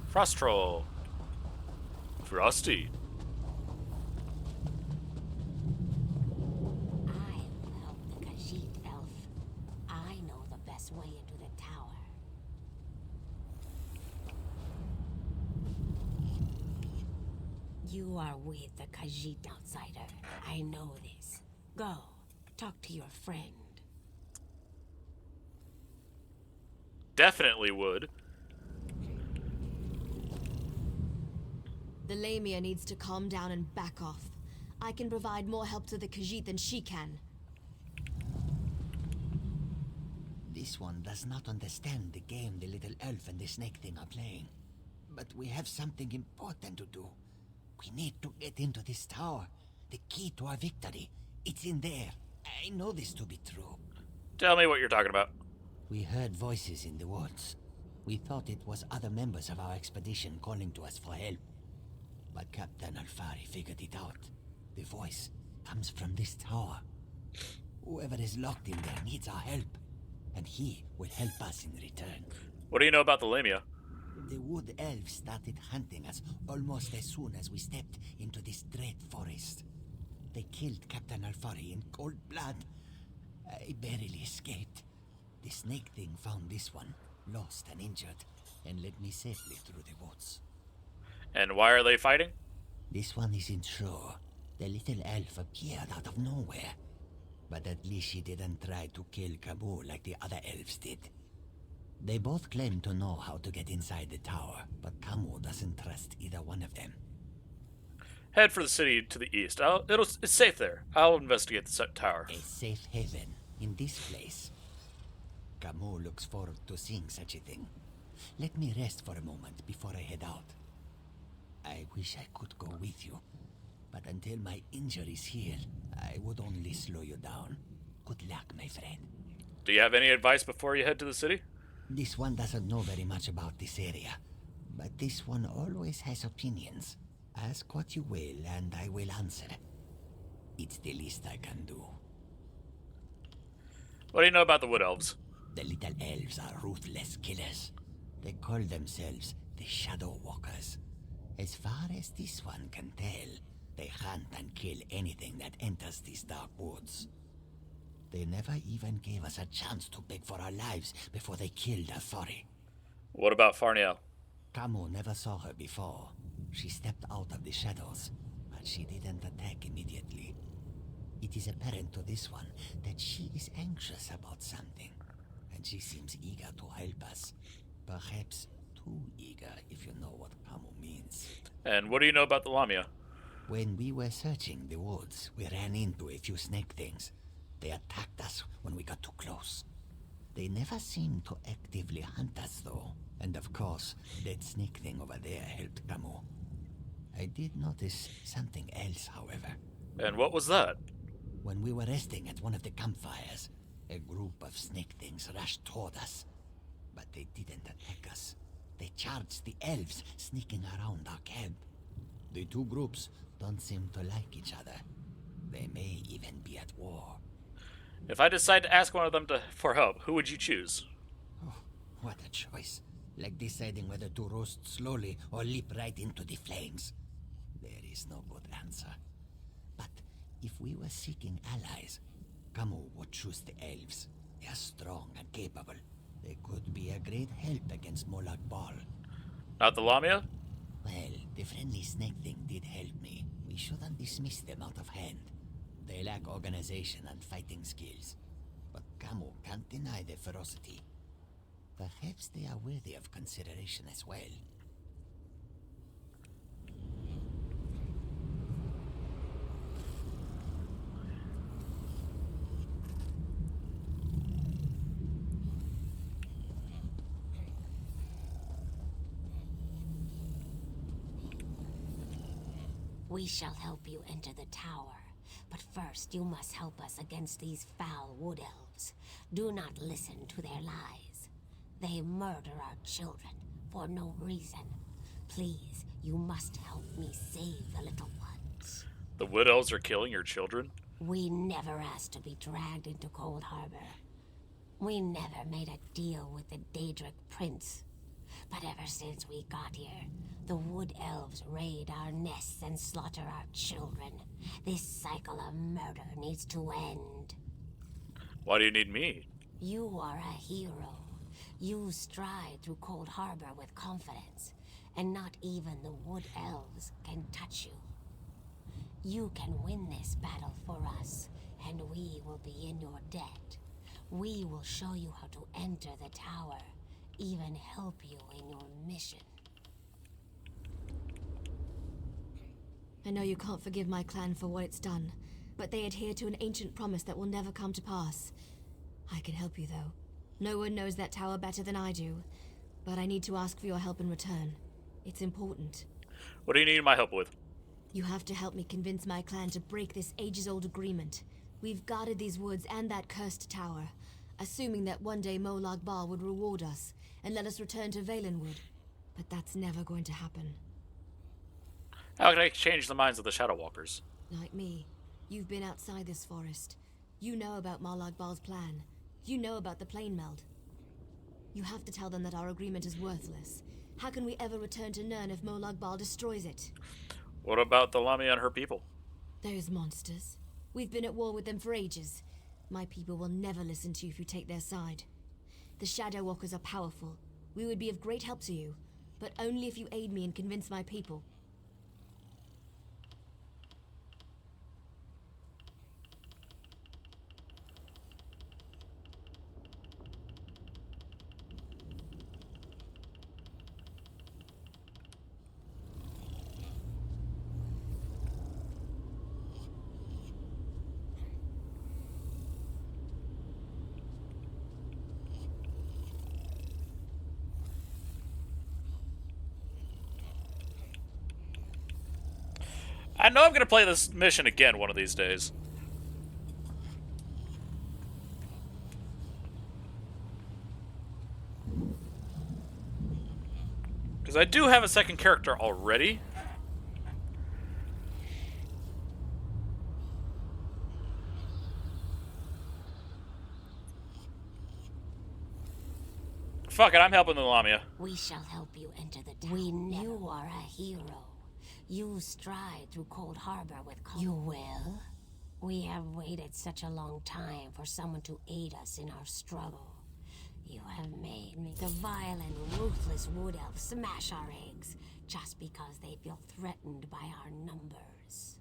Frost Troll. Frosty. Way into the tower. You are with the Khajiit outsider. I know this. Go, talk to your friend. Definitely would. The Lamia needs to calm down and back off. I can provide more help to the Khajiit than she can. This one does not understand the game the little elf and the snake thing are playing. But we have something important to do. We need to get into this tower. The key to our victory. It's in there. I know this to be true. Tell me what you're talking about. We heard voices in the woods. We thought it was other members of our expedition calling to us for help. But Captain Alfari figured it out. The voice comes from this tower. Whoever is locked in there needs our help. And he will help us in return. What do you know about the Lamia? The wood elves started hunting us almost as soon as we stepped into this dread forest. They killed Captain Alfari in cold blood. I barely escaped. The snake thing found this one, lost and injured, and led me safely through the woods. And why are they fighting? This one isn't sure. The little elf appeared out of nowhere. But at least she didn't try to kill Kabul like the other elves did. They both claim to know how to get inside the tower, but Kamu doesn't trust either one of them. Head for the city to the east. It's safe there. I'll investigate the tower. A safe haven in this place. Kamu looks forward to seeing such a thing. Let me rest for a moment before I head out. I wish I could go with you. But until my injuries heal, I would only slow you down. Good luck, my friend. Do you have any advice before you head to the city? This one doesn't know very much about this area. But this one always has opinions. Ask what you will, and I will answer. It's the least I can do. What do you know about the Wood Elves? The little elves are ruthless killers. They call themselves the Shadow Walkers. As far as this one can tell, they hunt and kill anything that enters these dark woods. They never even gave us a chance to beg for our lives before they killed Alfari. What about Farniel? Kamu never saw her before. She stepped out of the shadows. but she didn't attack immediately. It is apparent to this one that she is anxious about something, and she seems eager to help us. Perhaps too eager, if you know what Camu means. And what do you know about the Lamia? When we were searching the woods, we ran into a few snake things. They attacked us when we got too close. They never seemed to actively hunt us, though. And of course, that snake thing over there helped Camu. I did notice something else, however. And what was that? When we were resting at one of the campfires, a group of snake things rushed toward us. But they didn't attack us. They charged the elves sneaking around our camp. The two groups don't seem to like each other. They may even be at war. If I decide to ask one of them for help, who would you choose? Oh, what a choice. Like deciding whether to roast slowly or leap right into the flames. There is no good answer. But if we were seeking allies, Camu would choose the elves. They are strong and capable. They could be a great help against Molag Bal. Not the Lamia? Well, the friendly snake thing did help me. We shouldn't dismiss them out of hand. They lack organization and fighting skills. But Camu can't deny their ferocity. Perhaps they are worthy of consideration as well. We shall help you enter the tower. But first, you must help us against these foul wood elves. Do not listen to their lies. They murder our children for no reason. Please, you must help me save the little ones. The wood elves are killing your children? We never asked to be dragged into Cold Harbor. We never made a deal with the Daedric Prince. But ever since we got here, the wood elves raid our nests and slaughter our children. This cycle of murder needs to end. Why do you need me? You are a hero. You stride through Cold Harbor with confidence, and not even the wood elves can touch you. You can win this battle for us, and we will be in your debt. We will show you how to enter the tower, even help you in your mission. I know you can't forgive my clan for what it's done, but they adhere to an ancient promise that will never come to pass. I can help you, though. No one knows that tower better than I do, but I need to ask for your help in return. It's important. What do you need my help with? You have to help me convince my clan to break this ages-old agreement. We've guarded these woods and that cursed tower, assuming that one day Molag Bal would reward us and let us return to Valenwood. But that's never going to happen. How can I change the minds of the Shadow Walkers? Like me, you've been outside this forest. You know about Molag Bal's plan. You know about the plane meld. You have to tell them that our agreement is worthless. How can we ever return to Nirn if Molag Bal destroys it? What about the Lamia and her people? Those monsters. We've been at war with them for ages. My people will never listen to you if you take their side. The Shadow Walkers are powerful. We would be of great help to you, but only if you aid me and convince my people. I know I'm going to play this mission again one of these days. Because I do have a second character already. Fuck it, I'm helping the Lamia. We shall help you enter the tower. You are a hero. You stride through Cold Harbor with confidence. You will? We have waited such a long time for someone to aid us in our struggle. You have made me. The vile and ruthless wood elves smash our eggs just because they feel threatened by our numbers. prisoners.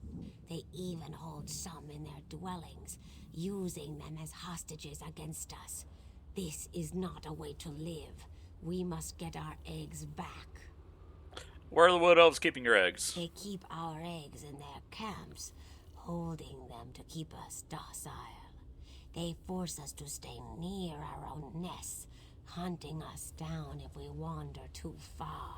They even hold some in their dwellings, using them as hostages against us. This is not a way to live. We must get our eggs back. Where are the Wood Elves keeping your eggs? They keep our eggs in their camps, holding them to keep us docile. They force us to stay near our own nests, hunting us down if we wander too far.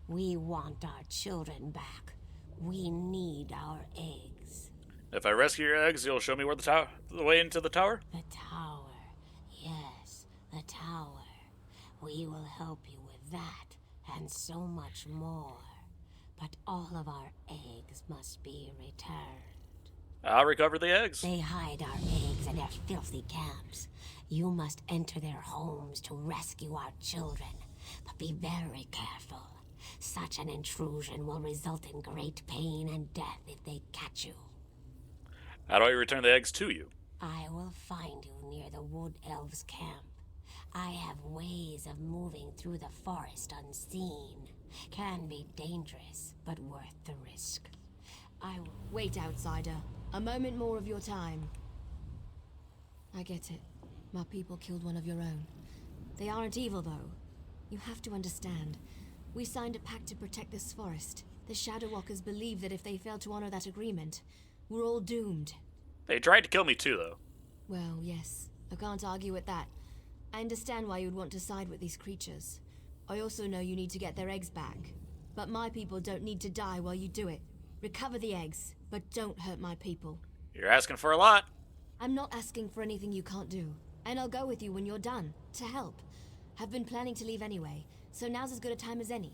We want our children back. We need our eggs. If I rescue your eggs, you'll show me where the way into the tower? The tower. Yes, the tower. We will help you with that, and so much more. But all of our eggs must be returned. I'll recover the eggs. They hide our eggs in their filthy camps. You must enter their homes to rescue our children. But be very careful. Such an intrusion will result in great pain and death if they catch you. How do I return the eggs to you? I will find you near the Wood Elves' camp. I have ways of moving through the forest unseen. Can be dangerous, but worth the risk. I will... Wait, outsider. A moment more of your time. I get it. My people killed one of your own. They aren't evil, though. You have to understand. We signed a pact to protect this forest. The Shadow Walkers believe that if they fail to honor that agreement, we're all doomed. They tried to kill me too, though. Well, yes. I can't argue with that. I understand why you'd want to side with these creatures. I also know you need to get their eggs back. But my people don't need to die while you do it. Recover the eggs, but don't hurt my people. You're asking for a lot. I'm not asking for anything you can't do. And I'll go with you when you're done, to help. Have been planning to leave anyway, so now's as good a time as any.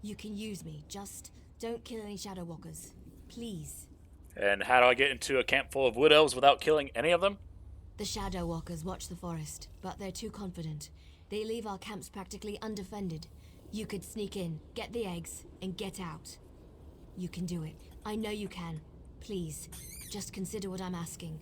You can use me, just don't kill any Shadow Walkers. Please. And how do I get into a camp full of Wood Elves without killing any of them? The Shadow Walkers watch the forest, but they're too confident. They leave our camps practically undefended. You could sneak in, get the eggs, and get out. You can do it. I know you can. Please, just consider what I'm asking.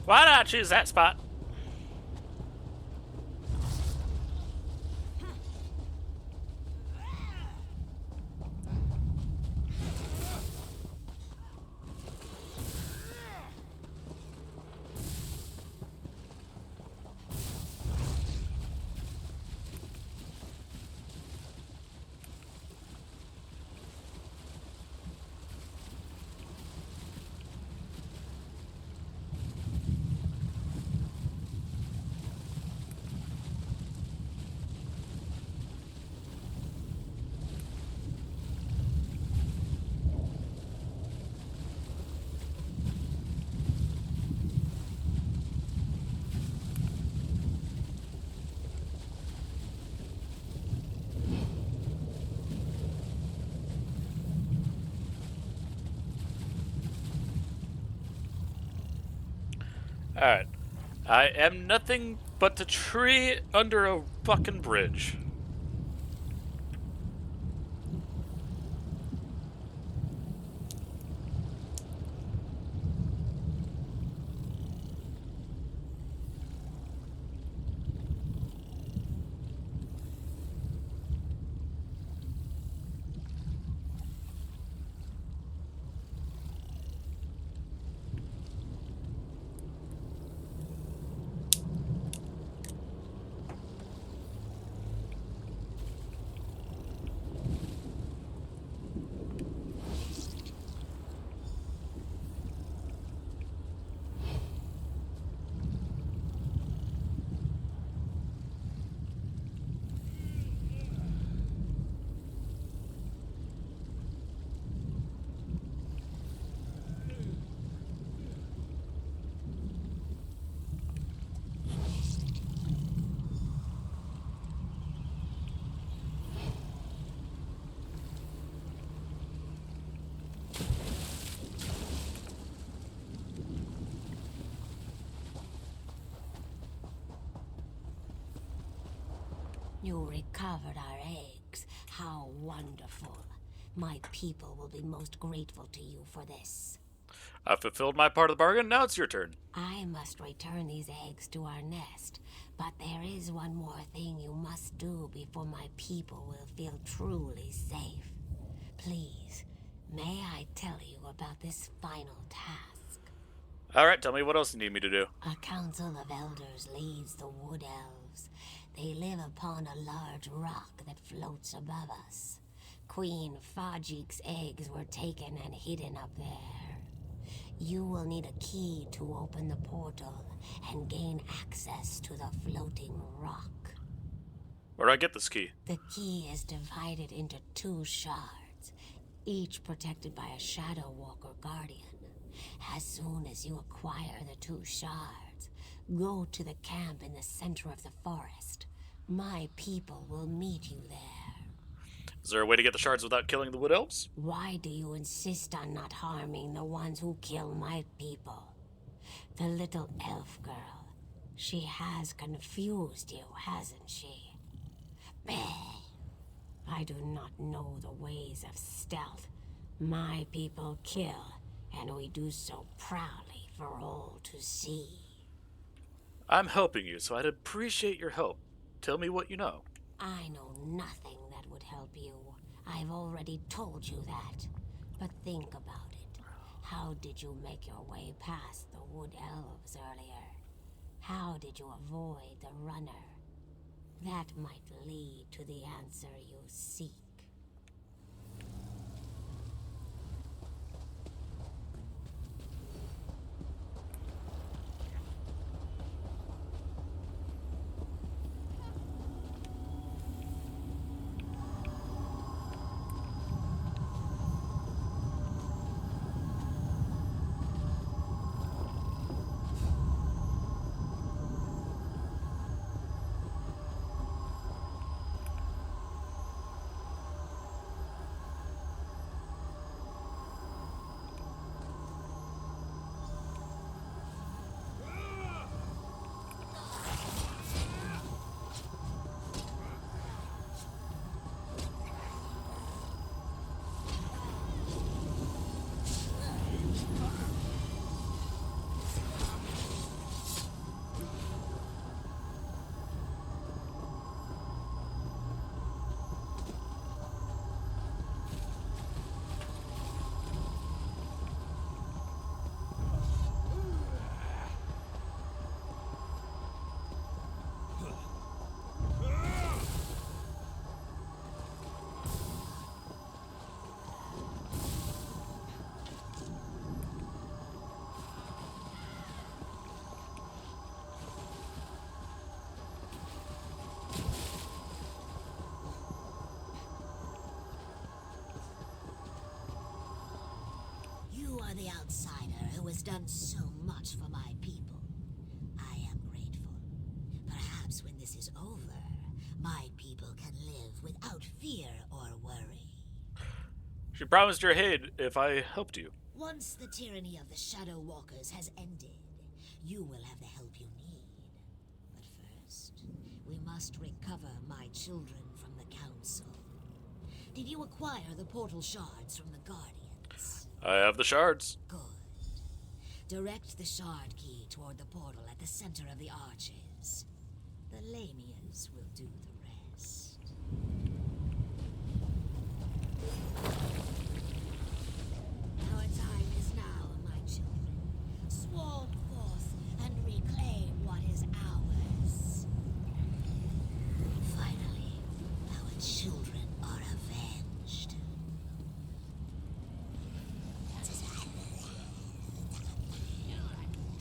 Why did I choose that spot? Alright. I am nothing but a tree under a fucking bridge. You recovered our eggs. How wonderful. My people will be most grateful to you for this. I fulfilled my part of the bargain, now it's your turn. I must return these eggs to our nest, but there is one more thing you must do before my people will feel truly safe. Please, may I tell you about this final task? Alright, tell me what else you need me to do. A council of elders leads the wood elves. They live upon a large rock that floats above us. Queen Fajik's eggs were taken and hidden up there. You will need a key to open the portal and gain access to the floating rock. Where do I get this key? The key is divided into 2 shards, each protected by a Shadow Walker Guardian. As soon as you acquire the 2 shards, go to the camp in the center of the forest. My people will meet you there. Is there a way to get the shards without killing the wood elves? Why do you insist on not harming the ones who kill my people? The little elf girl. She has confused you, hasn't she? I do not know the ways of stealth. My people kill, and we do so proudly for all to see. I'm helping you, so I'd appreciate your help. Tell me what you know. I know nothing that would help you. I've already told you that. But think about it. How did you make your way past the wood elves earlier? How did you avoid the runner? That might lead to the answer you seek. for the outsider who has done so much for my people. I am grateful. Perhaps when this is over, my people can live without fear or worry. She promised her aid if I helped you. Once the tyranny of the Shadow Walkers has ended, you will have the help you need. But first, we must recover my children from the Council. Did you acquire the portal shards from the Guardians? I have the shards. Good. Direct the shard key toward the portal at the center of the arches. The Lamias will do the rest. Our time is now, my children. Swarm forth and reclaim what is ours. Finally, our children are avenged.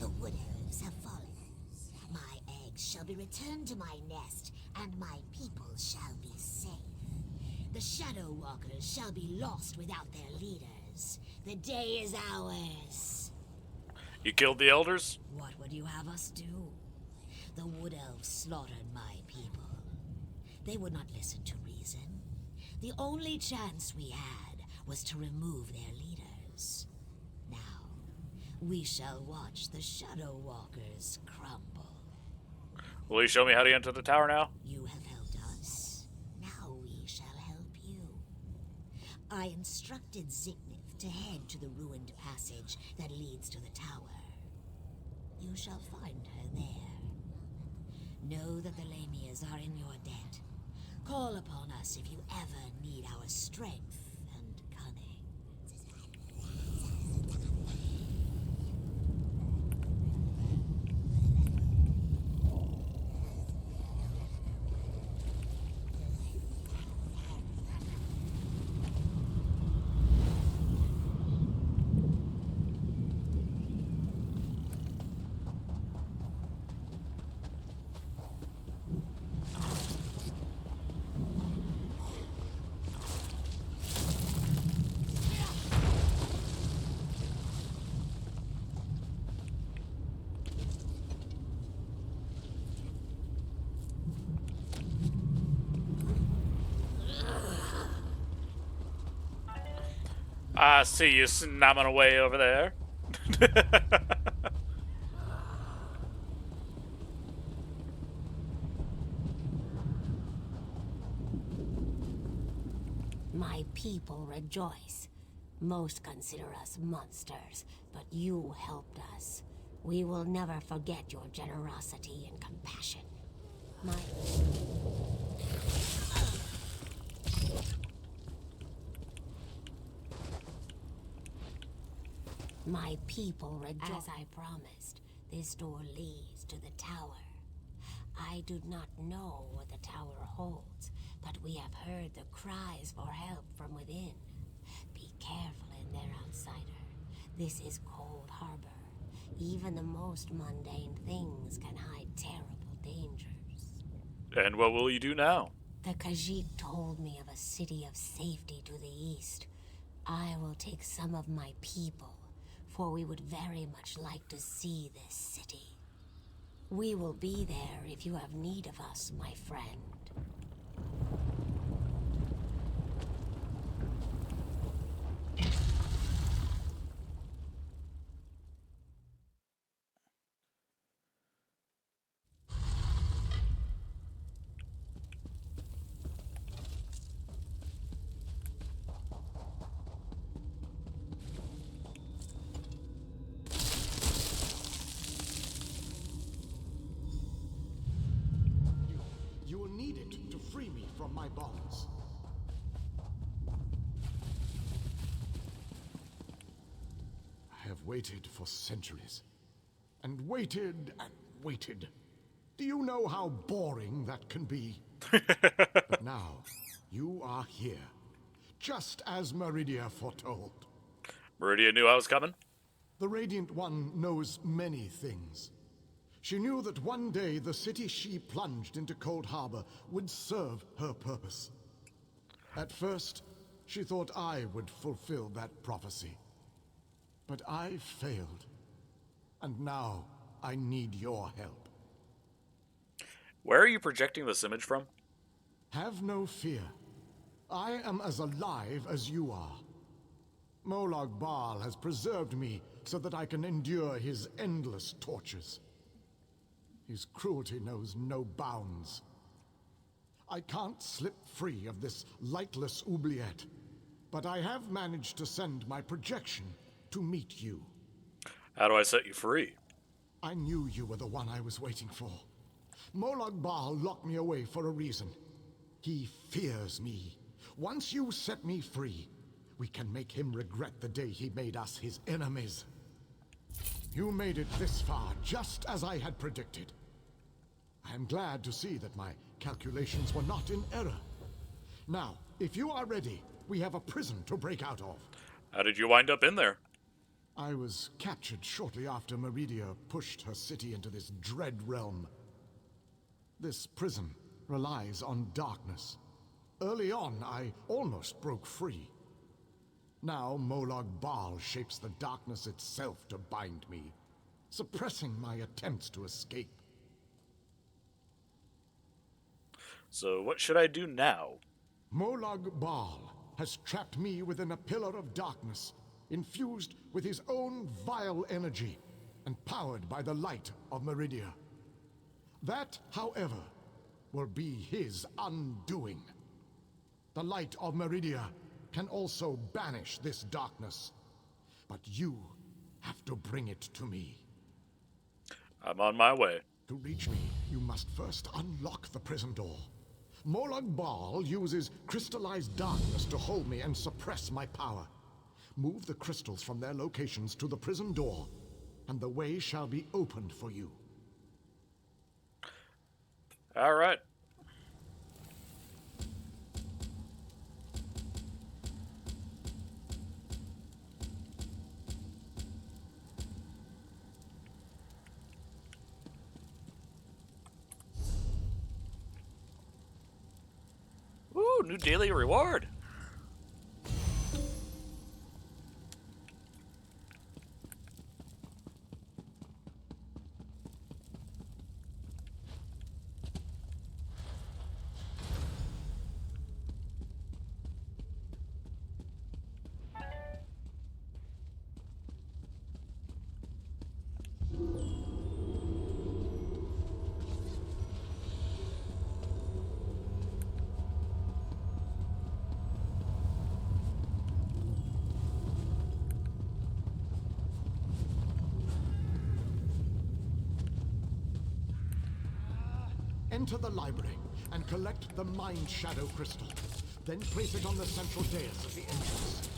The wood elves have fallen. My eggs shall be returned to my nest, and my people shall be safe. The Shadow Walkers shall be lost without their leaders. The day is ours. You killed the elders? What would you have us do? The wood elves slaughtered my people. They would not listen to reason. The only chance we had was to remove their leaders. Now, we shall watch the Shadow Walkers crumble. Will you show me how to enter the tower now? You have helped us. Now we shall help you. I instructed Zignif to head to the ruined passage that leads to the tower. You shall find her there. Know that the Lamias are in your debt. Call upon us if you ever need our strength and cunning. I see you snamming away over there. My people rejoice. Most consider us monsters, but you helped us. We will never forget your generosity and compassion. My people rejoice. As I promised, this door leads to the tower. I do not know what the tower holds, but we have heard the cries for help from within. Be careful in there, outsider. This is Cold Harbor. Even the most mundane things can hide terrible dangers. And what will you do now? The Khajiit told me of a city of safety to the east. I will take some of my people, for we would very much like to see this city. We will be there if you have need of us, my friend. You will need it to free me from my bonds. I have waited for centuries. And waited and waited. Do you know how boring that can be? But now, you are here. Just as Meridia foretold. Meridia knew I was coming? The Radiant One knows many things. She knew that one day the city she plunged into Cold Harbor would serve her purpose. At first, she thought I would fulfill that prophecy. But I failed. And now I need your help. Where are you projecting this image from? Have no fear. I am as alive as you are. Molag Bal has preserved me so that I can endure his endless tortures. His cruelty knows no bounds. I can't slip free of this lightless oubliette, but I have managed to send my projection to meet you. How do I set you free? I knew you were the one I was waiting for. Molag Bal locked me away for a reason. He fears me. Once you set me free, we can make him regret the day he made us his enemies. You made it this far, just as I had predicted. I am glad to see that my calculations were not in error. Now, if you are ready, we have a prison to break out of. How did you wind up in there? I was captured shortly after Meridia pushed her city into this dread realm. This prison relies on darkness. Early on, I almost broke free. Now Molag Bal shapes the darkness itself to bind me, suppressing my attempts to escape. So what should I do now? Molag Bal has trapped me within a pillar of darkness, infused with his own vile energy and powered by the light of Meridia. That, however, will be his undoing. The light of Meridia can also banish this darkness, but you have to bring it to me. I'm on my way. To reach me, you must first unlock the prison door. Molag Bal uses crystallized darkness to hold me and suppress my power. Move the crystals from their locations to the prison door, and the way shall be opened for you. All right. Ooh, new daily reward. Enter the library and collect the Mind Shadow Crystal. Then place it on the central dais of the entrance.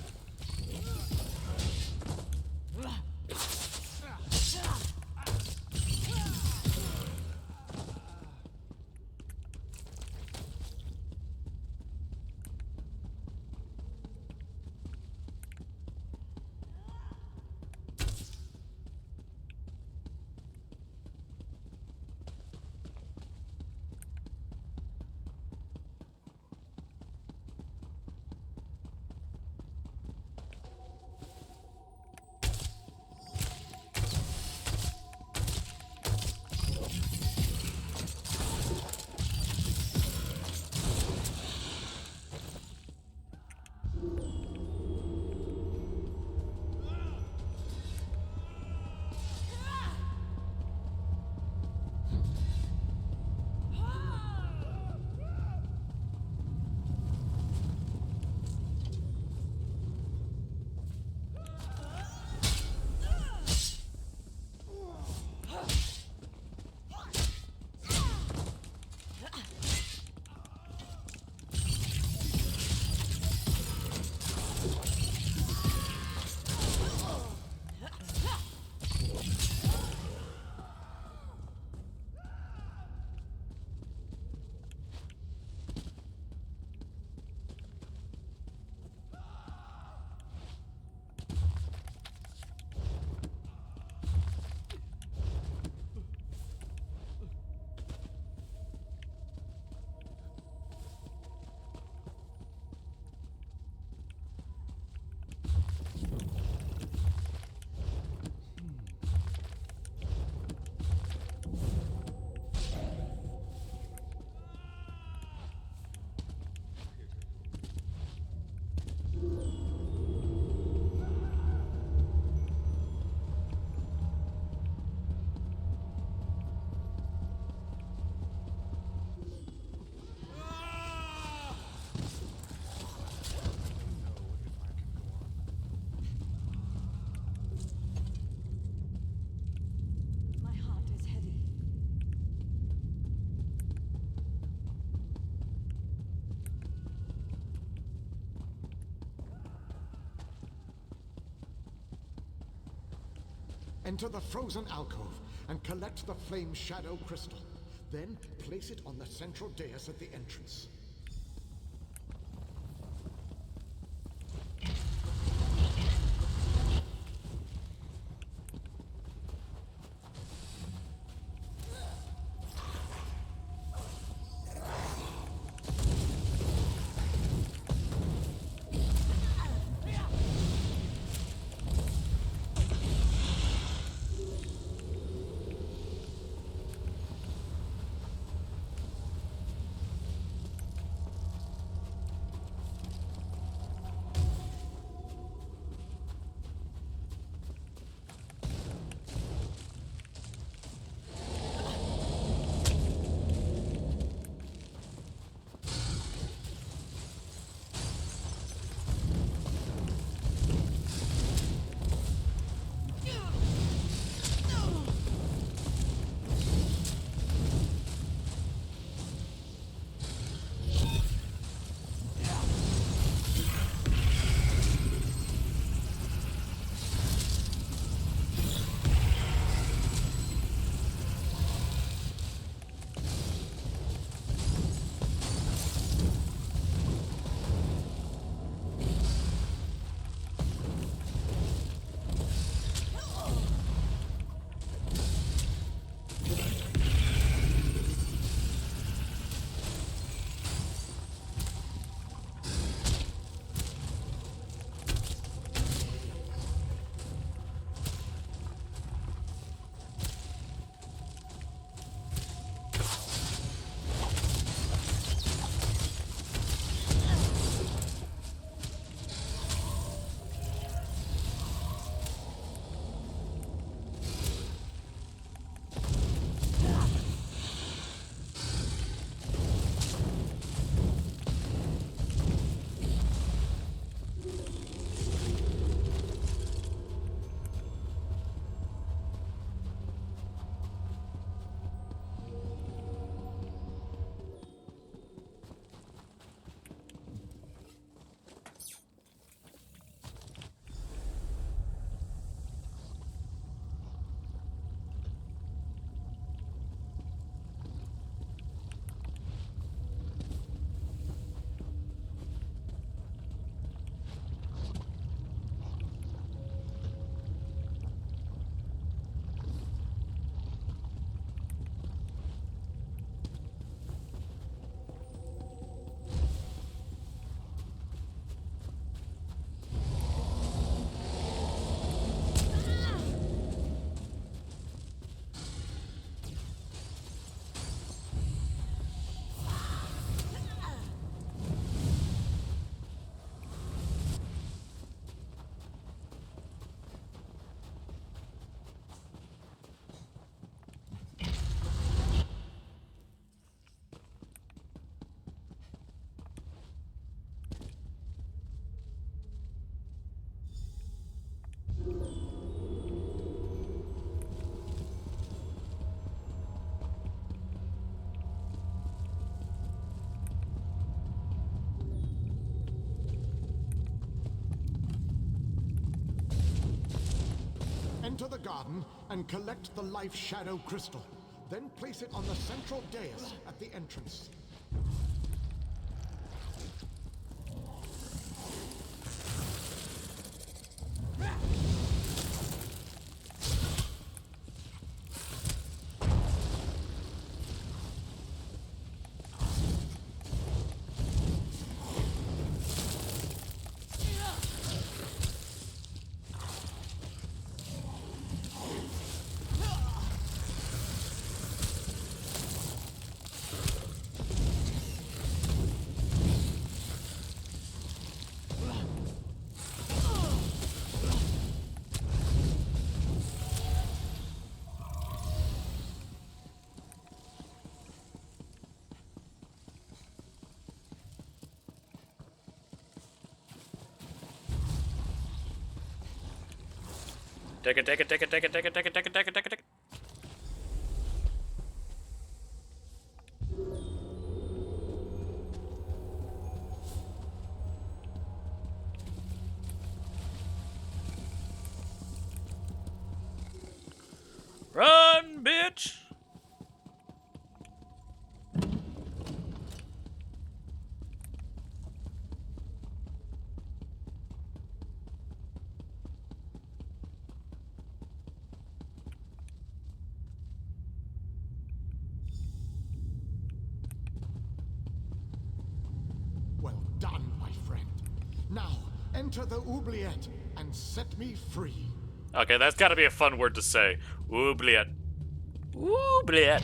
Enter the frozen alcove and collect the flame shadow crystal. Then place it on the central dais at the entrance. Enter the garden and collect the life shadow crystal. Then place it on the central dais at the entrance. Take it, take it, take it, take it, take it, take it, take it, take it, take it, take it. Now, enter the oubliette and set me free. Okay, that's got to be a fun word to say. Oubliette. Oubliette.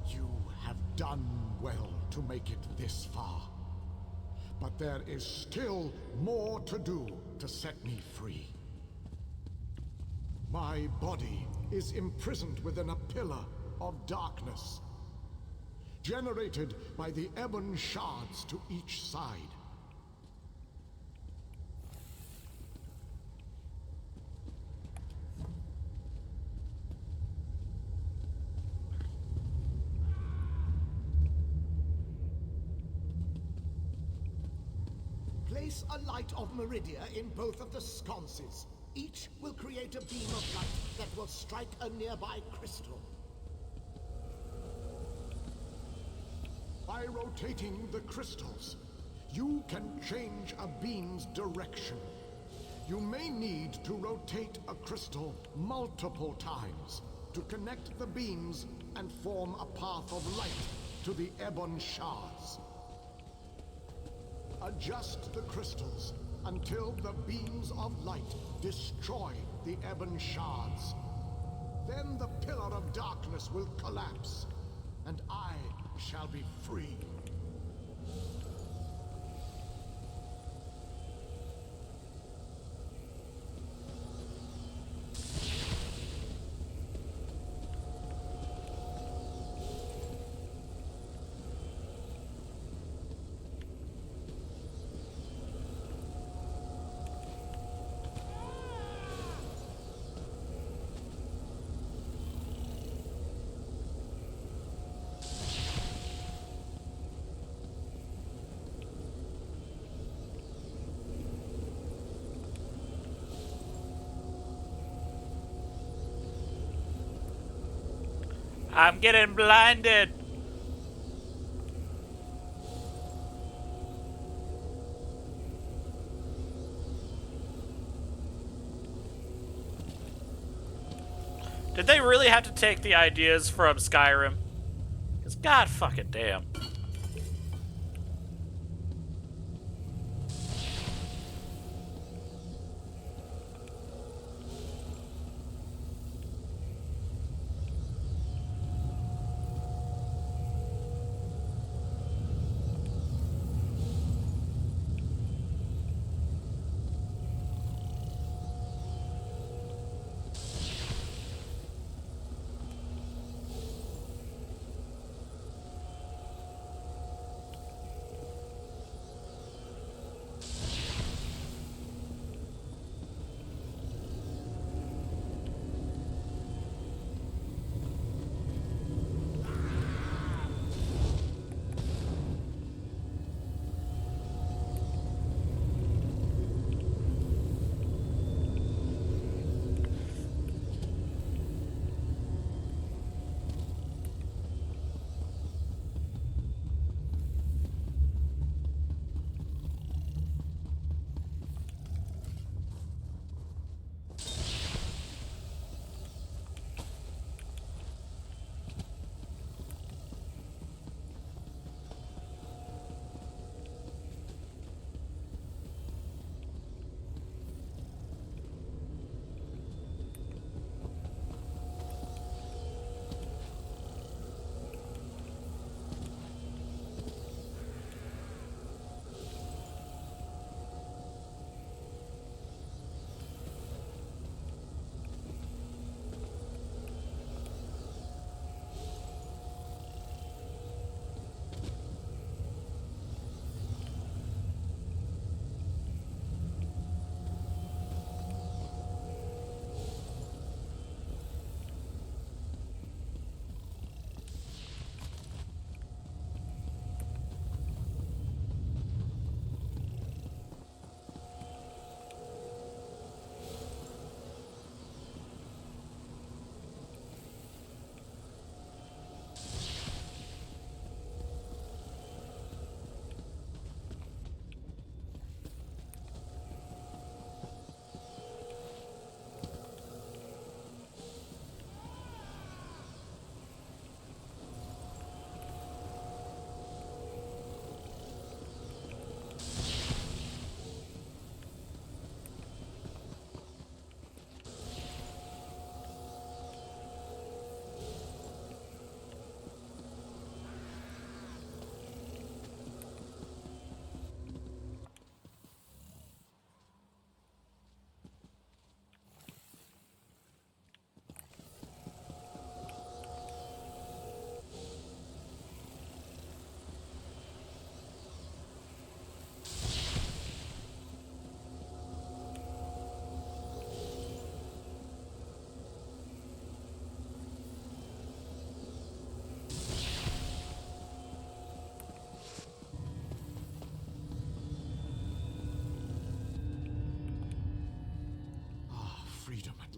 You have done well to make it this far. But there is still more to do to set me free. My body is imprisoned within a pillar of darkness, generated by the ebon shards to each side. Place a light of Meridia in both of the sconces. Each will create a beam of light that will strike a nearby crystal. By rotating the crystals, you can change a beam's direction. You may need to rotate a crystal multiple times to connect the beams and form a path of light to the ebon shards. Adjust the crystals until the beams of light destroy the ebon shards. Then the pillar of darkness will collapse, and I shall be free. I'm getting blinded. Did they really have to take the ideas from Skyrim? Because god fucking damn.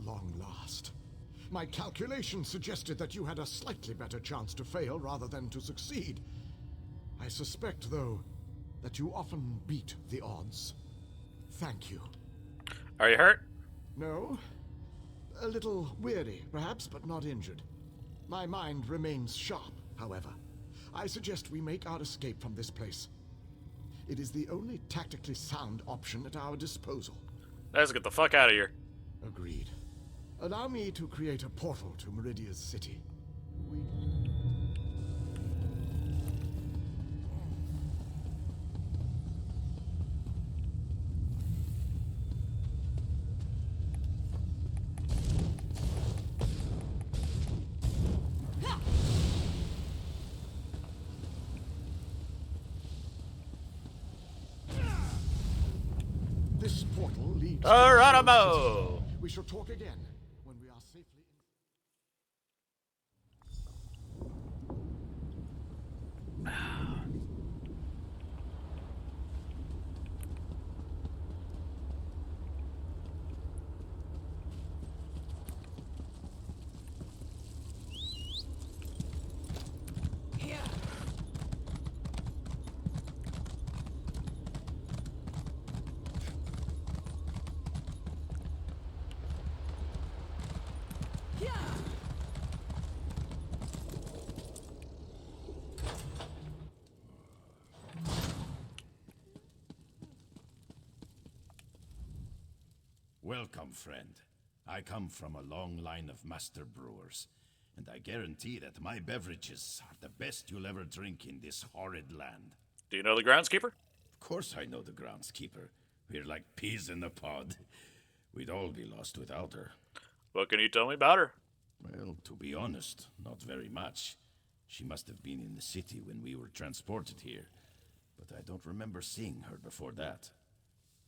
long last. My calculations suggested that you had a slightly better chance to fail rather than to succeed. I suspect, though, that you often beat the odds. Thank you. Are you hurt? No. A little weary, perhaps, but not injured. My mind remains sharp, however. I suggest we make our escape from this place. It is the only tactically sound option at our disposal. Let's get the fuck out of here. Agreed. Allow me to create a portal to Meridia's city. This portal leads Geronimo! We shall talk again when we are safely Welcome, friend. I come from a long line of master brewers, and I guarantee that my beverages are the best you'll ever drink in this horrid land. Do you know the groundskeeper? Of course I know the groundskeeper. We're like peas in a pod. We'd all be lost without her. What can you tell me about her? Well, to be honest, not very much. She must have been in the city when we were transported here, but I don't remember seeing her before that.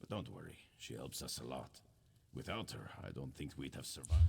But don't worry, she helps us a lot. Without her, I don't think we'd have survived.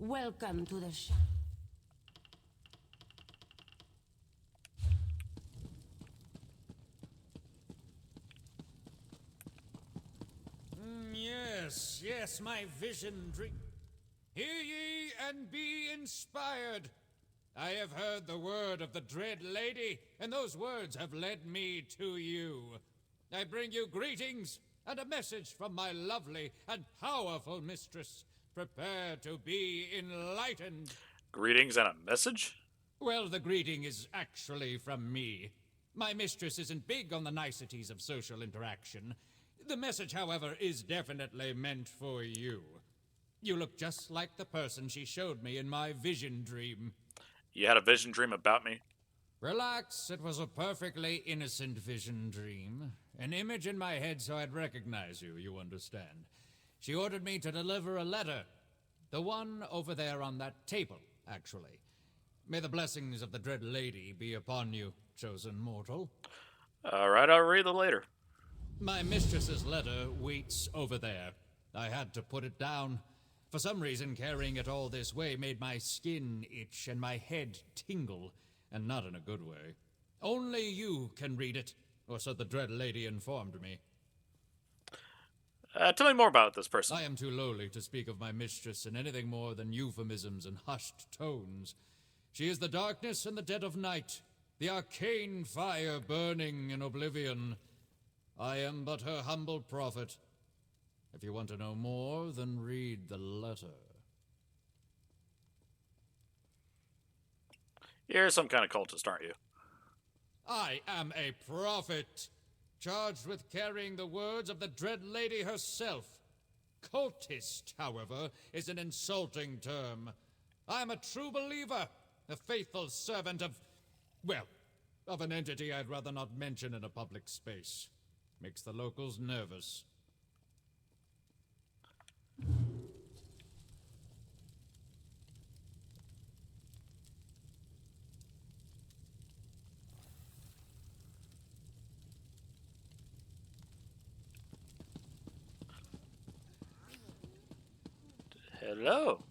Welcome to the shop. Yes, my vision dream. Hear ye and be inspired. I have heard the word of the dread lady, and those words have led me to you. I bring you greetings and a message from my lovely and powerful mistress. Prepare to be enlightened. Greetings and a message? Well, the greeting is actually from me. My mistress isn't big on the niceties of social interaction. The message, however, is definitely meant for you. You look just like the person she showed me in my vision dream. You had a vision dream about me? Relax, it was a perfectly innocent vision dream. An image in my head so I'd recognize you, you understand. She ordered me to deliver a letter. The one over there on that table, actually. May the blessings of the Dread Lady be upon you, chosen mortal. Alright, I'll read it later. My mistress's letter waits over there. I had to put it down. For some reason, carrying it all this way made my skin itch and my head tingle, and not in a good way. Only you can read it, or so the Dread Lady informed me. Tell me more about this person. I am too lowly to speak of my mistress in anything more than euphemisms and hushed tones. She is the darkness and the dead of night, the arcane fire burning in oblivion. I am but her humble prophet. If you want to know more, then read the letter. You're some kind of cultist, aren't you? I am a prophet, charged with carrying the words of the Dread Lady herself. Cultist, however, is an insulting term. I am a true believer, a faithful servant of, well, of an entity I'd rather not mention in a public space. Makes the locals nervous. Hello.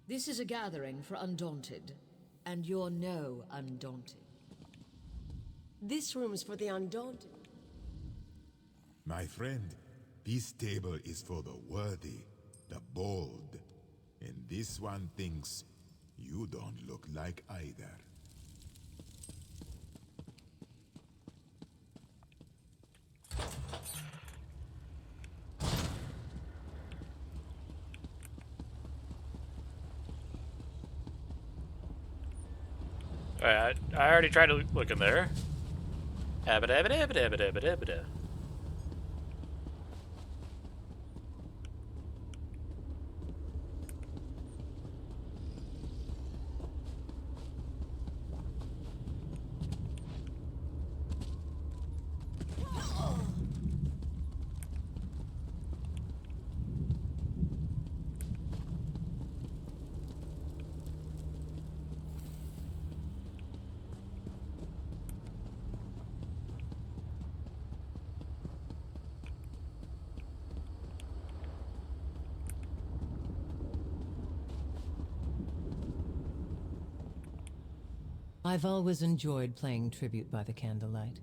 This is a gathering for Undaunted, and you're no Undaunted. This room's for the Undaunted. My friend, this table is for the worthy, the bold. And this one thinks you don't look like either. Alright, I already tried to look in there. Abba-dabba-dabba-dabba-dabba-dabba-da. I've always enjoyed playing tribute by the candlelight.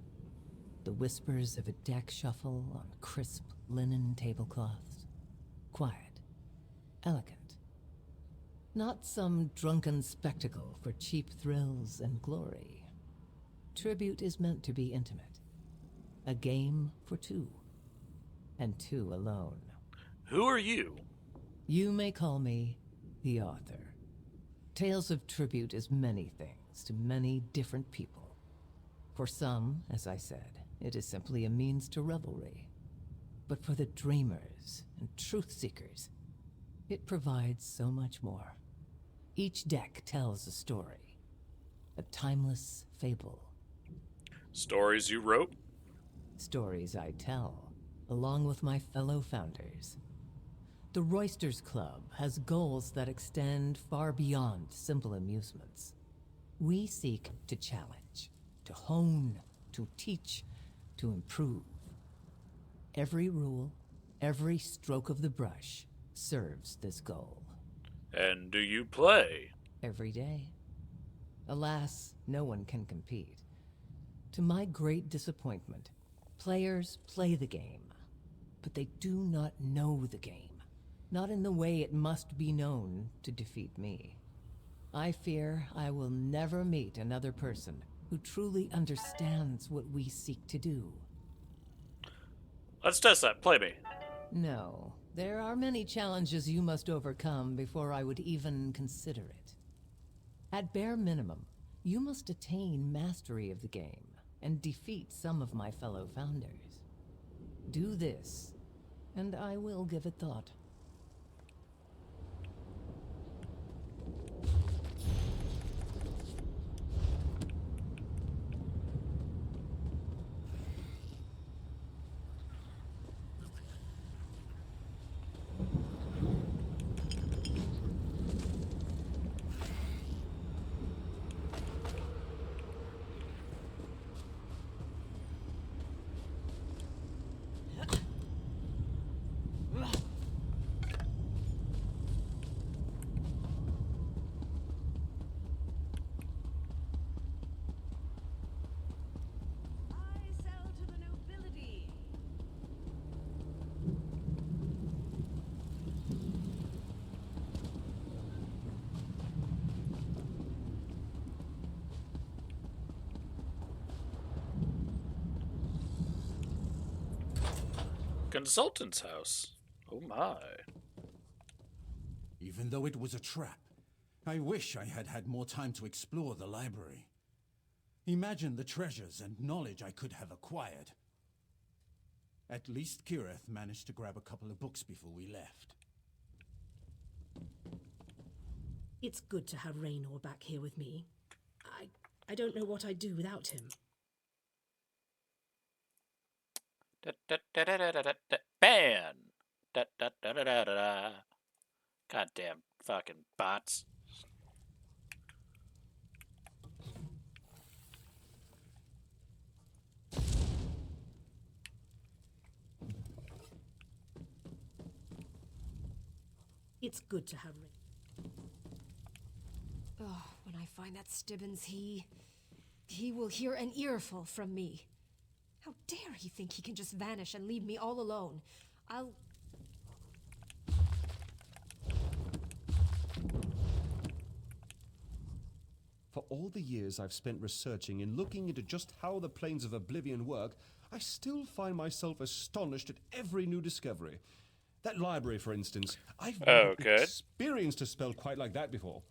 The whispers of a deck shuffle on crisp linen tablecloths. Quiet. Elegant. Not some drunken spectacle for cheap thrills and glory. Tribute is meant to be intimate. A game for two. And two alone. Who are you? You may call me the author. Tales of Tribute is many things to many different people. For some, as I said, it is simply a means to revelry. But for the dreamers and truth seekers, it provides so much more. Each deck tells a story, a timeless fable. Stories you wrote? Stories I tell, along with my fellow founders. The Roysters Club has goals that extend far beyond simple amusements. We seek to challenge, to hone, to teach, to improve. Every rule, every stroke of the brush serves this goal. And do you play? Every day. Alas, no one can compete. To my great disappointment, players play the game, but they do not know the game. Not in the way it must be known to defeat me. I fear I will never meet another person who truly understands what we seek to do. Let's test that. Play me. No, there are many challenges you must overcome before I would even consider it. At bare minimum, you must attain mastery of the game and defeat some of my fellow founders. Do this, and I will give it thought. Consultant's house. Oh my. Even though it was a trap, I wish I had had more time to explore the library. Imagine the treasures and knowledge I could have acquired. At least Kireth managed to grab a couple of books before we left. It's good to have Raynor back here with me. I don't know what I'd do without him. Ban. Goddamn fucking bots. It's good to have Raynor. Oh, when I find that Stibbins, he will hear an earful from me. How dare he think he can just vanish and leave me all alone? For all the years I've spent researching and looking into just how the planes of Oblivion work, I still find myself astonished at every new discovery. That library, for instance, I've never experienced a spell quite like that before.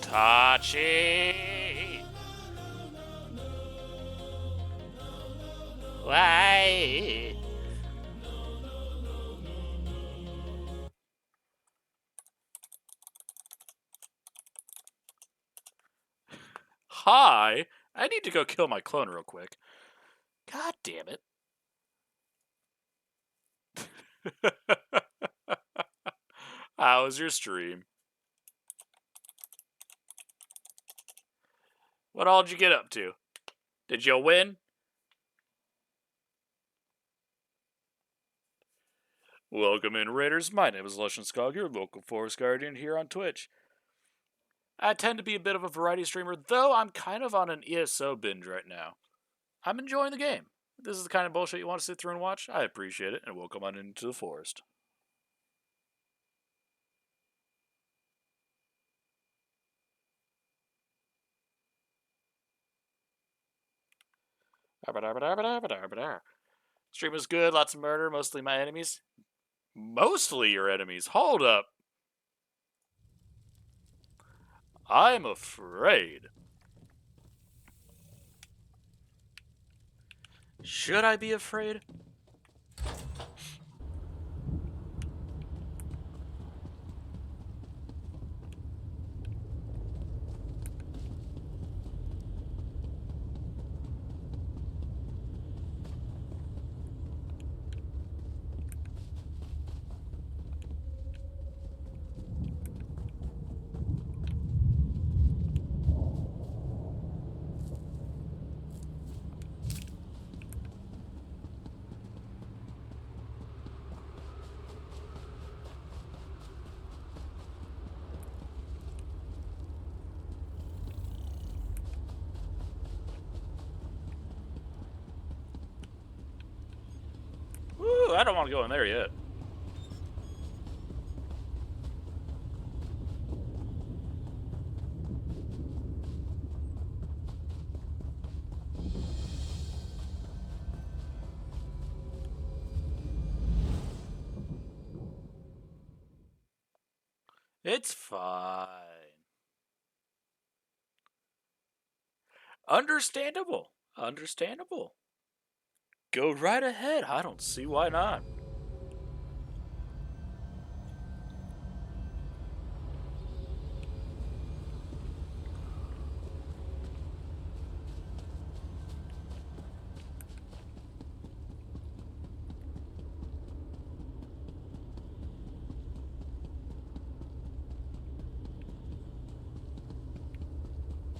Tachi. Why? Hi. I need to go kill my clone real quick. God damn it. How was your stream? What all did you get up to? Did you win? Welcome in, Raiders. My name is Lushan Skog, your local Forest Guardian here on Twitch. I tend to be a bit of a variety streamer, though I'm kind of on an ESO binge right now. I'm enjoying the game. If this is the kind of bullshit you want to sit through and watch, I appreciate it, and welcome on into the forest. Stream is good, lots of murder, mostly my enemies. Mostly your enemies? Hold up. I'm afraid. Should I be afraid? Ooh, I don't want to go in there yet. It's fine. Understandable. Understandable. Go right ahead. I don't see why not.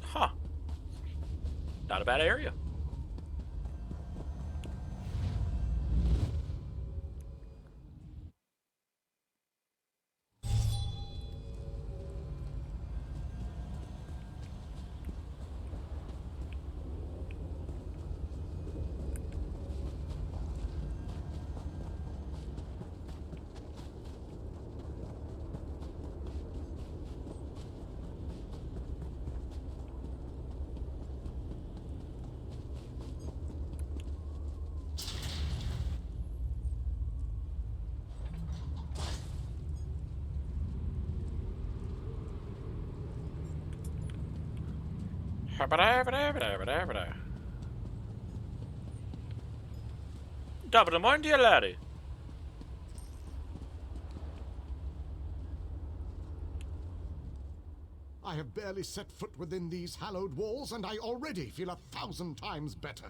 Huh. Not a bad area. Top of the morning to you, laddie. I have barely set foot within these hallowed walls, and I already feel 1,000 times better.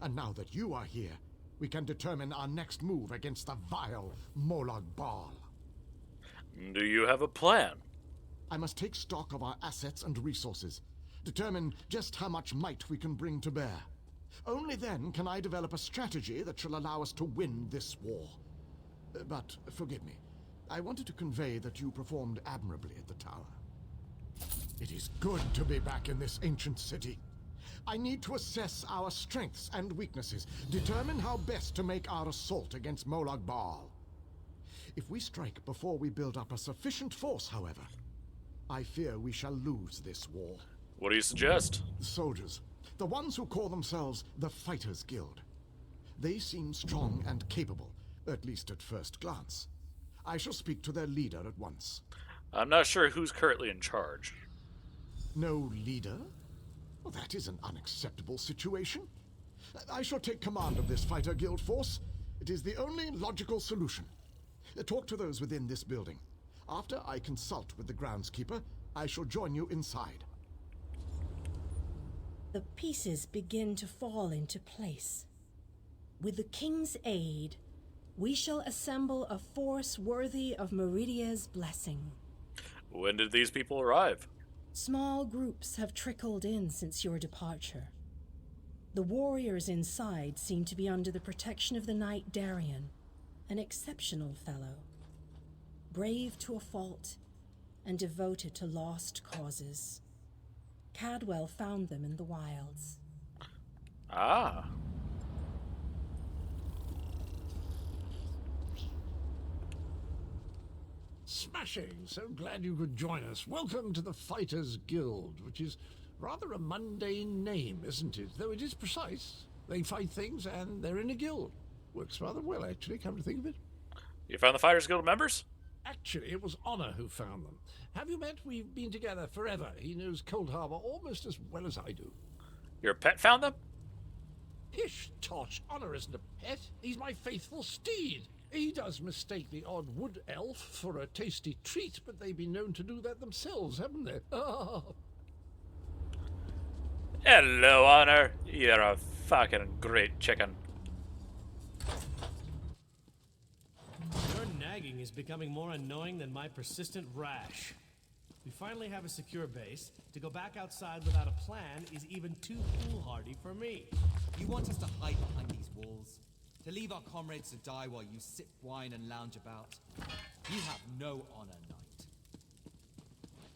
And now that you are here, we can determine our next move against the vile Molag Bal. Do you have a plan? I must take stock of our assets and resources, determine just how much might we can bring to bear. Only then can I develop a strategy that shall allow us to win this war. But forgive me, I wanted to convey that you performed admirably at the tower. It is good to be back in this ancient city. I need to assess our strengths and weaknesses, determine how best to make our assault against Molag Bal. If we strike before we build up a sufficient force, however, I fear we shall lose this war. What do you suggest? The soldiers, the ones who call themselves the Fighters Guild. They seem strong and capable, at least at first glance. I shall speak to their leader at once. I'm not sure who's currently in charge. No leader? Well, that is an unacceptable situation. I shall take command of this Fighter Guild force. It is the only logical solution. Talk to those within this building. After I consult with the groundskeeper, I shall join you inside. The pieces begin to fall into place. With the king's aid, we shall assemble a force worthy of Meridia's blessing. When did these people arrive? Small groups have trickled in since your departure. The warriors inside seem to be under the protection of the knight Darien, an exceptional fellow. Brave to a fault and devoted to lost causes. Cadwell found them in the wilds. Ah. Smashing! So glad you could join us. Welcome to the Fighters Guild, which is rather a mundane name, isn't it? Though it is precise. They fight things and they're in a guild. Works rather well, actually, come to think of it. You found the Fighters Guild members? Actually, it was Honor who found them. Have you met? We've been together forever. He knows Cold Harbor almost as well as I do. Your pet found them? Pish tosh, Honor isn't a pet. He's my faithful steed. He does mistake the odd wood elf for a tasty treat, but they've been known to do that themselves, haven't they? Hello, Honor. You're a fucking great chicken. Your nagging is becoming more annoying than my persistent rash. We finally have a secure base. To go back outside without a plan is even too foolhardy for me. You want us to hide behind these walls? To leave our comrades to die while you sip wine and lounge about? You have no honor, knight.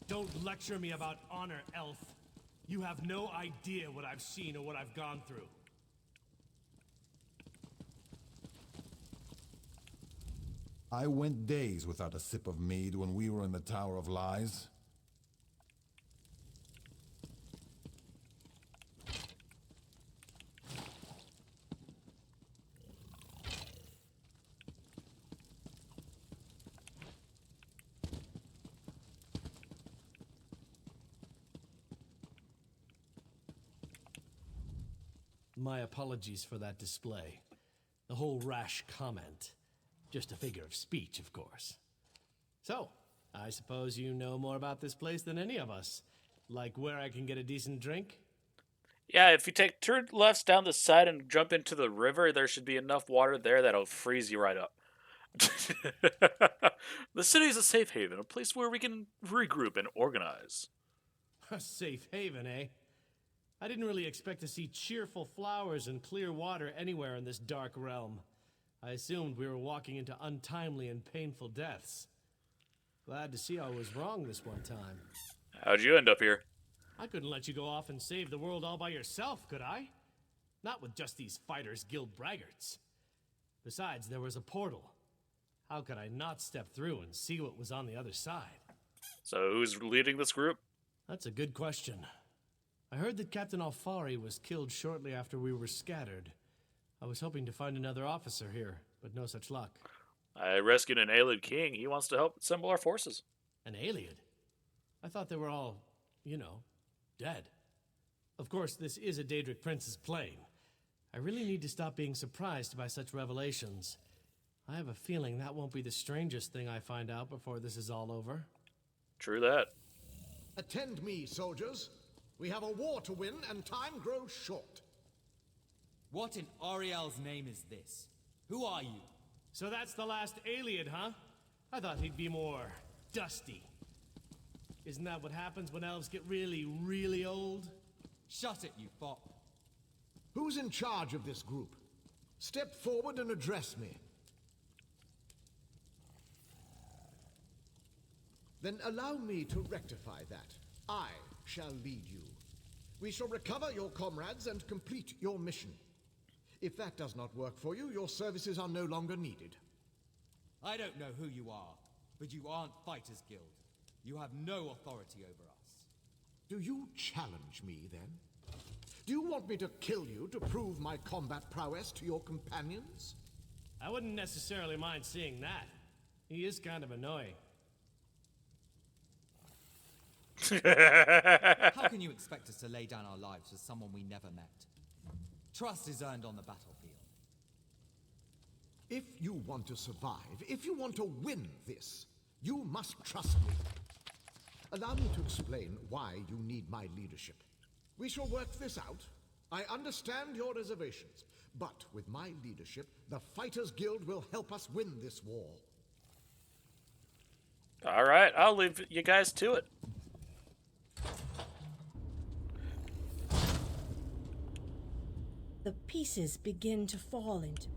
Don't lecture me about honor, elf. You have no idea what I've seen or what I've gone through. I went days without a sip of mead when we were in the Tower of Lies. My apologies for that display. The whole rash comment. Just a figure of speech, of course. So, I suppose you know more about this place than any of us. Like where I can get a decent drink? Yeah, if you take turn lefts down the side and jump into the river, there should be enough water there that'll freeze you right up. The city is a safe haven, a place where we can regroup and organize. A safe haven, eh? I didn't really expect to see cheerful flowers and clear water anywhere in this dark realm. I assumed we were walking into untimely and painful deaths. Glad to see I was wrong this one time. How'd you end up here? I couldn't let you go off and save the world all by yourself, could I? Not with just these Fighters Guild braggarts. Besides, there was a portal. How could I not step through and see what was on the other side? So who's leading this group? That's a good question. I heard that Captain Alfari was killed shortly after we were scattered. I was hoping to find another officer here, but no such luck. I rescued an Aelid king. He wants to help assemble our forces. An Aelid? I thought they were all, dead. Of course, this is a Daedric prince's plane. I really need to stop being surprised by such revelations. I have a feeling that won't be the strangest thing I find out before this is all over. True that. Attend me, soldiers. We have a war to win, and time grows short. What in Ariel's name is this? Who are you? So that's the last Aelid, huh? I thought he'd be more dusty. Isn't that what happens when elves get really, really old? Shut it, you fop. Who's in charge of this group? Step forward and address me. Then allow me to rectify that. I shall lead you. We shall recover your comrades and complete your mission. If that does not work for you, your services are no longer needed. I don't know who you are, but you aren't Fighters Guild. You have no authority over us. Do you challenge me, then? Do you want me to kill you to prove my combat prowess to your companions? I wouldn't necessarily mind seeing that. He is kind of annoying. How can you expect us to lay down our lives for someone we never met? Trust is earned on the battlefield. If you want to survive, if you want to win this, you must trust me. Allow me to explain why you need my leadership. We shall work this out. I understand your reservations, but with my leadership, the Fighters Guild will help us win this war. All right, I'll leave you guys to it. The pieces begin to fall into.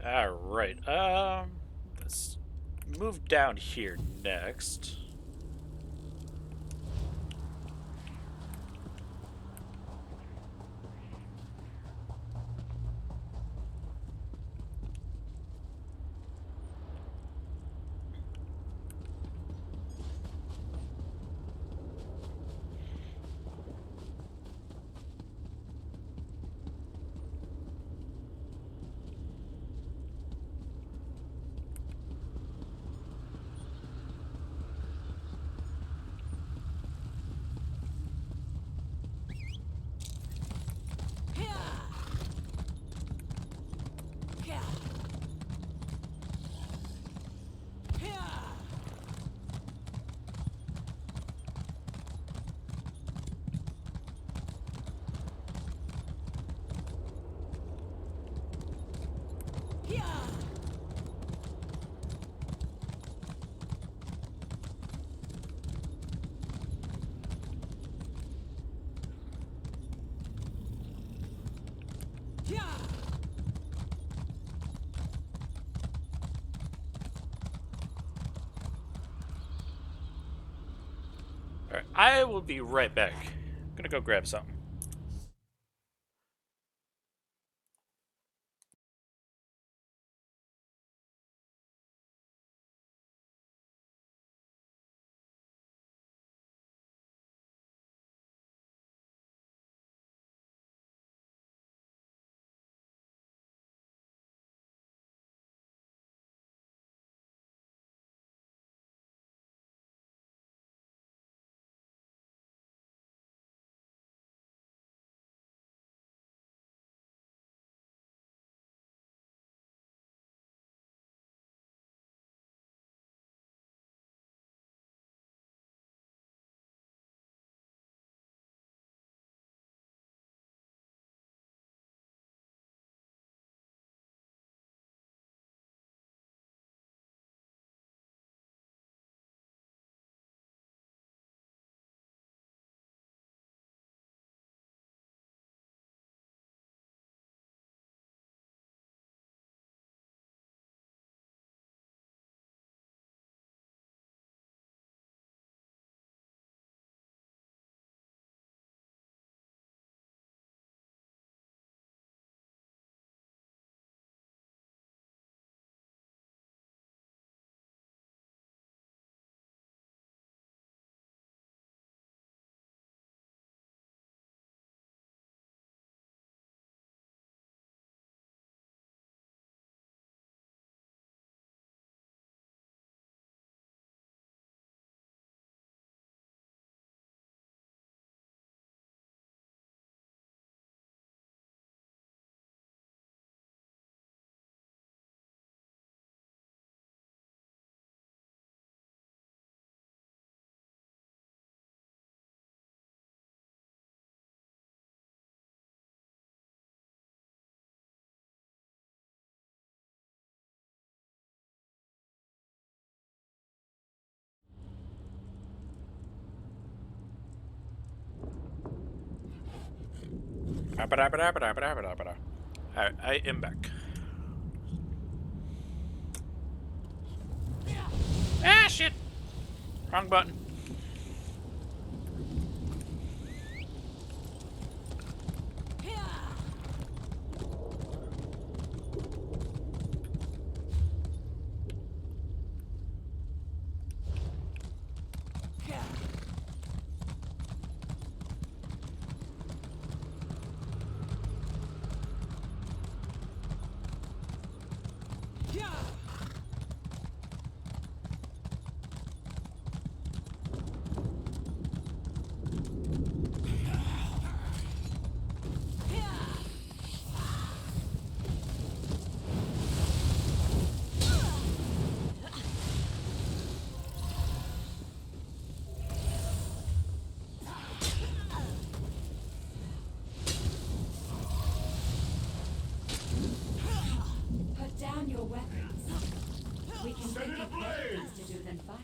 Alright, let's move down here next. Alright, I will be right back. I'm gonna go grab something. Alright, I am back. Ah, shit! Wrong button. Put down your weapons. We can think of better things to do than fight.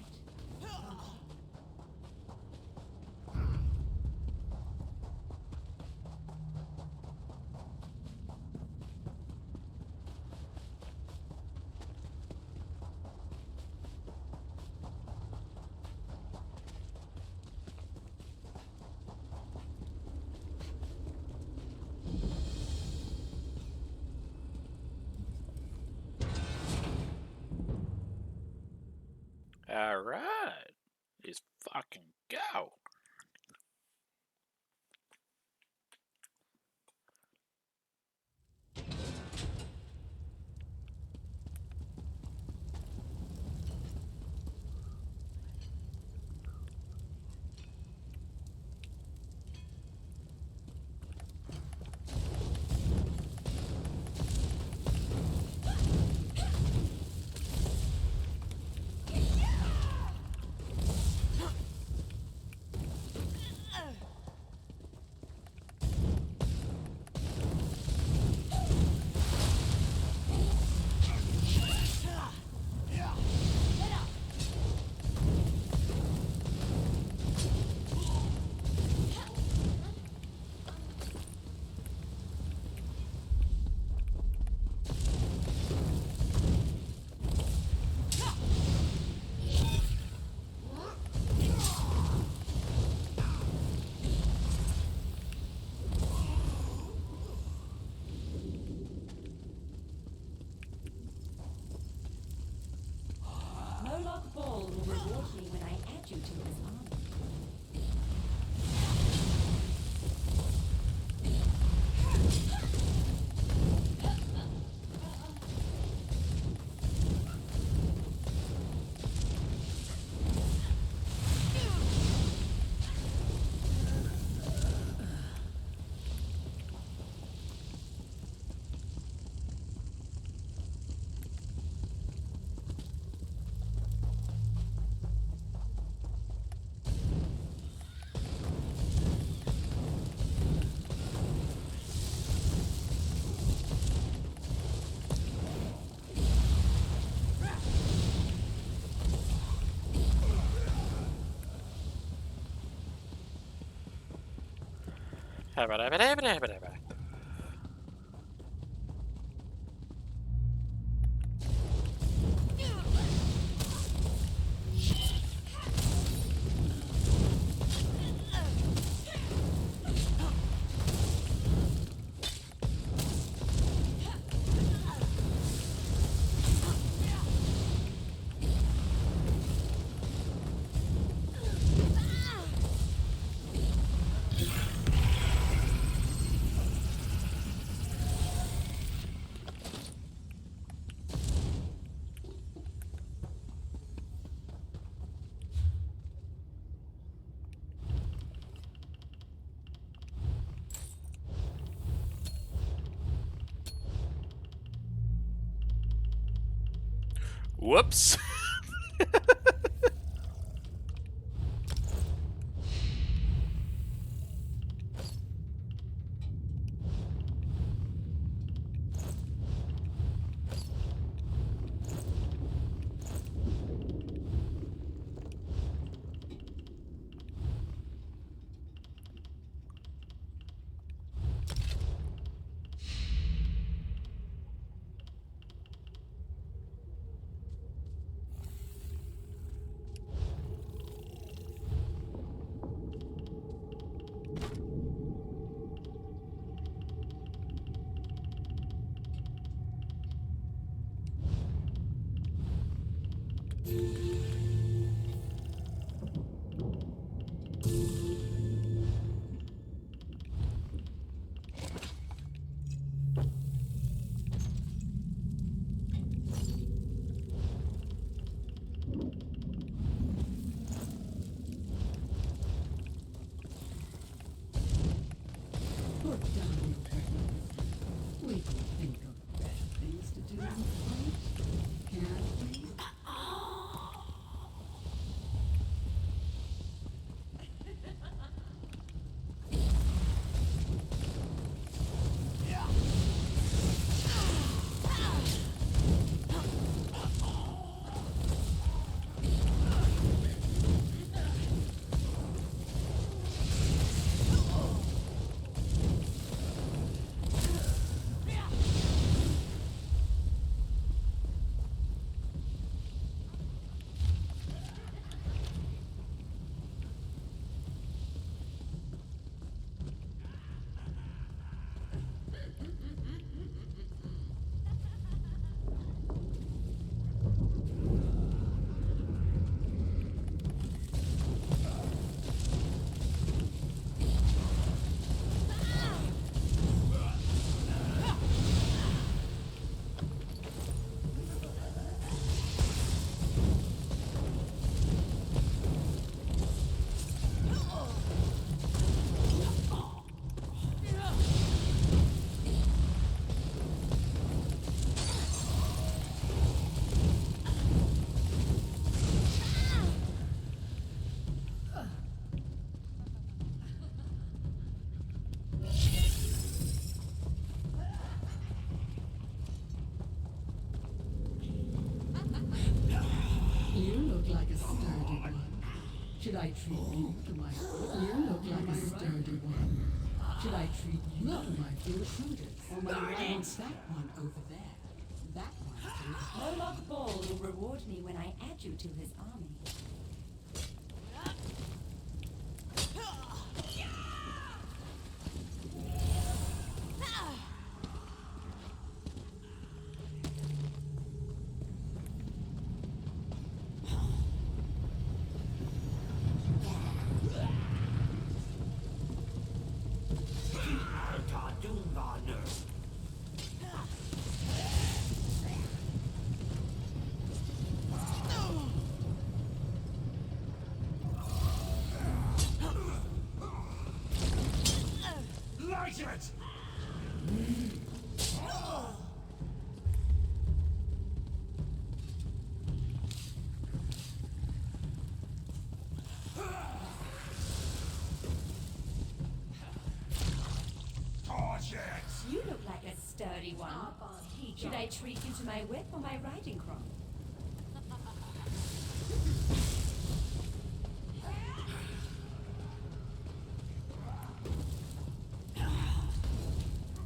Alright. Let's fucking go. you to his army. Whoops. Put down your weapons. We can think of better things to do in the fight, can't we? You look like a sturdy one. Should I treat you to my... You look like a sturdy one. Should I treat you to my intruders? Or my rounds? That one over there. That one. Moloch Ball will reward me when I add you to his army. it! You look like a sturdy one. Should I treat you to my whip or my riding crop?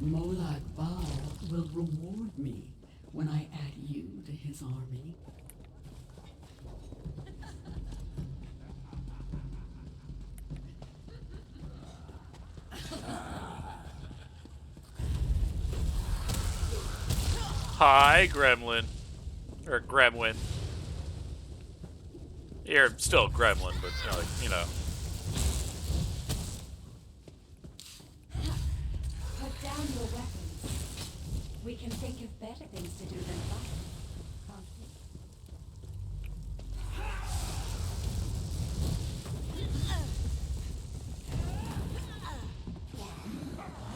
Molag Bal will reward me when I add you to his army. Hi, Gremlin. Or Gremlin. You're still Gremlin, but, you know. Put down your weapons. We can think of better things to do than fight. Can't we?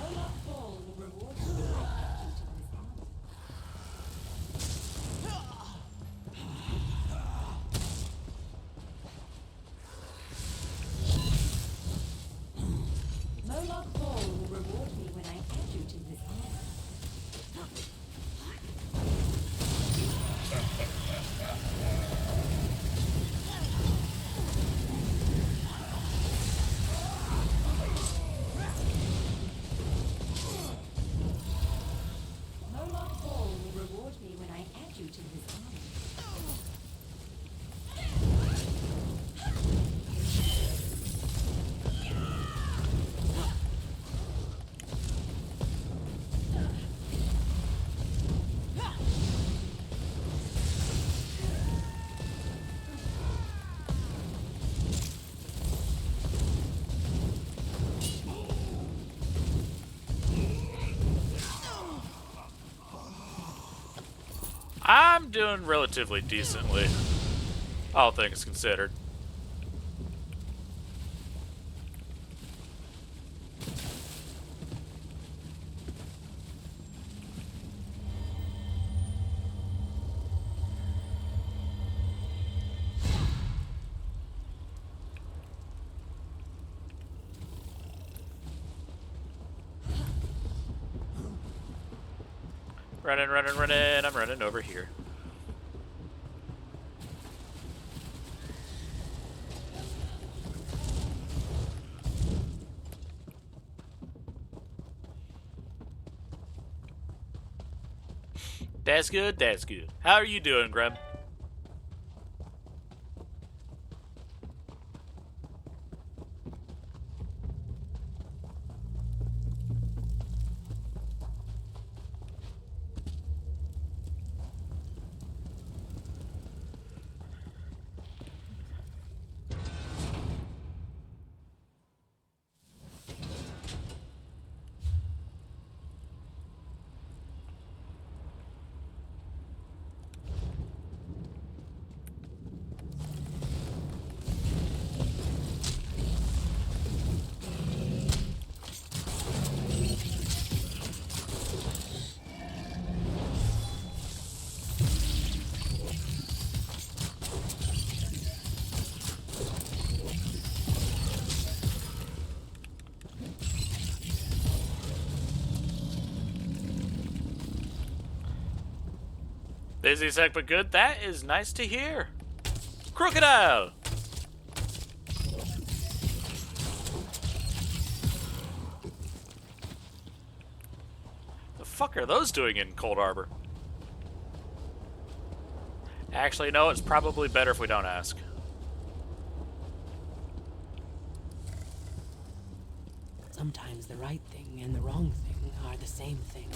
Molag Bal will reward you when I add you to his army. Molag Bal will reward me when I add you to his army. Molag Bal will reward me when I add you to his army. I'm doing relatively decently, all things considered. Running, running, running. I'm running over here. That's good, that's good. How are you doing, Grem? Busy sec, but good. That is nice to hear. Crocodile! The fuck are those doing in Cold Harbor? Actually, no, it's probably better if we don't ask. Sometimes the right thing and the wrong thing are the same thing.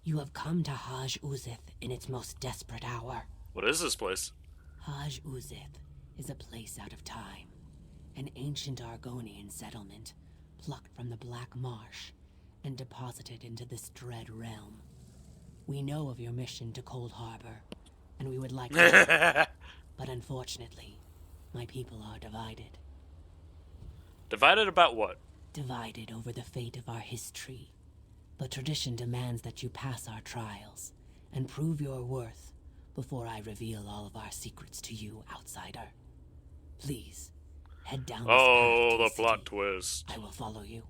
You have come to Haj Uzith in its most desperate hour. What is this place? Haj Uzith is a place out of time. An ancient Argonian settlement, plucked from the Black Marsh and deposited into this dread realm. We know of your mission to Cold Harbor, and we would like to... But unfortunately, my people are divided. Divided about what? Divided over the fate of our history. But tradition demands that you pass our trials and prove your worth before I reveal all of our secrets to you, outsider. Please, head down this path Oh, to the city. plot twist. I will follow you.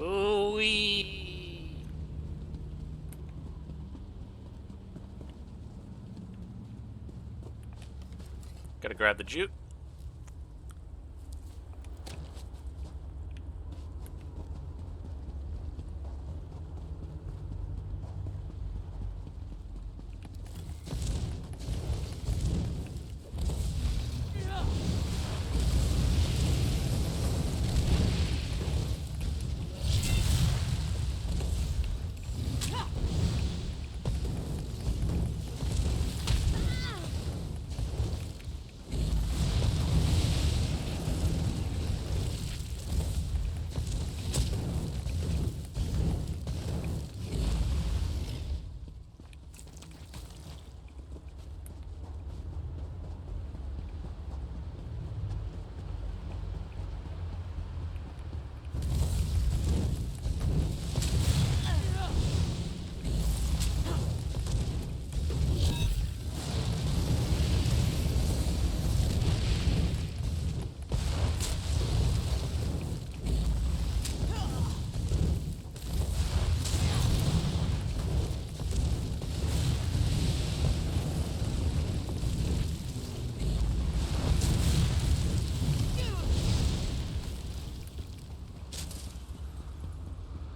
Ooh-wee. Gotta grab the jute.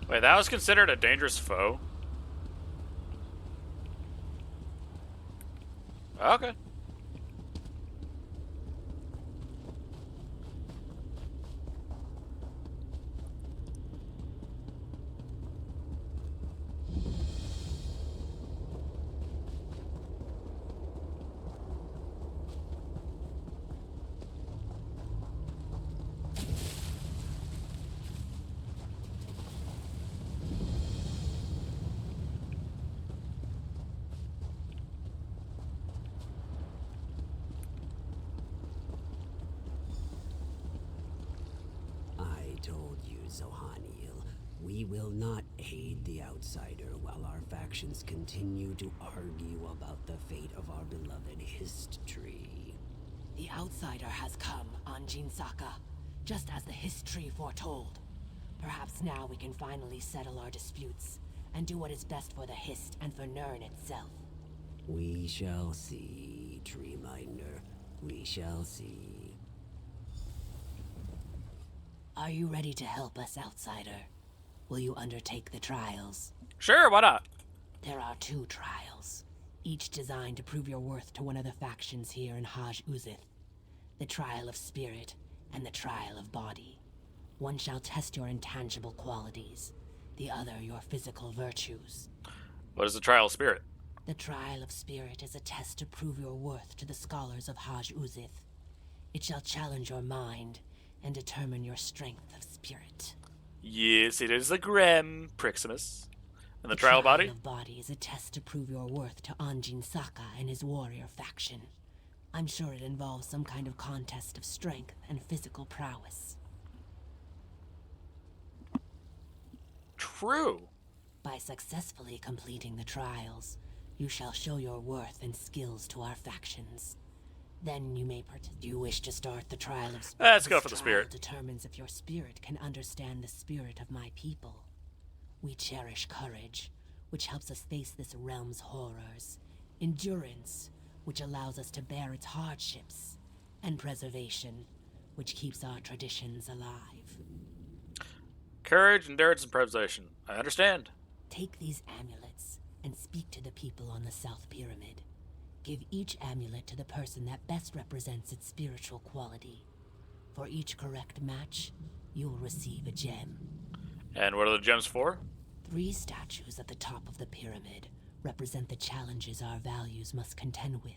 Wait, that was considered a dangerous foe? Okay. I told you, Zohaniel, we will not aid the outsider while our factions continue to argue about the fate of our beloved history. The outsider has come, Anjin Saka, just as the history foretold. Perhaps now we can finally settle our disputes and do what is best for the Hist and for Nirn itself. We shall see, Treeminder. We shall see. Are you ready to help us, outsider? Will you undertake the trials? Sure, why not? There are 2 trials, each designed to prove your worth to one of the factions here in Haj Uzith. The trial of spirit and the trial of body. One shall test your intangible qualities, the other your physical virtues. What is the trial of spirit? The trial of spirit is a test to prove your worth to the scholars of Haj Uzith. It shall challenge your mind and determine your strength of spirit. Yes, it is a Grem, Priximus. And the trial body? Of body is a test to prove your worth to Anjin Saka and his warrior faction. I'm sure it involves some kind of contest of strength and physical prowess. True. By successfully completing the trials, you shall show your worth and skills to our factions. Then you may Do you wish to start the trial of spirit? Let's go for the spirit. This trial determines if your spirit can understand the spirit of my people. We cherish courage, which helps us face this realm's horrors. Endurance, which allows us to bear its hardships. And preservation, which keeps our traditions alive. Courage, endurance, and preservation. I understand. Take these amulets and speak to the people on the South Pyramid. Give each amulet to the person that best represents its spiritual quality. For each correct match, you'll receive a gem. And what are the gems for? 3 statues at the top of the pyramid represent the challenges our values must contend with.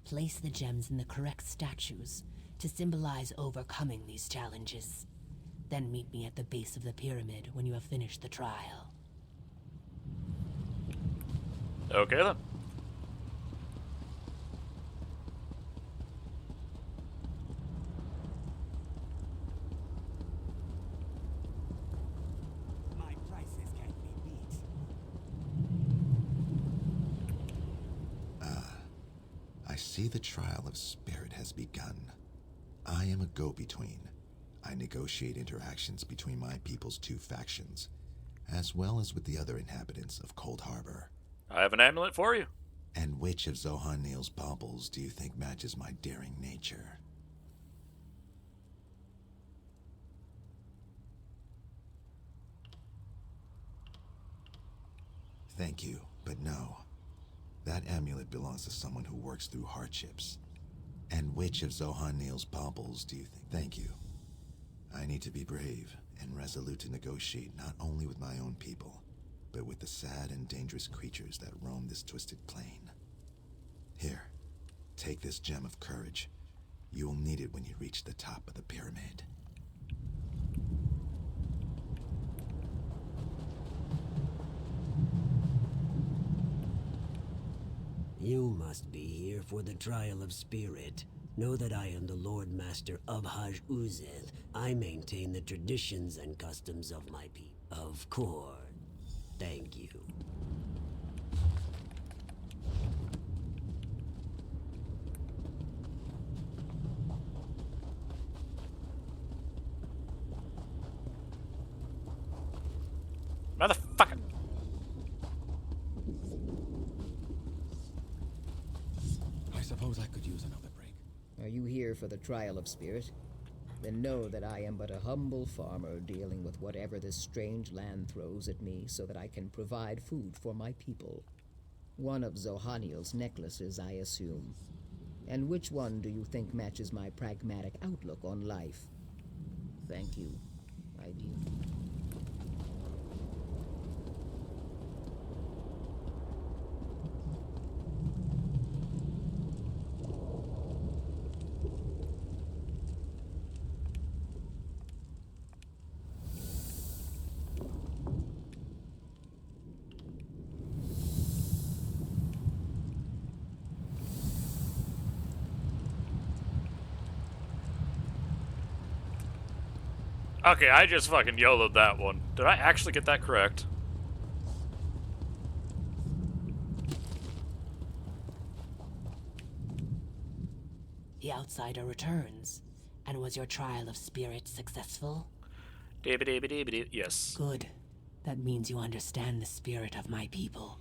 Place the gems in the correct statues to symbolize overcoming these challenges. Then meet me at the base of the pyramid when you have finished the trial. Okay then. My prices can't be beat. I see the trial of spirit has begun. I am a go-between. I negotiate interactions between my people's 2 factions, as well as with the other inhabitants of Cold Harbor. I have an amulet for you. And which of Zohan Neal's baubles do you think matches my daring nature? Thank you, but no. That amulet belongs to someone who works through hardships. And which of Zohan Neal's baubles do you think? Thank you. I need to be brave and resolute to negotiate not only with my own people, but with the sad and dangerous creatures that roam this twisted plane. Here, take this gem of courage. You will need it when you reach the top of the pyramid. You must be here for the trial of spirit. Know that I am the Lord Master of Haj Uzeth. I maintain the traditions and customs of my people. Of course. Thank you. Motherfucker. I suppose I could use another break. Are you here for the trial of spirit? Then know that I am but a humble farmer dealing with whatever this strange land throws at me so that I can provide food for my people. One of Zohaniel's necklaces, I assume. And which one do you think matches my pragmatic outlook on life? Thank you. I do. Okay, I just fucking YOLO'd that one. Did I actually get that correct? The outsider returns. And was your trial of spirit successful? Yes. Good. That means you understand the spirit of my people.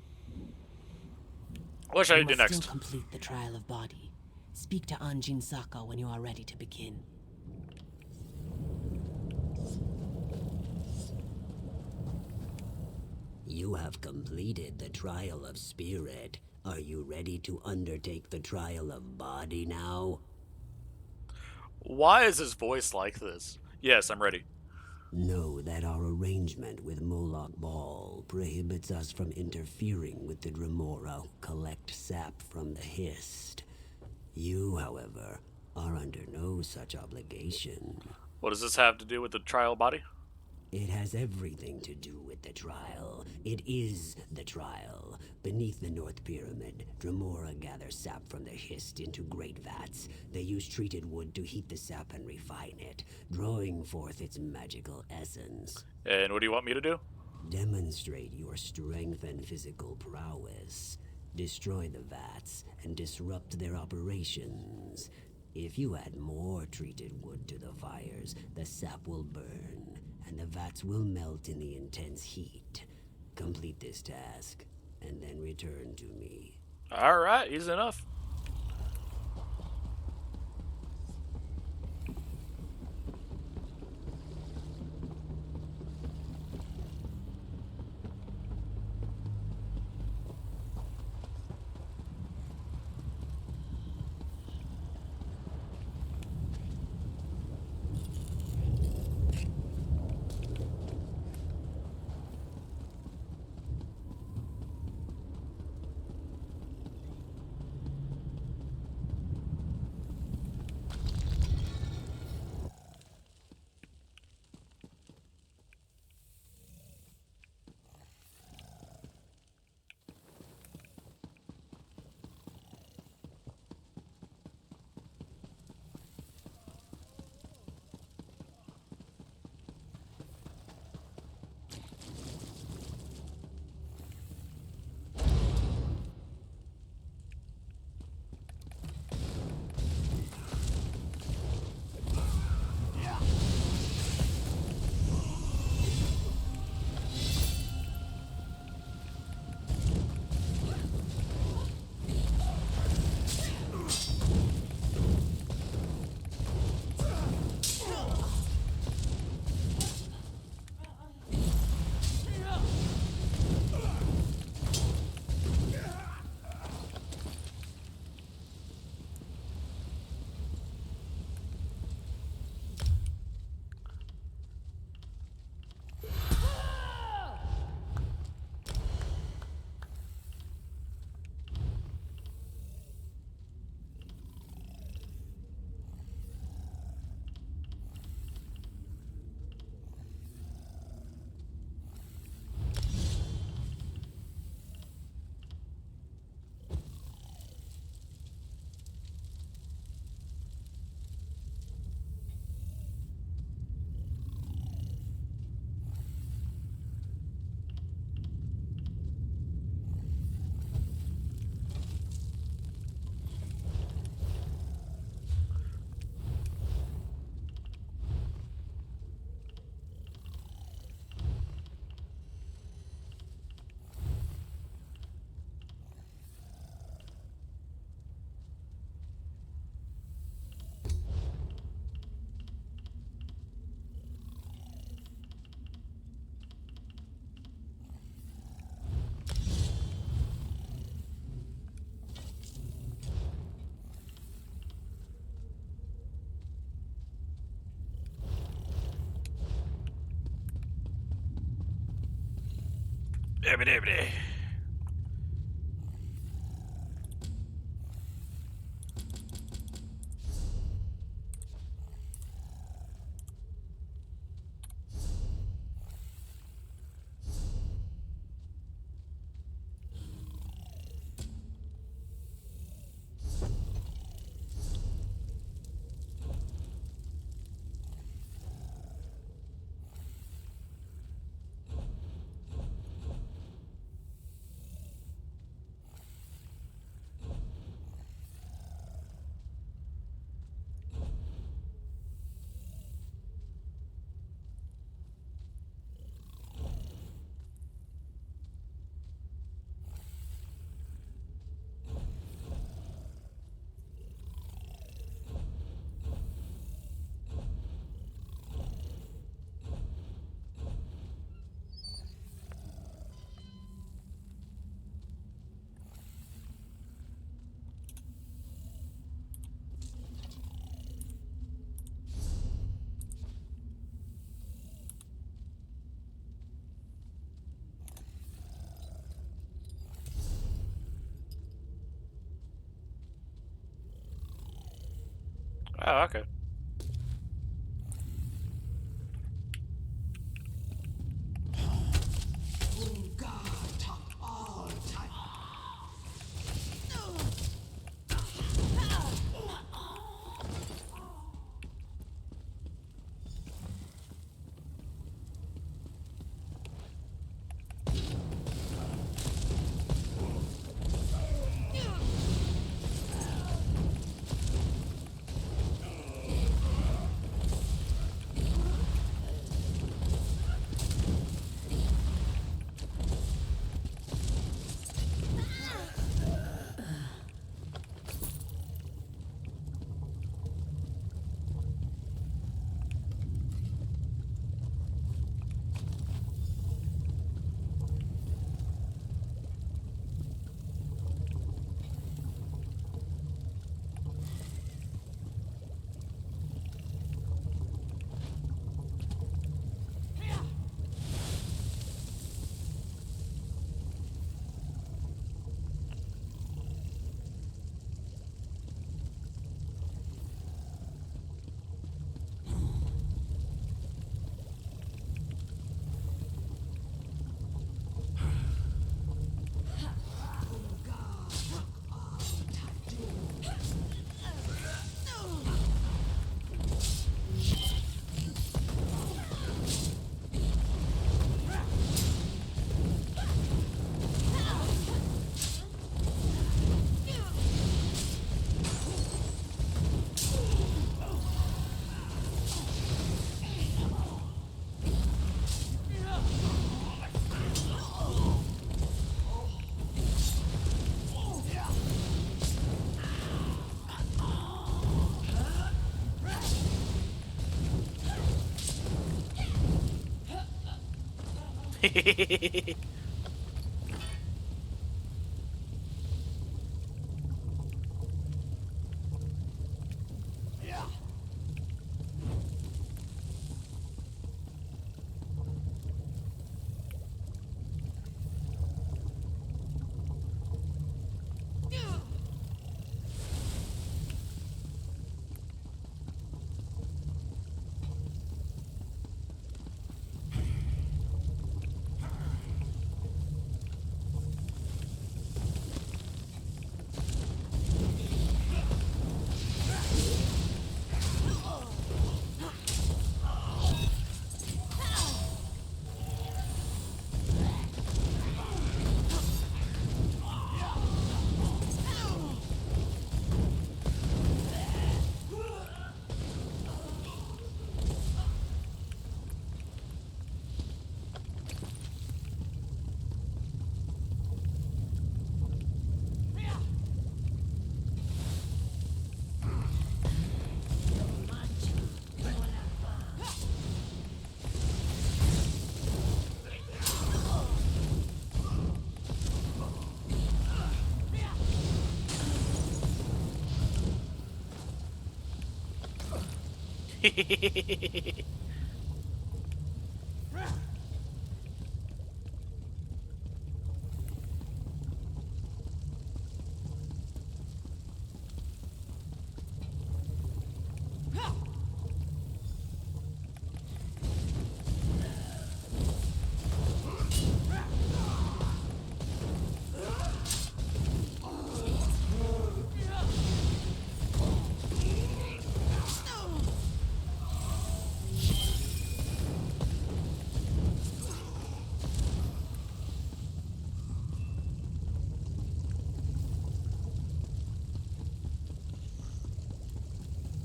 What should I do You must next? still complete the trial of body. Speak to Anjin Saka when you are ready to begin. You have completed the trial of spirit. Are you ready to undertake the trial of body now? Why is his voice like this? Yes, I'm ready. Know that our arrangement with Moloch Ball prohibits us from interfering with the Dremora who collect sap from the Hist. You, however, are under no such obligation. What does this have to do with the trial body? It has everything to do with the trial. It is the trial. Beneath the North Pyramid, Dremora gather sap from the Hist into great vats. They use treated wood to heat the sap and refine it, drawing forth its magical essence. And what do you want me to do? Demonstrate your strength and physical prowess. Destroy the vats and disrupt their operations. If you add more treated wood to the fires, the sap will burn, and the vats will melt in the intense heat. Complete this task, and then return to me. Alright, easy enough. Oh, okay.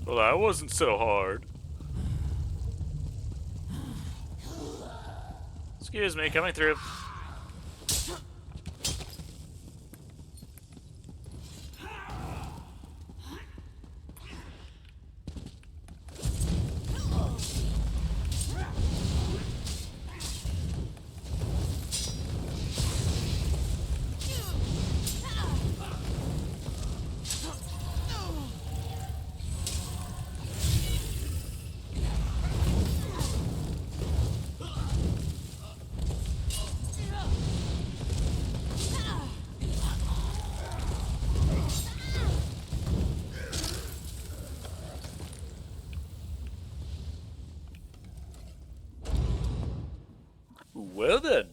Well, that wasn't so hard. Excuse me, coming through. Well then.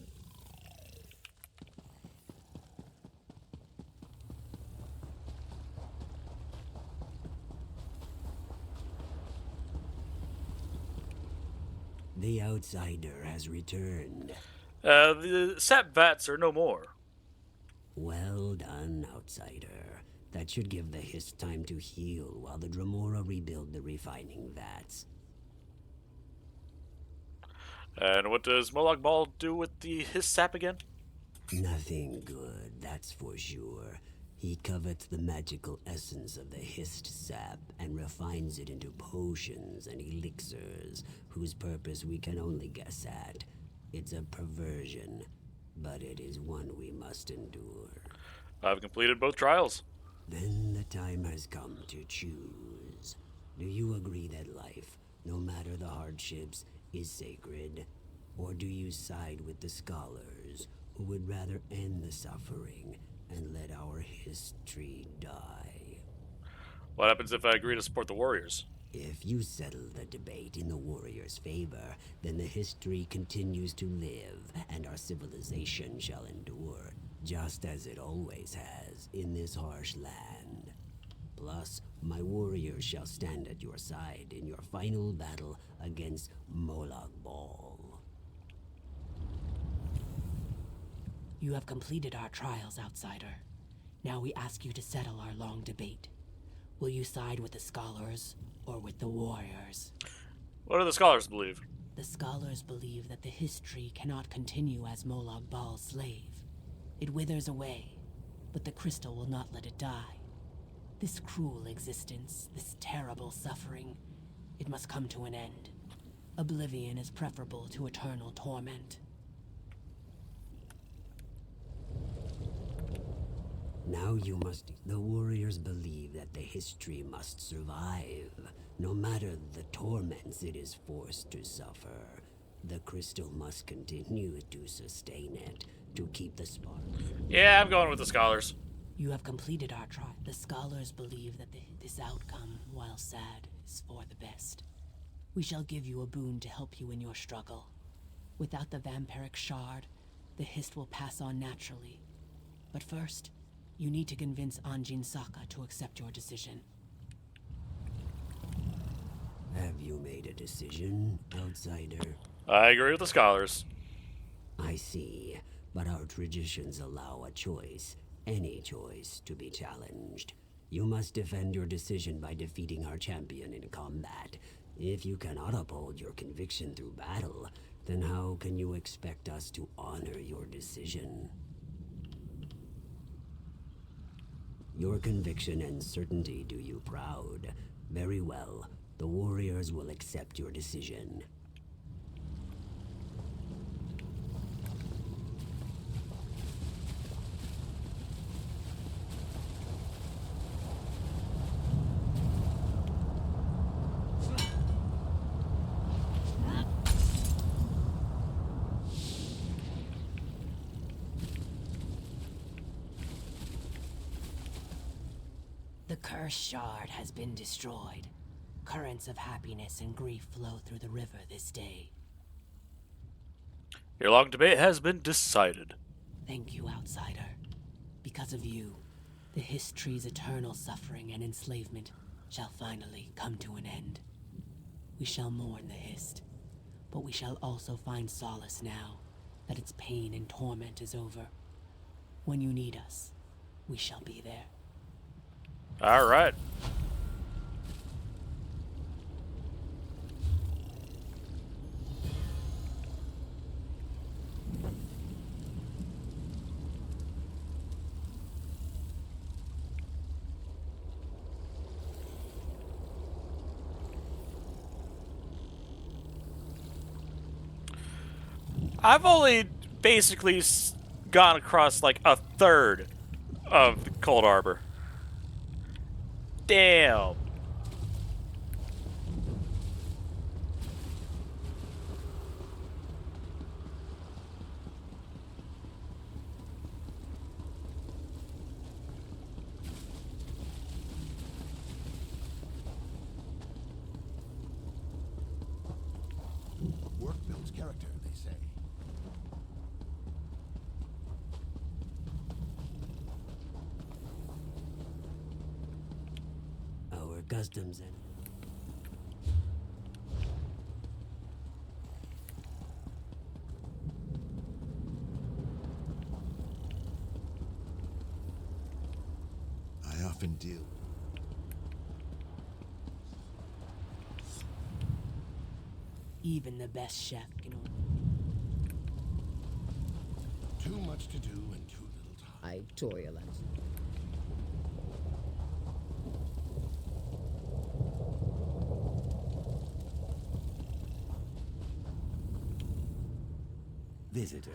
The outsider has returned. The sap vats are no more. Well done, outsider. That should give the Hiss time to heal while the Dremora rebuild the refining vats. And what does Moloch Ball do with the his sap again? Nothing good, that's for sure. He covets the magical essence of the hissed sap and refines it into potions and elixirs, whose purpose we can only guess at. It's a perversion, but it is one we must endure. I've completed both trials. Then the time has come to choose. Do you agree that life, no matter the hardships, is sacred? Or do you side with the scholars, who would rather end the suffering and let our history die? What happens if I agree to support the Warriors? If you settle the debate in the Warriors' favor, then the history continues to live, and our civilization shall endure, just as it always has in this harsh land. Plus, my warriors shall stand at your side in your final battle against Moloch Ball. You have completed our trials, outsider. Now we ask you to settle our long debate. Will you side with the scholars or with the warriors? What do the scholars believe? The scholars believe that the history cannot continue as Moloch Ball's slave. It withers away, but the crystal will not let it die. This cruel existence, this terrible suffering, it must come to an end. Oblivion is preferable to eternal torment. Now you must... The warriors believe that the history must survive, no matter the torments it is forced to suffer. The crystal must continue to sustain it, to keep the spark. Yeah, I'm going with the scholars. You have completed our trial. The scholars believe that this outcome, while sad, is for the best. We shall give you a boon to help you in your struggle. Without the vampiric shard, the Hist will pass on naturally. But first, you need to convince Anjin Saka to accept your decision. Have you made a decision, outsider? I agree with the scholars. I see, but our traditions allow a choice, any choice, to be challenged. You must defend your decision by defeating our champion in combat. If you cannot uphold your conviction through battle, then how can you expect us to honor your decision? Your conviction and certainty do you proud. Very well. The warriors will accept your decision. The cursed shard has been destroyed. Currents of happiness and grief flow through the river this day. Your long debate has been decided. Thank you, outsider. Because of you, the history's eternal suffering and enslavement shall finally come to an end. We shall mourn the Hist, but we shall also find solace now that its pain and torment is over. When you need us, we shall be there. All right. I've only basically gone across like a third of the Cold Harbor. Damn. Work builds character, they say. Our customs and I often deal. Even the best chef can order. Too much to do and too little time. I toil at. visitor.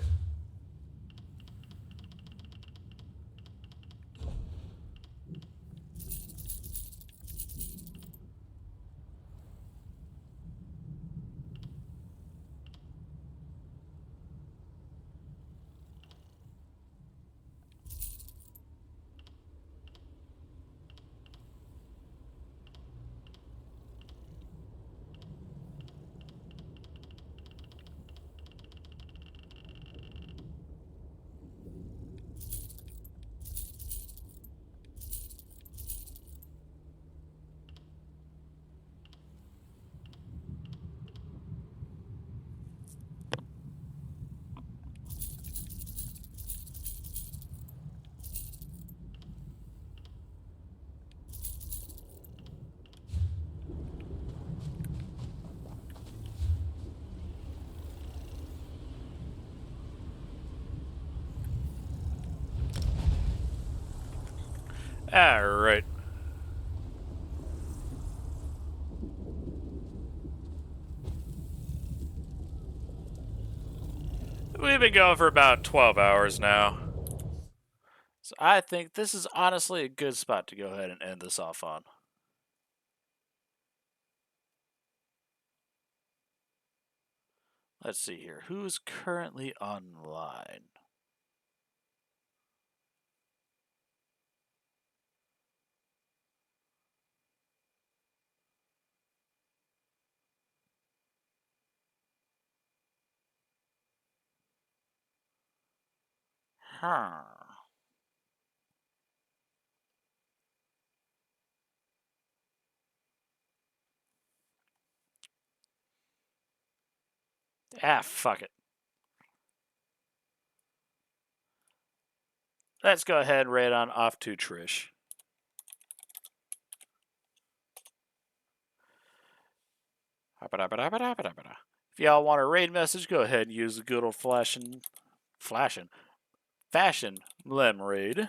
Alright. We've been going for about 12 hours now. So I think this is honestly a good spot to go ahead and end this off on. Let's see here. Who's currently online? Huh. Ah, fuck it. Let's go ahead and raid on off to Trish. If y'all want a raid message, go ahead and use the good old fashion lem raid.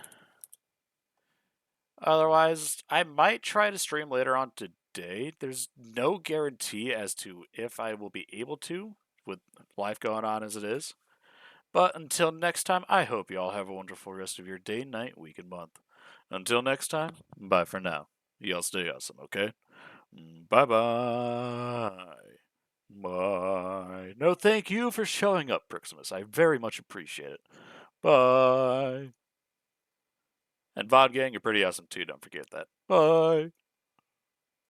Otherwise, I might try to stream later on today. There's no guarantee as to if I will be able to, with life going on as it is. But until next time, I hope you all have a wonderful rest of your day, night, week, and month. Until next time, bye for now. Y'all stay awesome, okay? Bye-bye. Bye. No, thank you for showing up, Priximus. I very much appreciate it. Bye. And VOD Gang, you're pretty awesome too, don't forget that. Bye.